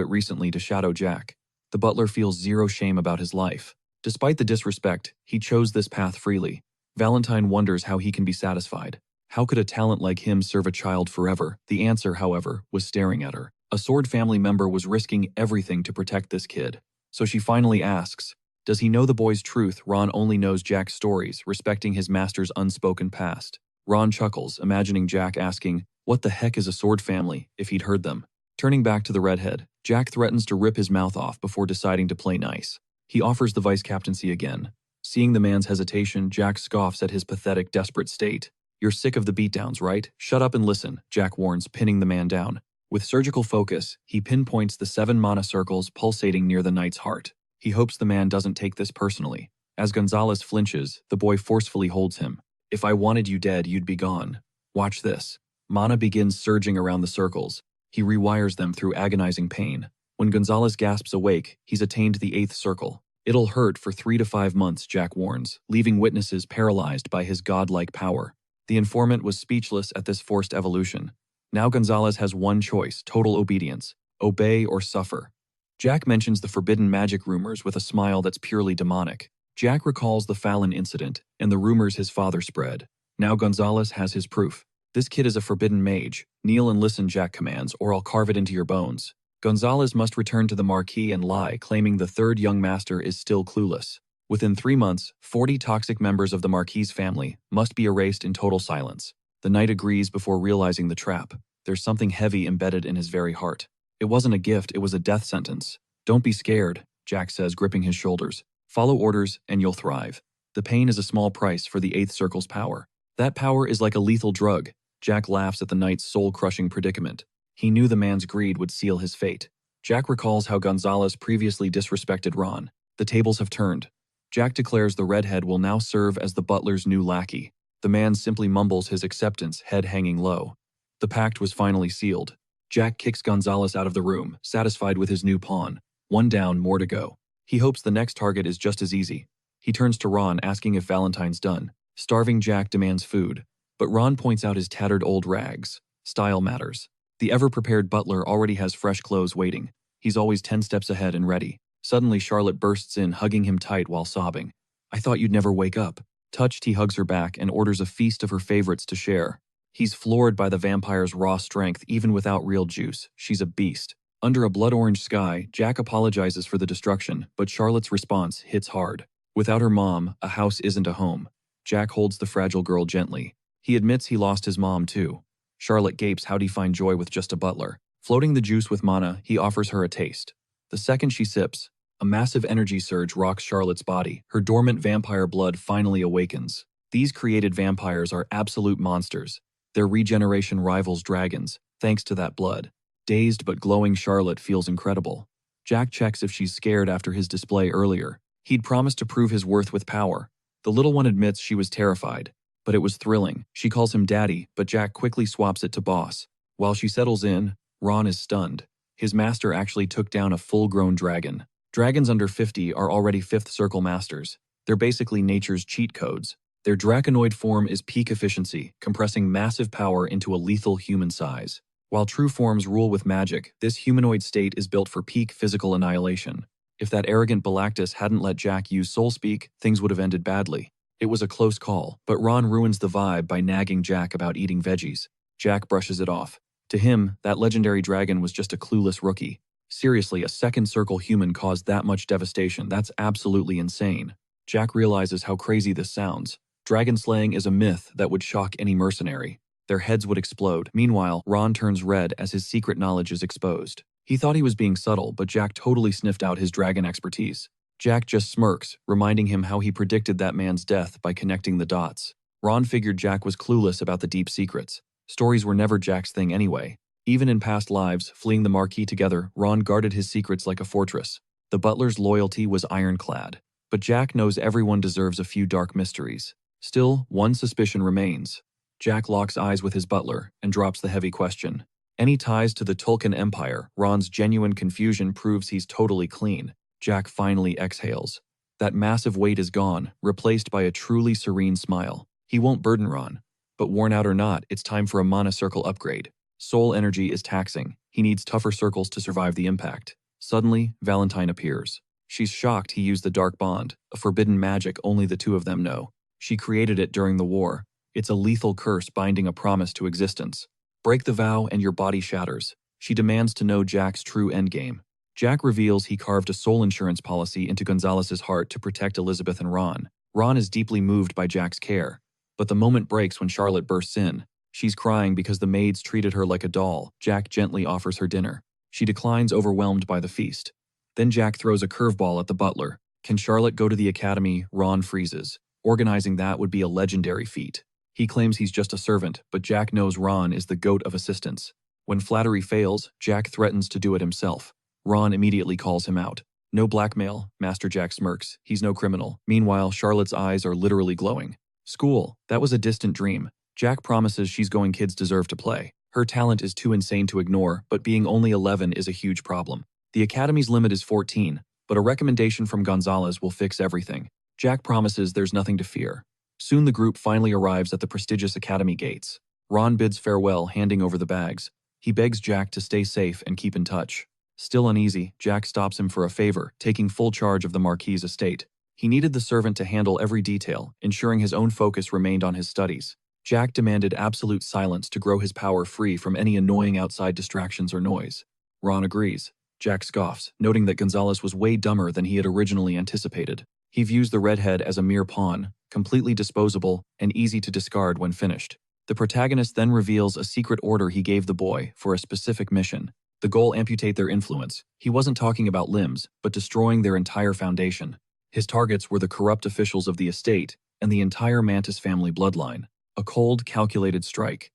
it recently to shadow Jack. The butler feels zero shame about his life. Despite the disrespect, he chose this path freely. Valentine wonders how he can be satisfied. How could a talent like him serve a child forever? The answer, however, was staring at her. A Sword family member was risking everything to protect this kid. So she finally asks, does he know the boy's truth? Ron only knows Jack's stories, respecting his master's unspoken past. Ron chuckles, imagining Jack asking, what the heck is a Sword family, if he'd heard them. Turning back to the redhead, Jack threatens to rip his mouth off before deciding to play nice. He offers the vice-captaincy again. Seeing the man's hesitation, Jack scoffs at his pathetic, desperate state. "You're sick of the beatdowns, right? Shut up and listen," Jack warns, pinning the man down. With surgical focus, he pinpoints the 7 mana circles pulsating near the knight's heart. He hopes the man doesn't take this personally. As Gonzalez flinches, the boy forcefully holds him. "If I wanted you dead, you'd be gone. Watch this." Mana begins surging around the circles. He rewires them through agonizing pain. When Gonzalez gasps awake, he's attained the 8th circle. "It'll hurt for 3 to 5 months, Jack warns, leaving witnesses paralyzed by his godlike power. The informant was speechless at this forced evolution. Now Gonzalez has one choice, total obedience. Obey or suffer. Jack mentions the forbidden magic rumors with a smile that's purely demonic. Jack recalls the Fallon incident and the rumors his father spread. Now Gonzalez has his proof. "This kid is a forbidden mage. Kneel and listen," Jack commands, "or I'll carve it into your bones." Gonzalez must return to the Marquis and lie, claiming the 3rd young master is still clueless. Within 3 months, 40 toxic members of the Marquis family must be erased in total silence. The knight agrees before realizing the trap. There's something heavy embedded in his very heart. "It wasn't a gift, it was a death sentence." "Don't be scared," Jack says, gripping his shoulders. "Follow orders and you'll thrive. The pain is a small price for the 8th circle's power. That power is like a lethal drug." Jack laughs at the knight's soul-crushing predicament. He knew the man's greed would seal his fate. Jack recalls how Gonzalez previously disrespected Ron. The tables have turned. Jack declares the redhead will now serve as the butler's new lackey. The man simply mumbles his acceptance, head hanging low. The pact was finally sealed. Jack kicks Gonzalez out of the room, satisfied with his new pawn. 1 down, more to go. He hopes the next target is just as easy. He turns to Ron, asking if Valentine's done. Starving Jack demands food, but Ron points out his tattered old rags. Style matters. The ever-prepared butler already has fresh clothes waiting. He's always 10 steps ahead and ready. Suddenly, Charlotte bursts in, hugging him tight while sobbing. "I thought you'd never wake up." Touched, he hugs her back and orders a feast of her favorites to share. He's floored by the vampire's raw strength even without real juice. She's a beast. Under a blood-orange sky, Jack apologizes for the destruction, but Charlotte's response hits hard. Without her mom, a house isn't a home. Jack holds the fragile girl gently. He admits he lost his mom too. Charlotte gapes. How'd he find joy with just a butler? Floating the juice with mana, he offers her a taste. The second she sips, a massive energy surge rocks Charlotte's body. Her dormant vampire blood finally awakens. These created vampires are absolute monsters. Their regeneration rivals dragons, thanks to that blood. Dazed but glowing, Charlotte feels incredible. Jack checks if she's scared after his display earlier. He'd promised to prove his worth with power. The little one admits she was terrified, but it was thrilling. She calls him daddy, but Jack quickly swaps it to boss. While she settles in, Ron is stunned. His master actually took down a full-grown dragon. Dragons under 50 are already 5th circle masters. They're basically nature's cheat codes. Their draconoid form is peak efficiency, compressing massive power into a lethal human size. While true forms rule with magic, this humanoid state is built for peak physical annihilation. If that arrogant Balactus hadn't let Jack use soul speak, things would have ended badly. It was a close call, but Ron ruins the vibe by nagging Jack about eating veggies. Jack brushes it off. To him, that legendary dragon was just a clueless rookie. Seriously, a second circle human caused that much devastation. That's absolutely insane. Jack realizes how crazy this sounds. Dragon slaying is a myth that would shock any mercenary. Their heads would explode. Meanwhile, Ron turns red as his secret knowledge is exposed. He thought he was being subtle, but Jack totally sniffed out his dragon expertise. Jack just smirks, reminding him how he predicted that man's death by connecting the dots. Ron figured Jack was clueless about the deep secrets. Stories were never Jack's thing anyway. Even in past lives, fleeing the Marquis together, Ron guarded his secrets like a fortress. The butler's loyalty was ironclad. But Jack knows everyone deserves a few dark mysteries. Still, one suspicion remains. Jack locks eyes with his butler and drops the heavy question. Any ties to the Tulkun Empire? Ron's genuine confusion proves he's totally clean. Jack finally exhales. That massive weight is gone, replaced by a truly serene smile. He won't burden Ron. But worn out or not, it's time for a mana circle upgrade. Soul energy is taxing. He needs tougher circles to survive the impact. Suddenly, Valentine appears. She's shocked he used the Dark Bond, a forbidden magic only the two of them know. She created it during the war. It's a lethal curse binding a promise to existence. Break the vow and your body shatters. She demands to know Jack's true endgame. Jack reveals he carved a soul insurance policy into Gonzalez's heart to protect Elizabeth and Ron. Ron is deeply moved by Jack's care. But the moment breaks when Charlotte bursts in. She's crying because the maids treated her like a doll. Jack gently offers her dinner. She declines, overwhelmed by the feast. Then Jack throws a curveball at the butler. Can Charlotte go to the academy? Ron freezes. Organizing that would be a legendary feat. He claims he's just a servant, but Jack knows Ron is the goat of assistants. When flattery fails, Jack threatens to do it himself. Ron immediately calls him out. No blackmail, Master Jack smirks. He's no criminal. Meanwhile, Charlotte's eyes are literally glowing. School, that was a distant dream. Jack promises she's going. Kids deserve to play. Her talent is too insane to ignore, but being only 11 is a huge problem. The academy's limit is 14, but a recommendation from Gonzalez will fix everything. Jack promises there's nothing to fear. Soon the group finally arrives at the prestigious academy gates. Ron bids farewell, handing over the bags. He begs Jack to stay safe and keep in touch. Still uneasy, Jack stops him for a favor, taking full charge of the Marquis' estate. He needed the servant to handle every detail, ensuring his own focus remained on his studies. Jack demanded absolute silence to grow his power free from any annoying outside distractions or noise. Ron agrees. Jack scoffs, noting that Gonzalez was way dumber than he had originally anticipated. He views the redhead as a mere pawn, completely disposable and easy to discard when finished. The protagonist then reveals a secret order he gave the boy for a specific mission. The goal: amputate their influence. He wasn't talking about limbs, but destroying their entire foundation. His targets were the corrupt officials of the estate and the entire Mantis family bloodline. A cold, calculated strike.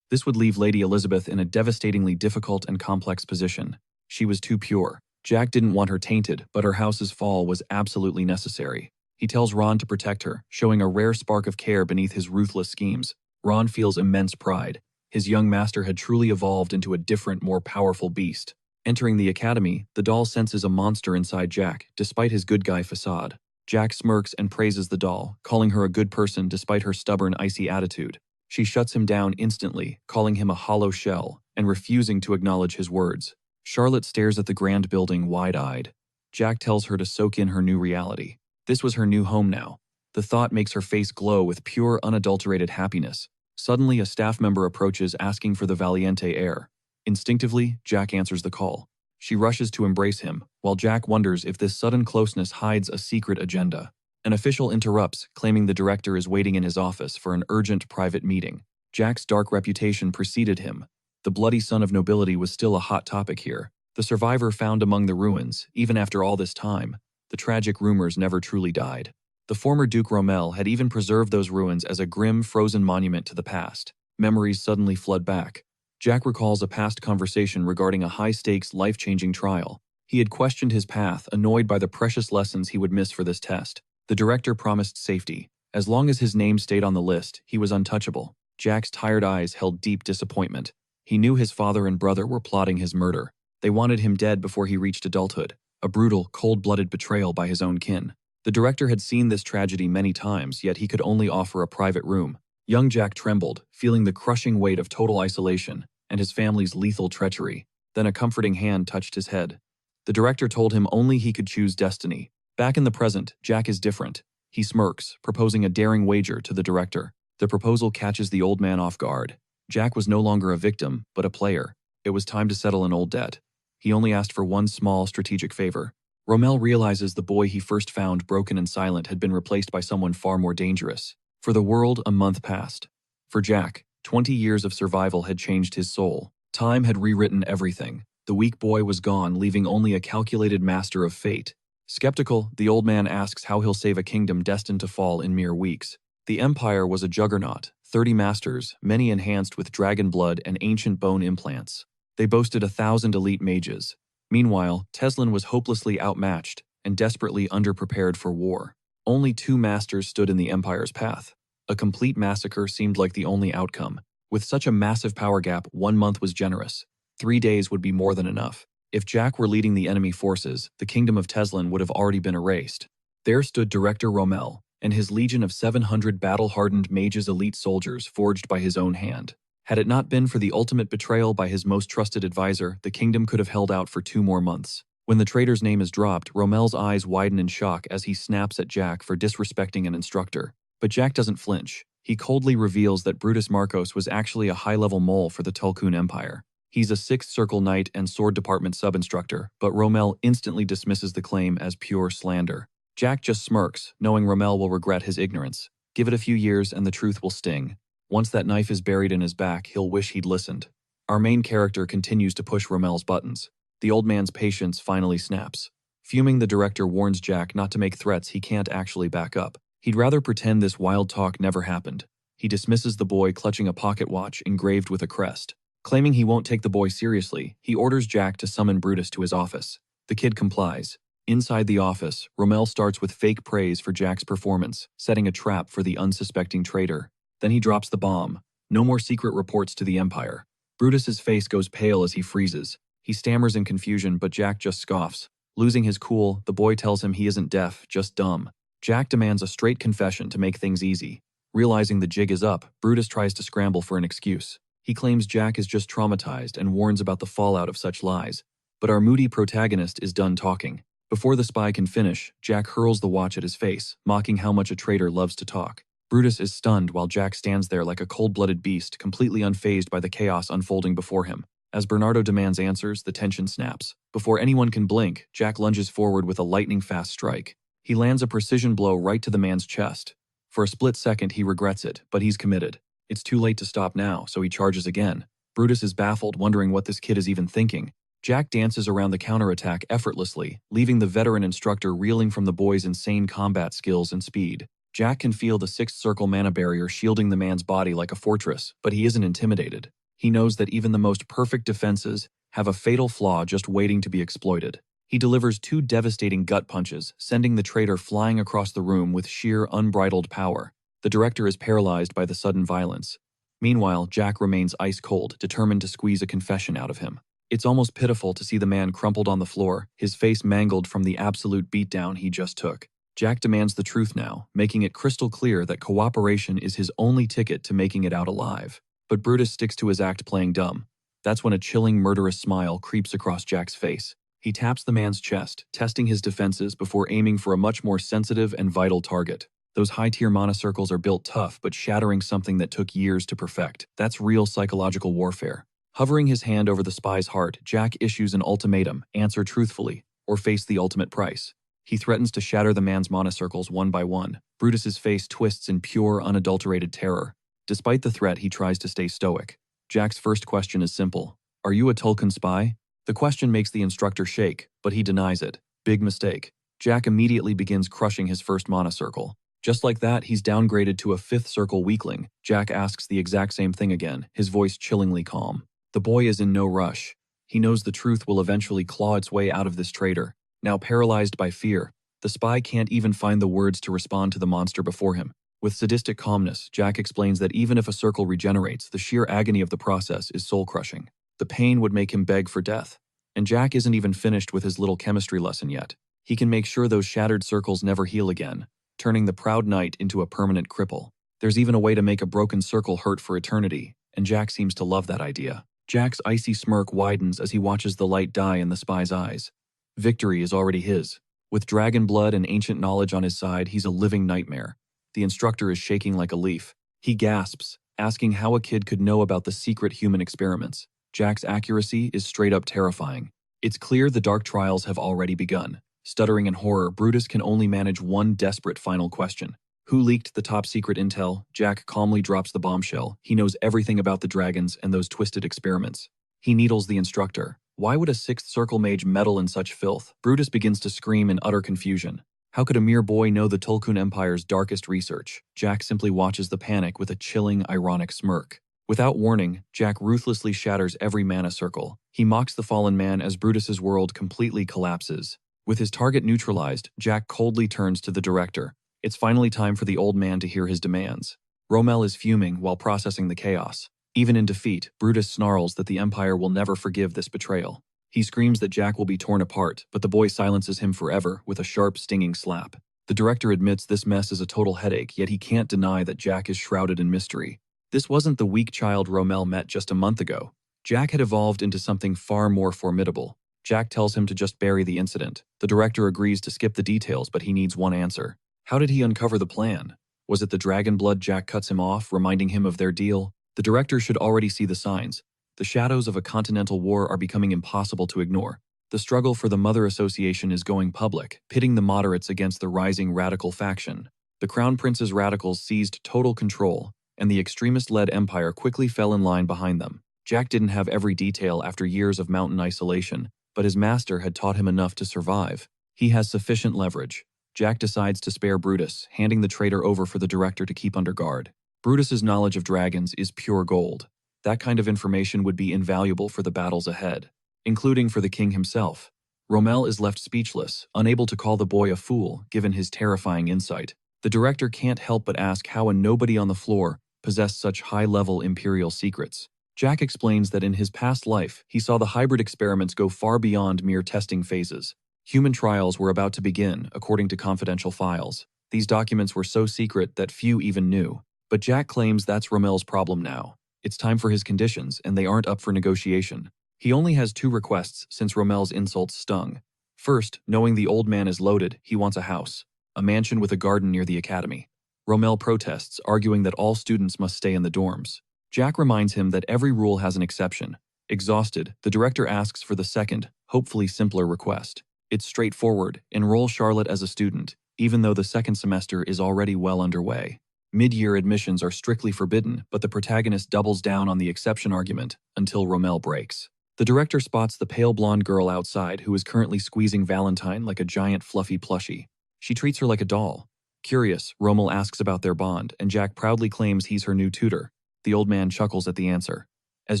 This would leave Lady Elizabeth in a devastatingly difficult and complex position. She was too pure. Jack didn't want her tainted, but her house's fall was absolutely necessary. He tells Ron to protect her, showing a rare spark of care beneath his ruthless schemes. Ron feels immense pride. His young master had truly evolved into a different, more powerful beast. Entering the academy, the doll senses a monster inside Jack, despite his good guy facade. Jack smirks and praises the doll, calling her a good person despite her stubborn, icy attitude. She shuts him down instantly, calling him a hollow shell, and refusing to acknowledge his words. Charlotte stares at the grand building wide-eyed. Jack tells her to soak in her new reality. This was her new home now. The thought makes her face glow with pure, unadulterated happiness. Suddenly, a staff member approaches asking for the Valiente heir. Instinctively, Jack answers the call. She rushes to embrace him, while Jack wonders if this sudden closeness hides a secret agenda. An official interrupts, claiming the director is waiting in his office for an urgent private meeting. Jack's dark reputation preceded him. The bloody son of nobility was still a hot topic here. The survivor found among the ruins, even after all this time. The tragic rumors never truly died. The former Duke Rommel had even preserved those ruins as a grim, frozen monument to the past. Memories suddenly flood back. Jack recalls a past conversation regarding a high-stakes, life-changing trial. He had questioned his path, annoyed by the precious lessons he would miss for this test. The director promised safety. As long as his name stayed on the list, he was untouchable. Jack's tired eyes held deep disappointment. He knew his father and brother were plotting his murder. They wanted him dead before he reached adulthood. A brutal, cold-blooded betrayal by his own kin. The director had seen this tragedy many times, yet he could only offer a private room. Young Jack trembled, feeling the crushing weight of total isolation and his family's lethal treachery. Then a comforting hand touched his head. The director told him only he could choose destiny. Back in the present, Jack is different. He smirks, proposing a daring wager to the director. The proposal catches the old man off guard. Jack was no longer a victim, but a player. It was time to settle an old debt. He only asked for one small strategic favor. Rommel realizes the boy he first found broken and silent had been replaced by someone far more dangerous. For the world, a month passed. For Jack, 20 years of survival had changed his soul. Time had rewritten everything. The weak boy was gone, leaving only a calculated master of fate. Skeptical, the old man asks how he'll save a kingdom destined to fall in mere weeks. The empire was a juggernaut, 30 masters, many enhanced with dragon blood and ancient bone implants. They boasted 1,000 elite mages. Meanwhile, Teslin was hopelessly outmatched and desperately underprepared for war. Only 2 masters stood in the empire's path. A complete massacre seemed like the only outcome. With such a massive power gap, 1 month was generous. 3 days would be more than enough. If Jack were leading the enemy forces, the kingdom of Teslin would have already been erased. There stood Director Rommel and his legion of 700 battle-hardened mages, elite soldiers forged by his own hand. Had it not been for the ultimate betrayal by his most trusted advisor, the kingdom could have held out for 2 more months. When the traitor's name is dropped, Rommel's eyes widen in shock as he snaps at Jack for disrespecting an instructor. But Jack doesn't flinch. He coldly reveals that Brutus Marcos was actually a high-level mole for the Tulkun Empire. He's a 6th Circle Knight and Sword Department sub-instructor, but Rommel instantly dismisses the claim as pure slander. Jack just smirks, knowing Rommel will regret his ignorance. Give it a few years and the truth will sting. Once that knife is buried in his back, he'll wish he'd listened. Our main character continues to push Rommel's buttons. The old man's patience finally snaps. Fuming, the director warns Jack not to make threats he can't actually back up. He'd rather pretend this wild talk never happened. He dismisses the boy clutching a pocket watch engraved with a crest. Claiming he won't take the boy seriously, he orders Jack to summon Brutus to his office. The kid complies. Inside the office, Rommel starts with fake praise for Jack's performance, setting a trap for the unsuspecting traitor. Then he drops the bomb. No more secret reports to the Empire. Brutus's face goes pale as he freezes. He stammers in confusion, but Jack just scoffs. Losing his cool, the boy tells him he isn't deaf, just dumb. Jack demands a straight confession to make things easy. Realizing the jig is up, Brutus tries to scramble for an excuse. He claims Jack is just traumatized and warns about the fallout of such lies. But our moody protagonist is done talking. Before the spy can finish, Jack hurls the watch at his face, mocking how much a traitor loves to talk. Brutus is stunned while Jack stands there like a cold-blooded beast, completely unfazed by the chaos unfolding before him. As Bernardo demands answers, the tension snaps. Before anyone can blink, Jack lunges forward with a lightning-fast strike. He lands a precision blow right to the man's chest. For a split second, he regrets it, but he's committed. It's too late to stop now, so he charges again. Brutus is baffled, wondering what this kid is even thinking. Jack dances around the counterattack effortlessly, leaving the veteran instructor reeling from the boy's insane combat skills and speed. Jack can feel the 6th Circle mana barrier shielding the man's body like a fortress, but he isn't intimidated. He knows that even the most perfect defenses have a fatal flaw just waiting to be exploited. He delivers 2 devastating gut punches, sending the traitor flying across the room with sheer, unbridled power. The director is paralyzed by the sudden violence. Meanwhile, Jack remains ice-cold, determined to squeeze a confession out of him. It's almost pitiful to see the man crumpled on the floor, his face mangled from the absolute beatdown he just took. Jack demands the truth now, making it crystal clear that cooperation is his only ticket to making it out alive. But Brutus sticks to his act playing dumb. That's when a chilling, murderous smile creeps across Jack's face. He taps the man's chest, testing his defenses before aiming for a much more sensitive and vital target. Those high-tier mana circles are built tough, but shattering something that took years to perfect. That's real psychological warfare. Hovering his hand over the spy's heart, Jack issues an ultimatum: answer truthfully, or face the ultimate price. He threatens to shatter the man's mana circles one by one. Brutus's face twists in pure, unadulterated terror. Despite the threat, he tries to stay stoic. Jack's first question is simple. Are you a Tulkun spy? The question makes the instructor shake, but he denies it. Big mistake. Jack immediately begins crushing his first mana circle. Just like that, he's downgraded to a 5th circle weakling. Jack asks the exact same thing again, his voice chillingly calm. The boy is in no rush. He knows the truth will eventually claw its way out of this traitor. Now paralyzed by fear, the spy can't even find the words to respond to the monster before him. With sadistic calmness, Jack explains that even if a circle regenerates, the sheer agony of the process is soul-crushing. The pain would make him beg for death. And Jack isn't even finished with his little chemistry lesson yet. He can make sure those shattered circles never heal again, turning the proud knight into a permanent cripple. There's even a way to make a broken circle hurt for eternity, and Jack seems to love that idea. Jack's icy smirk widens as he watches the light die in the spy's eyes. Victory is already his. With dragon blood and ancient knowledge on his side, he's a living nightmare. The instructor is shaking like a leaf. He gasps, asking how a kid could know about the secret human experiments. Jack's accuracy is straight up terrifying. It's clear the dark trials have already begun. Stuttering in horror, Brutus can only manage one desperate final question. Who leaked the top secret intel? Jack calmly drops the bombshell. He knows everything about the dragons and those twisted experiments. He needles the instructor. Why would a 6th circle mage meddle in such filth? Brutus begins to scream in utter confusion. How could a mere boy know the Tulkun Empire's darkest research? Jack simply watches the panic with a chilling, ironic smirk. Without warning, Jack ruthlessly shatters every mana circle. He mocks the fallen man as Brutus's world completely collapses. With his target neutralized, Jack coldly turns to the director. It's finally time for the old man to hear his demands. Rommel is fuming while processing the chaos. Even in defeat, Brutus snarls that the Empire will never forgive this betrayal. He screams that Jack will be torn apart, but the boy silences him forever with a sharp, stinging slap. The director admits this mess is a total headache, yet he can't deny that Jack is shrouded in mystery. This wasn't the weak child Rommel met just a month ago. Jack had evolved into something far more formidable. Jack tells him to just bury the incident. The director agrees to skip the details, but he needs one answer. How did he uncover the plan? Was it the dragon blood Jack cuts him off, reminding him of their deal? The director should already see the signs. The shadows of a continental war are becoming impossible to ignore. The struggle for the Mother Association is going public, pitting the moderates against the rising radical faction. The Crown Prince's radicals seized total control, and the extremist-led empire quickly fell in line behind them. Jack didn't have every detail after years of mountain isolation, but his master had taught him enough to survive. He has sufficient leverage. Jack decides to spare Brutus, handing the traitor over for the director to keep under guard. Brutus's knowledge of dragons is pure gold. That kind of information would be invaluable for the battles ahead, including for the king himself. Rommel is left speechless, unable to call the boy a fool, given his terrifying insight. The director can't help but ask how a nobody on the floor possessed such high-level imperial secrets. Jack explains that in his past life, he saw the hybrid experiments go far beyond mere testing phases. Human trials were about to begin, according to confidential files. These documents were so secret that few even knew. But Jack claims that's Rommel's problem now. It's time for his conditions, and they aren't up for negotiation. He only has 2 requests since Rommel's insults stung. First, knowing the old man is loaded, he wants a house, a mansion with a garden near the academy. Rommel protests, arguing that all students must stay in the dorms. Jack reminds him that every rule has an exception. Exhausted, the director asks for the second, hopefully simpler request. It's straightforward: enroll Charlotte as a student, even though the second semester is already well underway. Mid-year admissions are strictly forbidden, but the protagonist doubles down on the exception argument until Rommel breaks. The director spots the pale blonde girl outside who is currently squeezing Valentine like a giant fluffy plushie. She treats her like a doll. Curious, Rommel asks about their bond, and Jack proudly claims he's her new tutor. The old man chuckles at the answer. As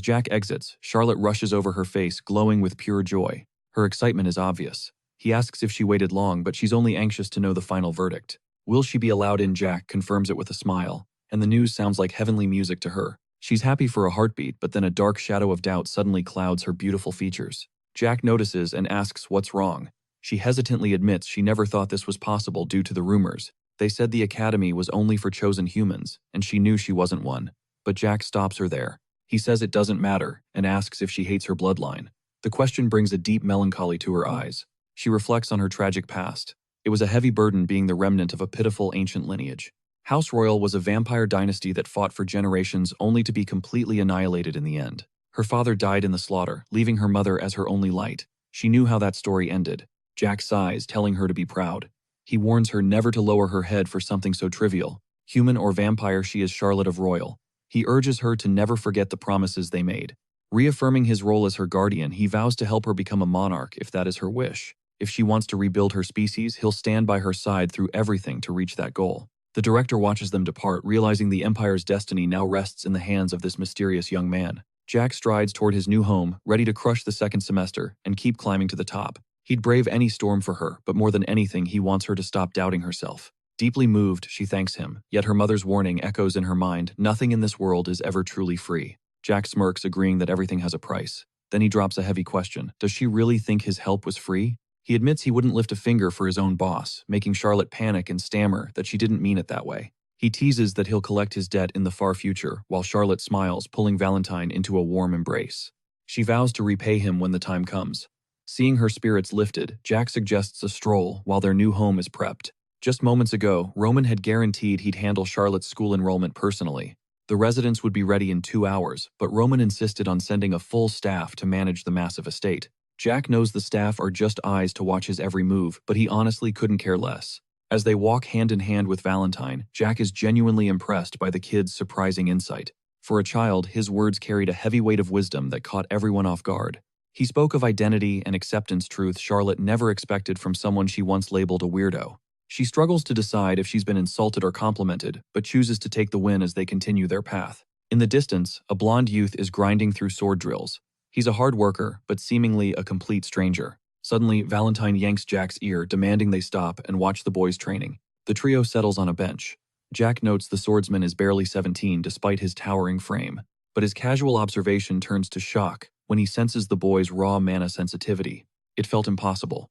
Jack exits, Charlotte rushes over her face, glowing with pure joy. Her excitement is obvious. He asks if she waited long, but she's only anxious to know the final verdict. Will she be allowed in? Jack confirms it with a smile, and the news sounds like heavenly music to her. She's happy for a heartbeat, but then a dark shadow of doubt suddenly clouds her beautiful features. Jack notices and asks what's wrong. She hesitantly admits she never thought this was possible due to the rumors. They said the academy was only for chosen humans, and she knew she wasn't one. But Jack stops her there. He says it doesn't matter, and asks if she hates her bloodline. The question brings a deep melancholy to her eyes. She reflects on her tragic past. It was a heavy burden being the remnant of a pitiful ancient lineage. House Royal was a vampire dynasty that fought for generations only to be completely annihilated in the end. Her father died in the slaughter, leaving her mother as her only light. She knew how that story ended. Jack sighs, telling her to be proud. He warns her never to lower her head for something so trivial. Human or vampire, she is Charlotte of Royal. He urges her to never forget the promises they made. Reaffirming his role as her guardian, he vows to help her become a monarch if that is her wish. If she wants to rebuild her species, he'll stand by her side through everything to reach that goal. The director watches them depart, realizing the Empire's destiny now rests in the hands of this mysterious young man. Jack strides toward his new home, ready to crush the second semester and keep climbing to the top. He'd brave any storm for her, but more than anything, he wants her to stop doubting herself. Deeply moved, she thanks him, yet her mother's warning echoes in her mind, nothing in this world is ever truly free. Jack smirks, agreeing that everything has a price. Then he drops a heavy question. Does she really think his help was free? He admits he wouldn't lift a finger for his own boss, making Charlotte panic and stammer that she didn't mean it that way. He teases that he'll collect his debt in the far future, while Charlotte smiles, pulling Valentine into a warm embrace. She vows to repay him when the time comes. Seeing her spirits lifted, Jack suggests a stroll while their new home is prepped. Just moments ago, Roman had guaranteed he'd handle Charlotte's school enrollment personally. The residence would be ready in 2 hours, but Roman insisted on sending a full staff to manage the massive estate. Jack knows the staff are just eyes to watch his every move, but he honestly couldn't care less. As they walk hand in hand with Valentine, Jack is genuinely impressed by the kid's surprising insight. For a child, his words carried a heavy weight of wisdom that caught everyone off guard. He spoke of identity and acceptance, truth Charlotte never expected from someone she once labeled a weirdo. She struggles to decide if she's been insulted or complimented, but chooses to take the win as they continue their path. In the distance, a blonde youth is grinding through sword drills. He's a hard worker, but seemingly a complete stranger. Suddenly, Valentine yanks Jack's ear, demanding they stop and watch the boys training. The trio settles on a bench. Jack notes the swordsman is barely 17 despite his towering frame, but his casual observation turns to shock when he senses the boy's raw mana sensitivity. It felt impossible.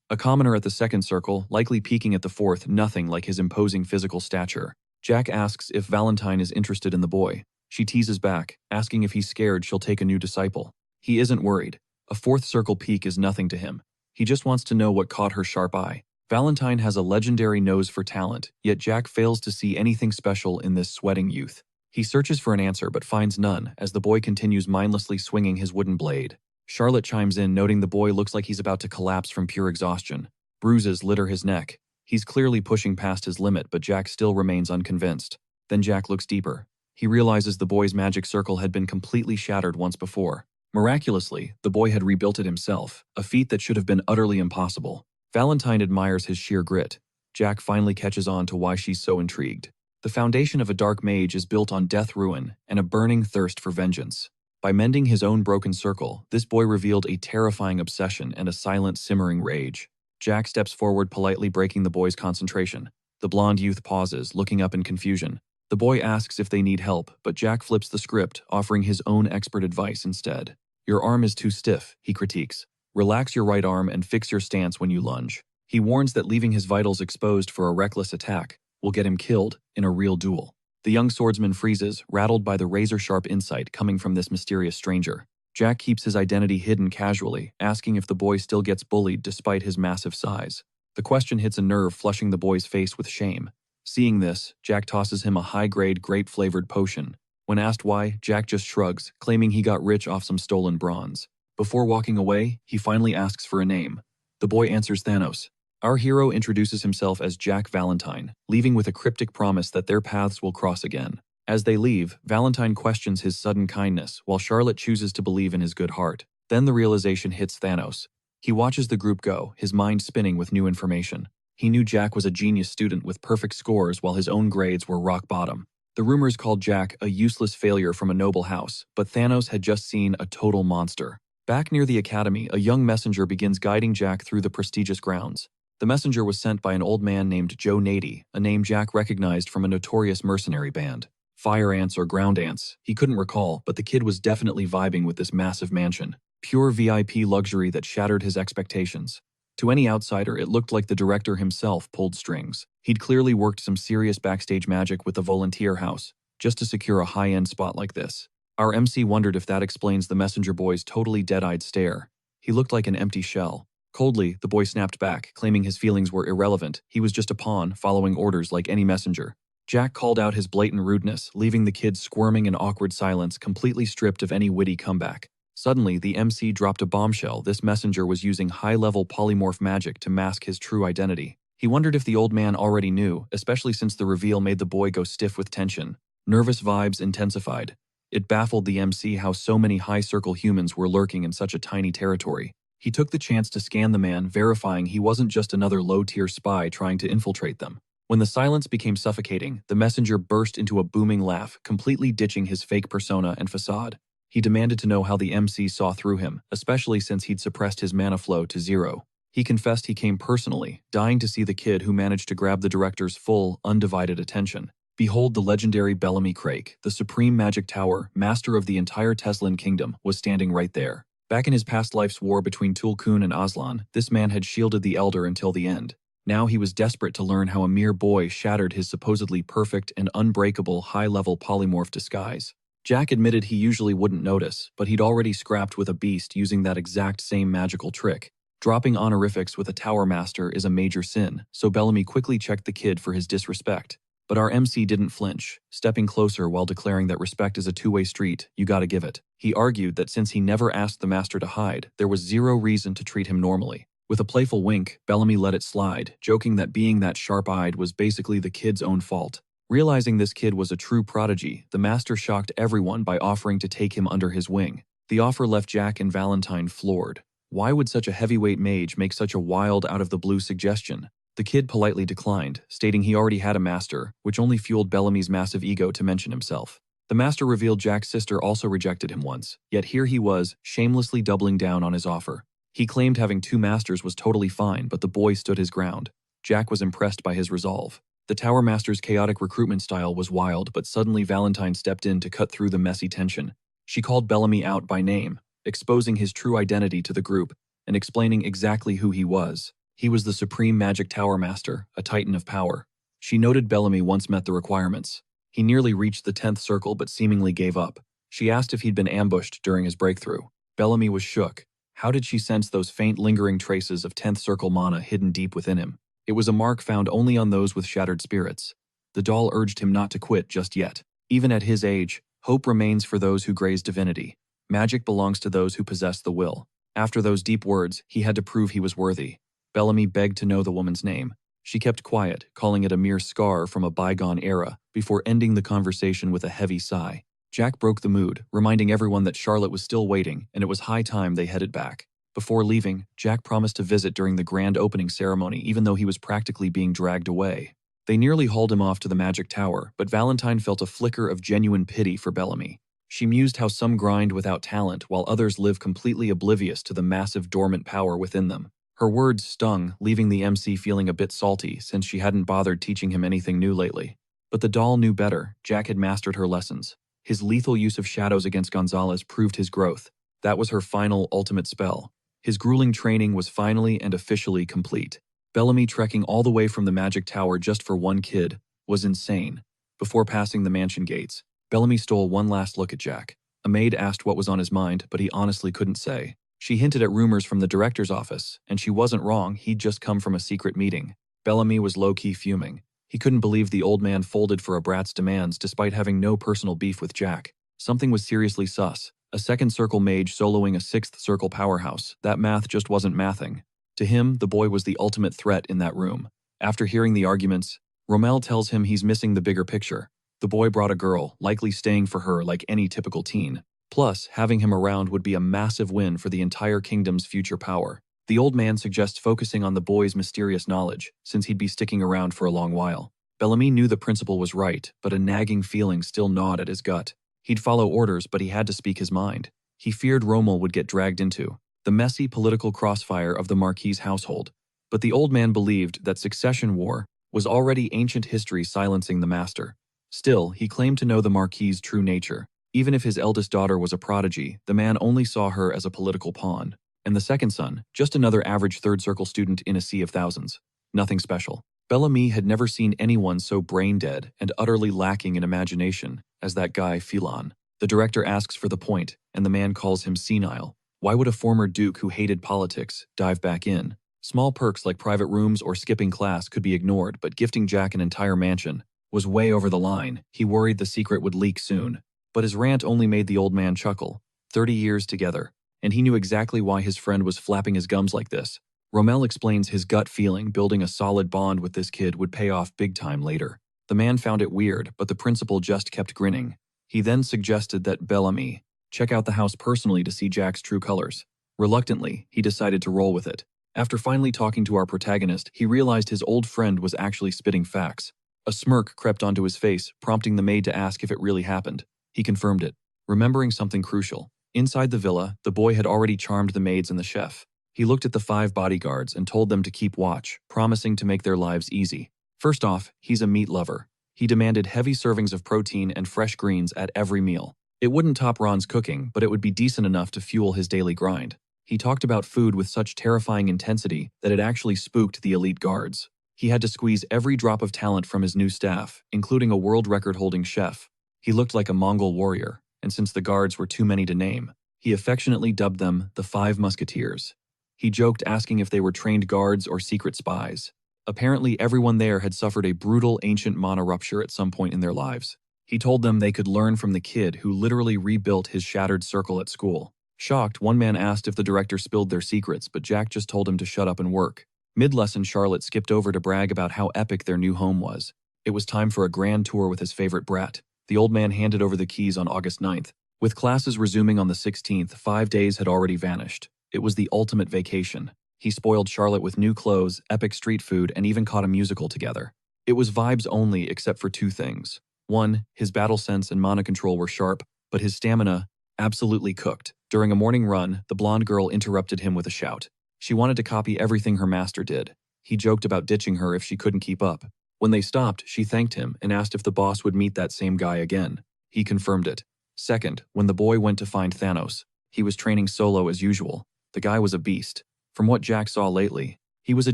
A commoner at the second circle, likely peeking at the fourth, nothing like his imposing physical stature. Jack asks if Valentine is interested in the boy. She teases back, asking if he's scared she'll take a new disciple. He isn't worried. A fourth circle peek is nothing to him. He just wants to know what caught her sharp eye. Valentine has a legendary nose for talent, yet Jack fails to see anything special in this sweating youth. He searches for an answer but finds none as the boy continues mindlessly swinging his wooden blade. Charlotte chimes in, noting the boy looks like he's about to collapse from pure exhaustion. Bruises litter his neck. He's clearly pushing past his limit, but Jack still remains unconvinced. Then Jack looks deeper. He realizes the boy's magic circle had been completely shattered once before. Miraculously, the boy had rebuilt it himself, a feat that should have been utterly impossible. Valentine admires his sheer grit. Jack finally catches on to why she's so intrigued. The foundation of a dark mage is built on death, ruin, and a burning thirst for vengeance. By mending his own broken circle, this boy revealed a terrifying obsession and a silent, simmering rage. Jack steps forward, politely breaking the boy's concentration. The blonde youth pauses, looking up in confusion. The boy asks if they need help, but Jack flips the script, offering his own expert advice instead. Your arm is too stiff, he critiques. Relax your right arm and fix your stance when you lunge. He warns that leaving his vitals exposed for a reckless attack will get him killed in a real duel. The young swordsman freezes, rattled by the razor-sharp insight coming from this mysterious stranger. Jack keeps his identity hidden casually, asking if the boy still gets bullied despite his massive size. The question hits a nerve, flushing the boy's face with shame. Seeing this, Jack tosses him a high-grade, grape-flavored potion. When asked why, Jack just shrugs, claiming he got rich off some stolen bronze. Before walking away, he finally asks for a name. The boy answers Thanos. Our hero introduces himself as Jack Valentine, leaving with a cryptic promise that their paths will cross again. As they leave, Valentine questions his sudden kindness, while Charlotte chooses to believe in his good heart. Then the realization hits Thanos. He watches the group go, his mind spinning with new information. He knew Jack was a genius student with perfect scores while his own grades were rock bottom. The rumors called Jack a useless failure from a noble house, but Thanos had just seen a total monster. Back near the academy, a young messenger begins guiding Jack through the prestigious grounds. The messenger was sent by an old man named Joe Nady, a name Jack recognized from a notorious mercenary band. Fire ants or ground ants, he couldn't recall, but the kid was definitely vibing with this massive mansion. Pure VIP luxury that shattered his expectations. To any outsider, it looked like the director himself pulled strings. He'd clearly worked some serious backstage magic with the volunteer house, just to secure a high-end spot like this. Our MC wondered if that explains the messenger boy's totally dead-eyed stare. He looked like an empty shell. Coldly, the boy snapped back, claiming his feelings were irrelevant. He was just a pawn, following orders like any messenger. Jack called out his blatant rudeness, leaving the kids squirming in awkward silence, completely stripped of any witty comeback. Suddenly, the MC dropped a bombshell. This messenger was using high-level polymorph magic to mask his true identity. He wondered if the old man already knew, especially since the reveal made the boy go stiff with tension. Nervous vibes intensified. It baffled the MC how so many high-circle humans were lurking in such a tiny territory. He took the chance to scan the man, verifying he wasn't just another low-tier spy trying to infiltrate them. When the silence became suffocating, the messenger burst into a booming laugh, completely ditching his fake persona and facade. He demanded to know how the MC saw through him, especially since he'd suppressed his mana flow to 0. He confessed he came personally, dying to see the kid who managed to grab the director's full, undivided attention. Behold, the legendary Bellamy Craig, the supreme magic tower, master of the entire Teslan kingdom, was standing right there. Back in his past life's war between Tulkun and Aslan, this man had shielded the Elder until the end. Now he was desperate to learn how a mere boy shattered his supposedly perfect and unbreakable high-level polymorph disguise. Jack admitted he usually wouldn't notice, but he'd already scrapped with a beast using that exact same magical trick. Dropping honorifics with a tower master is a major sin, so Bellamy quickly checked the kid for his disrespect. But our MC didn't flinch, stepping closer while declaring that respect is a two-way street, you gotta give it. He argued that since he never asked the master to hide, there was zero reason to treat him normally. With a playful wink, Bellamy let it slide, joking that being that sharp-eyed was basically the kid's own fault. Realizing this kid was a true prodigy, the master shocked everyone by offering to take him under his wing. The offer left Jack and Valentine floored. Why would such a heavyweight mage make such a wild, out-of-the-blue suggestion? The kid politely declined, stating he already had a master, which only fueled Bellamy's massive ego to mention himself. The master revealed Jack's sister also rejected him once, yet here he was, shamelessly doubling down on his offer. He claimed having 2 masters was totally fine, but the boy stood his ground. Jack was impressed by his resolve. The Tower Master's chaotic recruitment style was wild, but suddenly Valentine stepped in to cut through the messy tension. She called Bellamy out by name, exposing his true identity to the group, and explaining exactly who he was. He was the Supreme Magic Tower Master, a titan of power. She noted Bellamy once met the requirements. He nearly reached the 10th circle but seemingly gave up. She asked if he'd been ambushed during his breakthrough. Bellamy was shook. How did she sense those faint lingering traces of 10th circle mana hidden deep within him? It was a mark found only on those with shattered spirits. The doll urged him not to quit just yet. Even at his age, hope remains for those who graze divinity. Magic belongs to those who possess the will. After those deep words, he had to prove he was worthy. Bellamy begged to know the woman's name. She kept quiet, calling it a mere scar from a bygone era, before ending the conversation with a heavy sigh. Jack broke the mood, reminding everyone that Charlotte was still waiting, and it was high time they headed back. Before leaving, Jack promised to visit during the grand opening ceremony even though he was practically being dragged away. They nearly hauled him off to the Magic Tower, but Valentine felt a flicker of genuine pity for Bellamy. She mused how some grind without talent while others live completely oblivious to the massive dormant power within them. Her words stung, leaving the MC feeling a bit salty since she hadn't bothered teaching him anything new lately. But the doll knew better. Jack had mastered her lessons. His lethal use of shadows against Gonzalez proved his growth. That was her final, ultimate spell. His grueling training was finally and officially complete. Bellamy trekking all the way from the Magic Tower just for one kid was insane. Before passing the mansion gates, Bellamy stole one last look at Jack. A maid asked what was on his mind, but he honestly couldn't say. She hinted at rumors from the director's office, and she wasn't wrong. He'd just come from a secret meeting. Bellamy was low-key fuming. He couldn't believe the old man folded for a brat's demands despite having no personal beef with Jack. Something was seriously sus. A 2nd circle mage soloing a 6th circle powerhouse. That math just wasn't mathing. To him, the boy was the ultimate threat in that room. After hearing the arguments, Rommel tells him he's missing the bigger picture. The boy brought a girl, likely staying for her like any typical teen. Plus, having him around would be a massive win for the entire kingdom's future power. The old man suggests focusing on the boy's mysterious knowledge, since he'd be sticking around for a long while. Bellamy knew the principal was right, but a nagging feeling still gnawed at his gut. He'd follow orders, but he had to speak his mind. He feared Rommel would get dragged into the messy political crossfire of the Marquis household. But the old man believed that succession war was already ancient history silencing the master. Still, he claimed to know the Marquis' true nature. Even if his eldest daughter was a prodigy, the man only saw her as a political pawn. And the second son, just another average third circle student in a sea of thousands. Nothing special. Bellamy had never seen anyone so brain-dead and utterly lacking in imagination as that guy Philon. The director asks for the point, and the man calls him senile. Why would a former duke who hated politics dive back in? Small perks like private rooms or skipping class could be ignored, but gifting Jack an entire mansion was way over the line. He worried the secret would leak soon. But his rant only made the old man chuckle. 30 years together, and he knew exactly why his friend was flapping his gums like this. Rommel explains his gut feeling building a solid bond with this kid would pay off big time later. The man found it weird, but the principal just kept grinning. He then suggested that Bellamy check out the house personally to see Jack's true colors. Reluctantly, he decided to roll with it. After finally talking to our protagonist, he realized his old friend was actually spitting facts. A smirk crept onto his face, prompting the maid to ask if it really happened. He confirmed it, remembering something crucial. Inside the villa, the boy had already charmed the maids and the chef. He looked at the 5 bodyguards and told them to keep watch, promising to make their lives easy. First off, he's a meat lover. He demanded heavy servings of protein and fresh greens at every meal. It wouldn't top Ron's cooking, but it would be decent enough to fuel his daily grind. He talked about food with such terrifying intensity that it actually spooked the elite guards. He had to squeeze every drop of talent from his new staff, including a world record-holding chef. He looked like a Mongol warrior, and since the guards were too many to name, he affectionately dubbed them the 5 Musketeers. He joked asking if they were trained guards or secret spies. Apparently, everyone there had suffered a brutal ancient mana rupture at some point in their lives. He told them they could learn from the kid who literally rebuilt his shattered circle at school. Shocked, one man asked if the director spilled their secrets, but Jack just told him to shut up and work. Mid-lesson, Charlotte skipped over to brag about how epic their new home was. It was time for a grand tour with his favorite brat. The old man handed over the keys on August 9th. With classes resuming on the 16th, 5 days had already vanished. It was the ultimate vacation. He spoiled Charlotte with new clothes, epic street food, and even caught a musical together. It was vibes only except for 2 things. 1, his battle sense and mana control were sharp, but his stamina, absolutely cooked. During a morning run, the blonde girl interrupted him with a shout. She wanted to copy everything her master did. He joked about ditching her if she couldn't keep up. When they stopped, she thanked him and asked if the boss would meet that same guy again. He confirmed it. Second, when the boy went to find Thanos, he was training solo as usual. The guy was a beast. From what Jack saw lately, he was a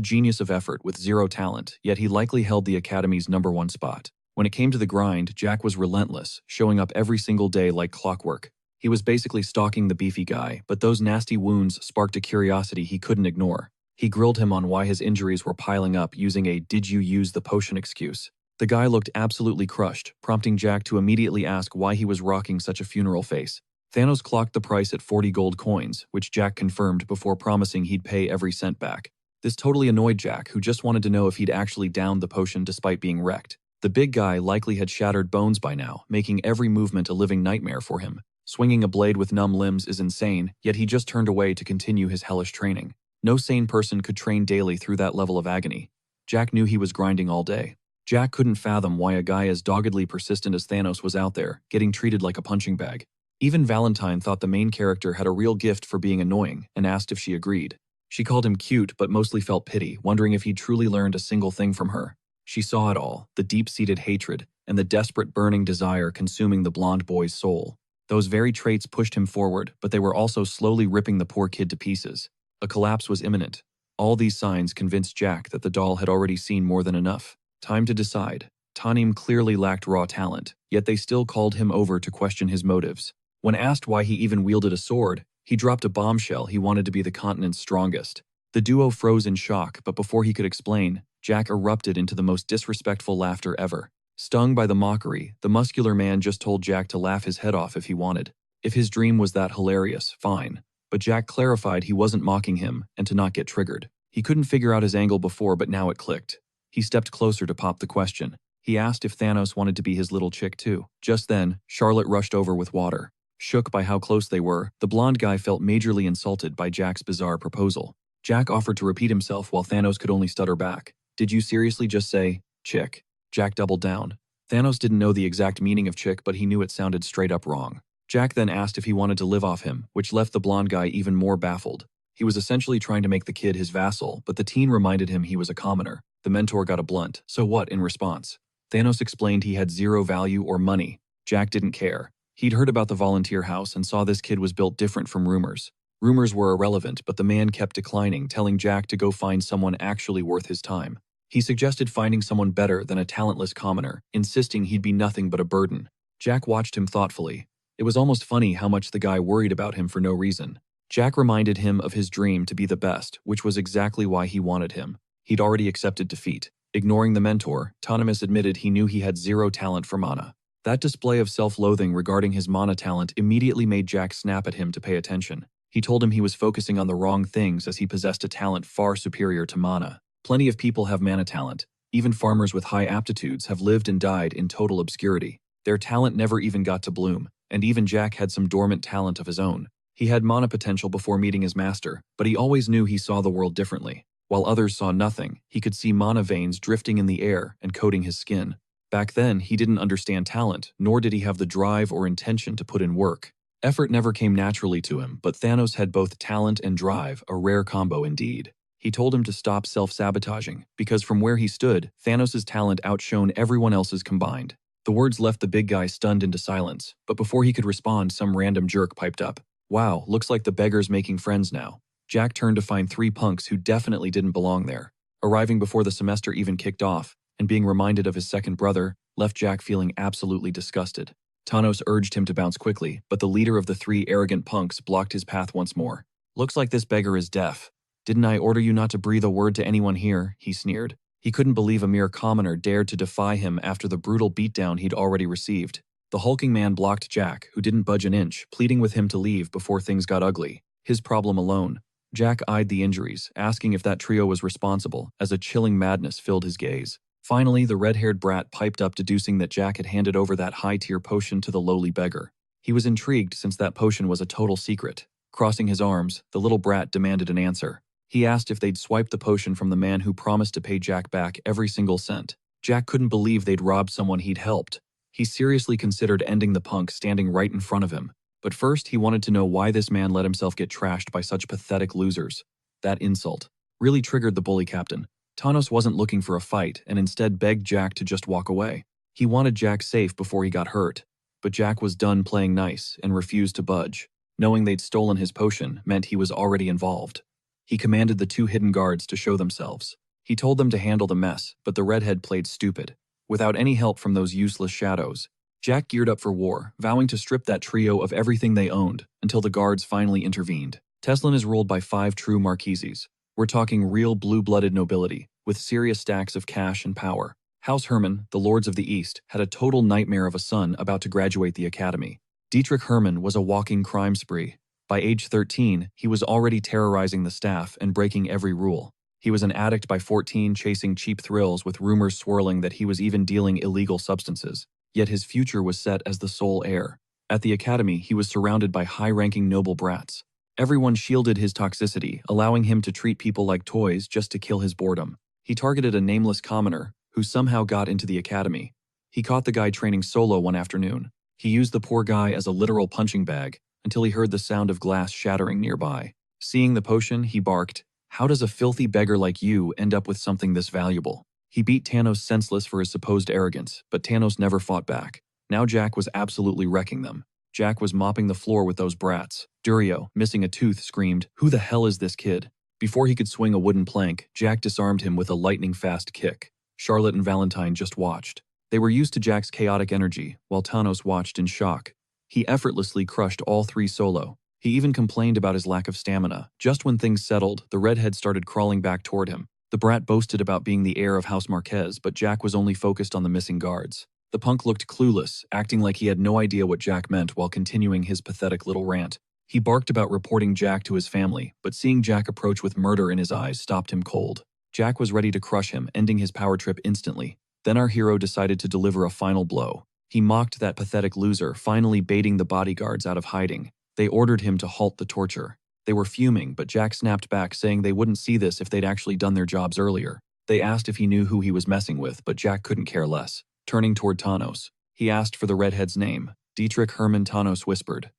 genius of effort with 0 talent, yet he likely held the Academy's #1 spot. When it came to the grind, Jack was relentless, showing up every single day like clockwork. He was basically stalking the beefy guy, but those nasty wounds sparked a curiosity he couldn't ignore. He grilled him on why his injuries were piling up using a "did you use the potion" excuse. The guy looked absolutely crushed, prompting Jack to immediately ask why he was rocking such a funeral face. Thanos clocked the price at 40 gold coins, which Jack confirmed before promising he'd pay every cent back. This totally annoyed Jack, who just wanted to know if he'd actually downed the potion despite being wrecked. The big guy likely had shattered bones by now, making every movement a living nightmare for him. Swinging a blade with numb limbs is insane, yet he just turned away to continue his hellish training. No sane person could train daily through that level of agony. Jack knew he was grinding all day. Jack couldn't fathom why a guy as doggedly persistent as Thanos was out there, getting treated like a punching bag. Even Valentine thought the main character had a real gift for being annoying and asked if she agreed. She called him cute but mostly felt pity, wondering if he'd truly learned a single thing from her. She saw it all, the deep-seated hatred and the desperate burning desire consuming the blonde boy's soul. Those very traits pushed him forward, but they were also slowly ripping the poor kid to pieces. A collapse was imminent. All these signs convinced Jack that the doll had already seen more than enough. Time to decide. Tanim clearly lacked raw talent, yet they still called him over to question his motives. When asked why he even wielded a sword, he dropped a bombshell he wanted to be the continent's strongest. The duo froze in shock, but before he could explain, Jack erupted into the most disrespectful laughter ever. Stung by the mockery, the muscular man just told Jack to laugh his head off if he wanted. If his dream was that hilarious, fine. But Jack clarified he wasn't mocking him and to not get triggered. He couldn't figure out his angle before, but now it clicked. He stepped closer to pop the question. He asked if Thanos wanted to be his little chick too. Just then, Charlotte rushed over with water. Shook by how close they were, the blonde guy felt majorly insulted by Jack's bizarre proposal. Jack offered to repeat himself while Thanos could only stutter back. "Did you seriously just say, chick?" Jack doubled down. Thanos didn't know the exact meaning of chick, but he knew it sounded straight up wrong. Jack then asked if he wanted to live off him, which left the blonde guy even more baffled. He was essentially trying to make the kid his vassal, but the teen reminded him he was a commoner. The mentor got a blunt, "So what?" in response. Thanos explained he had 0 value or money. Jack didn't care. He'd heard about the volunteer house and saw this kid was built different from rumors. Rumors were irrelevant, but the man kept declining, telling Jack to go find someone actually worth his time. He suggested finding someone better than a talentless commoner, insisting he'd be nothing but a burden. Jack watched him thoughtfully. It was almost funny how much the guy worried about him for no reason. Jack reminded him of his dream to be the best, which was exactly why he wanted him. He'd already accepted defeat. Ignoring the mentor, Tanamis admitted he knew he had zero talent for mana. That display of self-loathing regarding his mana talent immediately made Jack snap at him to pay attention. He told him he was focusing on the wrong things as he possessed a talent far superior to mana. Plenty of people have mana talent. Even farmers with high aptitudes have lived and died in total obscurity. Their talent never even got to bloom, and even Jack had some dormant talent of his own. He had mana potential before meeting his master, but he always knew he saw the world differently. While others saw nothing, he could see mana veins drifting in the air and coating his skin. Back then, he didn't understand talent, nor did he have the drive or intention to put in work. Effort never came naturally to him, but Thanos had both talent and drive, a rare combo indeed. He told him to stop self-sabotaging, because from where he stood, Thanos' talent outshone everyone else's combined. The words left the big guy stunned into silence, but before he could respond, some random jerk piped up. Wow, looks like the beggar's making friends now. Jack turned to find three punks who definitely didn't belong there. Arriving before the semester even kicked off, and being reminded of his second brother, left Jack feeling absolutely disgusted. Thanos urged him to bounce quickly, but the leader of the three arrogant punks blocked his path once more. Looks like this beggar is deaf. Didn't I order you not to breathe a word to anyone here? He sneered. He couldn't believe a mere commoner dared to defy him after the brutal beatdown he'd already received. The hulking man blocked Jack, who didn't budge an inch, pleading with him to leave before things got ugly. His problem alone. Jack eyed the injuries, asking if that trio was responsible, as a chilling madness filled his gaze. Finally, the red-haired brat piped up, deducing that Jack had handed over that high-tier potion to the lowly beggar. He was intrigued since that potion was a total secret. Crossing his arms, the little brat demanded an answer. He asked if they'd swiped the potion from the man who promised to pay Jack back every single cent. Jack couldn't believe they'd robbed someone he'd helped. He seriously considered ending the punk standing right in front of him. But first, he wanted to know why this man let himself get trashed by such pathetic losers. That insult really triggered the bully captain. Thanos wasn't looking for a fight and instead begged Jack to just walk away. He wanted Jack safe before he got hurt. But Jack was done playing nice and refused to budge. Knowing they'd stolen his potion meant he was already involved. He commanded the two hidden guards to show themselves. He told them to handle the mess, but the redhead played stupid. Without any help from those useless shadows, Jack geared up for war, vowing to strip that trio of everything they owned, until the guards finally intervened. Teslin is ruled by 5 true Marquises. We're talking real blue-blooded nobility, with serious stacks of cash and power. House Herman, the Lords of the East, had a total nightmare of a son about to graduate the academy. Dietrich Herman was a walking crime spree. By age 13, he was already terrorizing the staff and breaking every rule. He was an addict by 14, chasing cheap thrills with rumors swirling that he was even dealing illegal substances. Yet his future was set as the sole heir. At the academy, he was surrounded by high-ranking noble brats. Everyone shielded his toxicity, allowing him to treat people like toys just to kill his boredom. He targeted a nameless commoner who somehow got into the academy. He caught the guy training solo one afternoon. He used the poor guy as a literal punching bag until he heard the sound of glass shattering nearby. Seeing the potion, he barked, "How does a filthy beggar like you end up with something this valuable?" He beat Thanos senseless for his supposed arrogance, but Thanos never fought back. Now Jack was absolutely wrecking them. Jack was mopping the floor with those brats. Durio, missing a tooth, screamed, "Who the hell is this kid?" Before he could swing a wooden plank, Jack disarmed him with a lightning-fast kick. Charlotte and Valentine just watched. They were used to Jack's chaotic energy, while Thanos watched in shock. He effortlessly crushed all 3 solo. He even complained about his lack of stamina. Just when things settled, the redhead started crawling back toward him. The brat boasted about being the heir of House Marquez, but Jack was only focused on the missing guards. The punk looked clueless, acting like he had no idea what Jack meant while continuing his pathetic little rant. He barked about reporting Jack to his family, but seeing Jack approach with murder in his eyes stopped him cold. Jack was ready to crush him, ending his power trip instantly. Then our hero decided to deliver a final blow. He mocked that pathetic loser, finally baiting the bodyguards out of hiding. They ordered him to halt the torture. They were fuming, but Jack snapped back, saying they wouldn't see this if they'd actually done their jobs earlier. They asked if he knew who he was messing with, but Jack couldn't care less. Turning toward Thanos, he asked for the redhead's name. Dietrich Herman, Thanos whispered.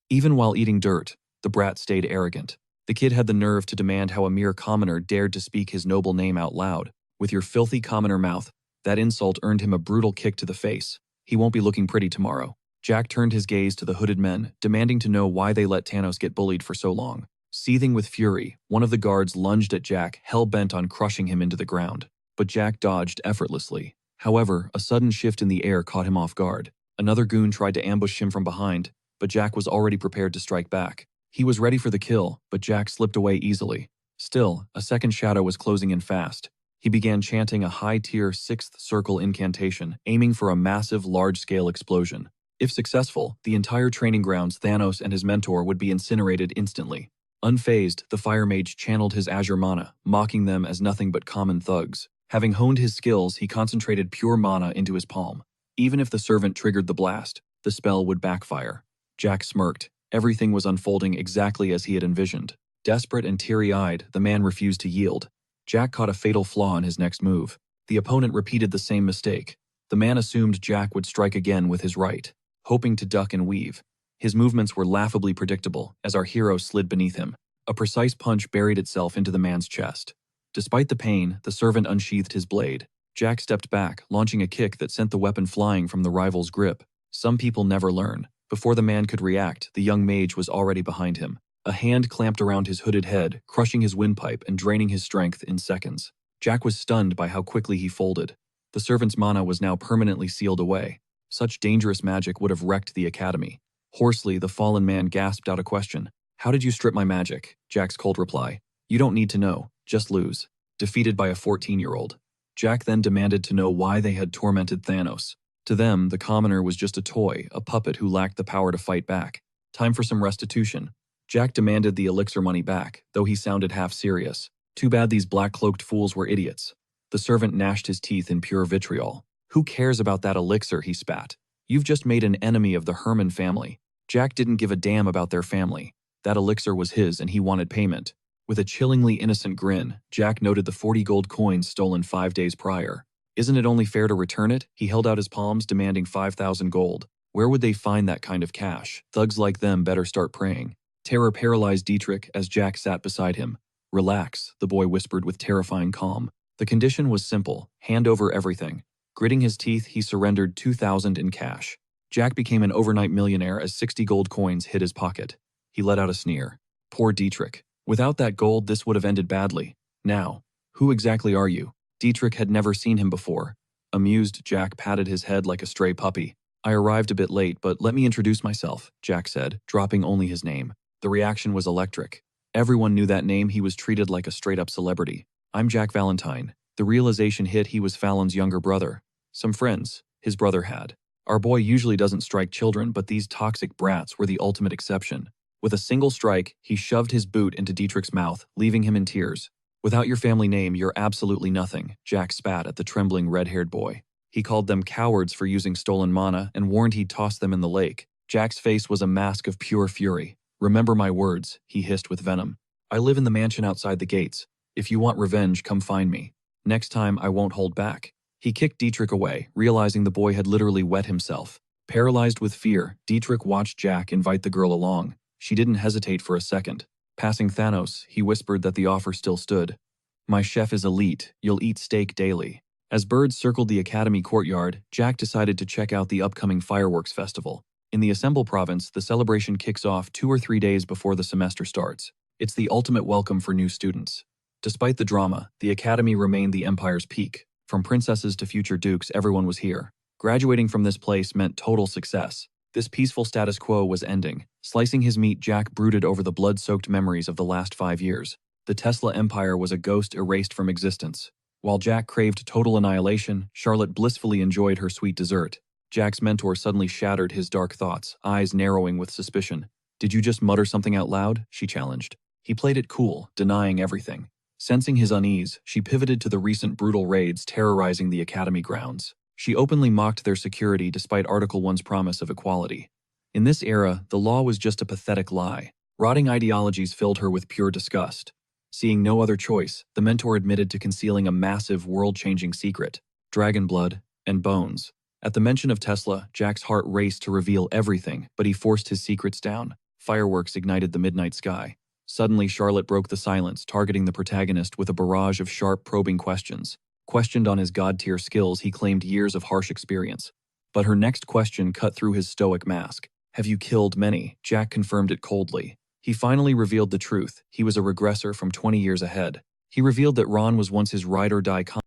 Even while eating dirt, the brat stayed arrogant. The kid had the nerve to demand how a mere commoner dared to speak his noble name out loud. "With your filthy commoner mouth." That insult earned him a brutal kick to the face. He won't be looking pretty tomorrow. Jack turned his gaze to the hooded men, demanding to know why they let Thanos get bullied for so long. Seething with fury, one of the guards lunged at Jack, hell-bent on crushing him into the ground. But Jack dodged effortlessly. However, a sudden shift in the air caught him off guard. Another goon tried to ambush him from behind, but Jack was already prepared to strike back. He was ready for the kill, but Jack slipped away easily. Still, a second shadow was closing in fast. He began chanting a high-tier 6th circle incantation, aiming for a massive, large-scale explosion. If successful, the entire training grounds, Thanos and his mentor, would be incinerated instantly. Unfazed, the fire mage channeled his azure mana, mocking them as nothing but common thugs. Having honed his skills, he concentrated pure mana into his palm. Even if the servant triggered the blast, the spell would backfire. Jack smirked. Everything was unfolding exactly as he had envisioned. Desperate and teary-eyed, the man refused to yield. Jack caught a fatal flaw in his next move. The opponent repeated the same mistake. The man assumed Jack would strike again with his right, hoping to duck and weave. His movements were laughably predictable as our hero slid beneath him. A precise punch buried itself into the man's chest. Despite the pain, the servant unsheathed his blade. Jack stepped back, launching a kick that sent the weapon flying from the rival's grip. Some people never learn. Before the man could react, the young mage was already behind him. A hand clamped around his hooded head, crushing his windpipe and draining his strength in seconds. Jack was stunned by how quickly he folded. The servant's mana was now permanently sealed away. Such dangerous magic would have wrecked the academy. Hoarsely, the fallen man gasped out a question. "How did you strip my magic?" Jack's cold reply. "You don't need to know, just lose." Defeated by a 14-year-old. Jack then demanded to know why they had tormented Thanos. To them, the commoner was just a toy, a puppet who lacked the power to fight back. Time for some restitution. Jack demanded the elixir money back, though he sounded half serious. Too bad these black-cloaked fools were idiots. The servant gnashed his teeth in pure vitriol. "Who cares about that elixir?" he spat. "You've just made an enemy of the Herman family." Jack didn't give a damn about their family. That elixir was his and he wanted payment. With a chillingly innocent grin, Jack noted the 40 gold coins stolen 5 days prior. "Isn't it only fair to return it?" He held out his palms, demanding 5,000 gold. Where would they find that kind of cash? Thugs like them better start praying. Terror paralyzed Dietrich as Jack sat beside him. "Relax," the boy whispered with terrifying calm. The condition was simple: hand over everything. Gritting his teeth, he surrendered 2,000 in cash. Jack became an overnight millionaire as 60 gold coins hit his pocket. He let out a sneer. Poor Dietrich. Without that gold, this would have ended badly. "Now, who exactly are you?" Dietrich had never seen him before. Amused, Jack patted his head like a stray puppy. "I arrived a bit late, but let me introduce myself," Jack said, dropping only his name. The reaction was electric. Everyone knew that name. He was treated like a straight-up celebrity. "I'm Jack Valentine." The realization hit he was Fallon's younger brother. Some friends his brother had. Our boy usually doesn't strike children, but these toxic brats were the ultimate exception. With a single strike, he shoved his boot into Dietrich's mouth, leaving him in tears. "Without your family name, you're absolutely nothing," Jack spat at the trembling red-haired boy. He called them cowards for using stolen mana and warned he'd toss them in the lake. Jack's face was a mask of pure fury. "Remember my words," he hissed with venom. "I live in the mansion outside the gates. If you want revenge, come find me. Next time, I won't hold back." He kicked Dietrich away, realizing the boy had literally wet himself. Paralyzed with fear, Dietrich watched Jack invite the girl along. She didn't hesitate for a second. Passing Thanos, he whispered that the offer still stood. "My chef is elite. You'll eat steak daily." As birds circled the academy courtyard, Jack decided to check out the upcoming fireworks festival. In the Assemble province, the celebration kicks off 2 or 3 days before the semester starts. It's the ultimate welcome for new students. Despite the drama, the academy remained the Empire's peak. From princesses to future dukes, everyone was here. Graduating from this place meant total success. This peaceful status quo was ending. Slicing his meat, Jack brooded over the blood-soaked memories of the last 5 years. The Tesla Empire was a ghost erased from existence. While Jack craved total annihilation, Charlotte blissfully enjoyed her sweet dessert. Jack's mentor suddenly shattered his dark thoughts, eyes narrowing with suspicion. "Did you just mutter something out loud?" she challenged. He played it cool, denying everything. Sensing his unease, she pivoted to the recent brutal raids terrorizing the academy grounds. She openly mocked their security despite Article 1's promise of equality. In this era, the law was just a pathetic lie. Rotting ideologies filled her with pure disgust. Seeing no other choice, the mentor admitted to concealing a massive, world-changing secret: dragon blood and bones. At the mention of Tesla, Jack's heart raced to reveal everything, but he forced his secrets down. Fireworks ignited the midnight sky. Suddenly, Charlotte broke the silence, targeting the protagonist with a barrage of sharp, probing questions. Questioned on his god-tier skills, he claimed years of harsh experience. But her next question cut through his stoic mask. Have you killed many? Jack confirmed it coldly. He finally revealed the truth. He was a regressor from 20 years ahead. He revealed that Ron was once his ride-or-die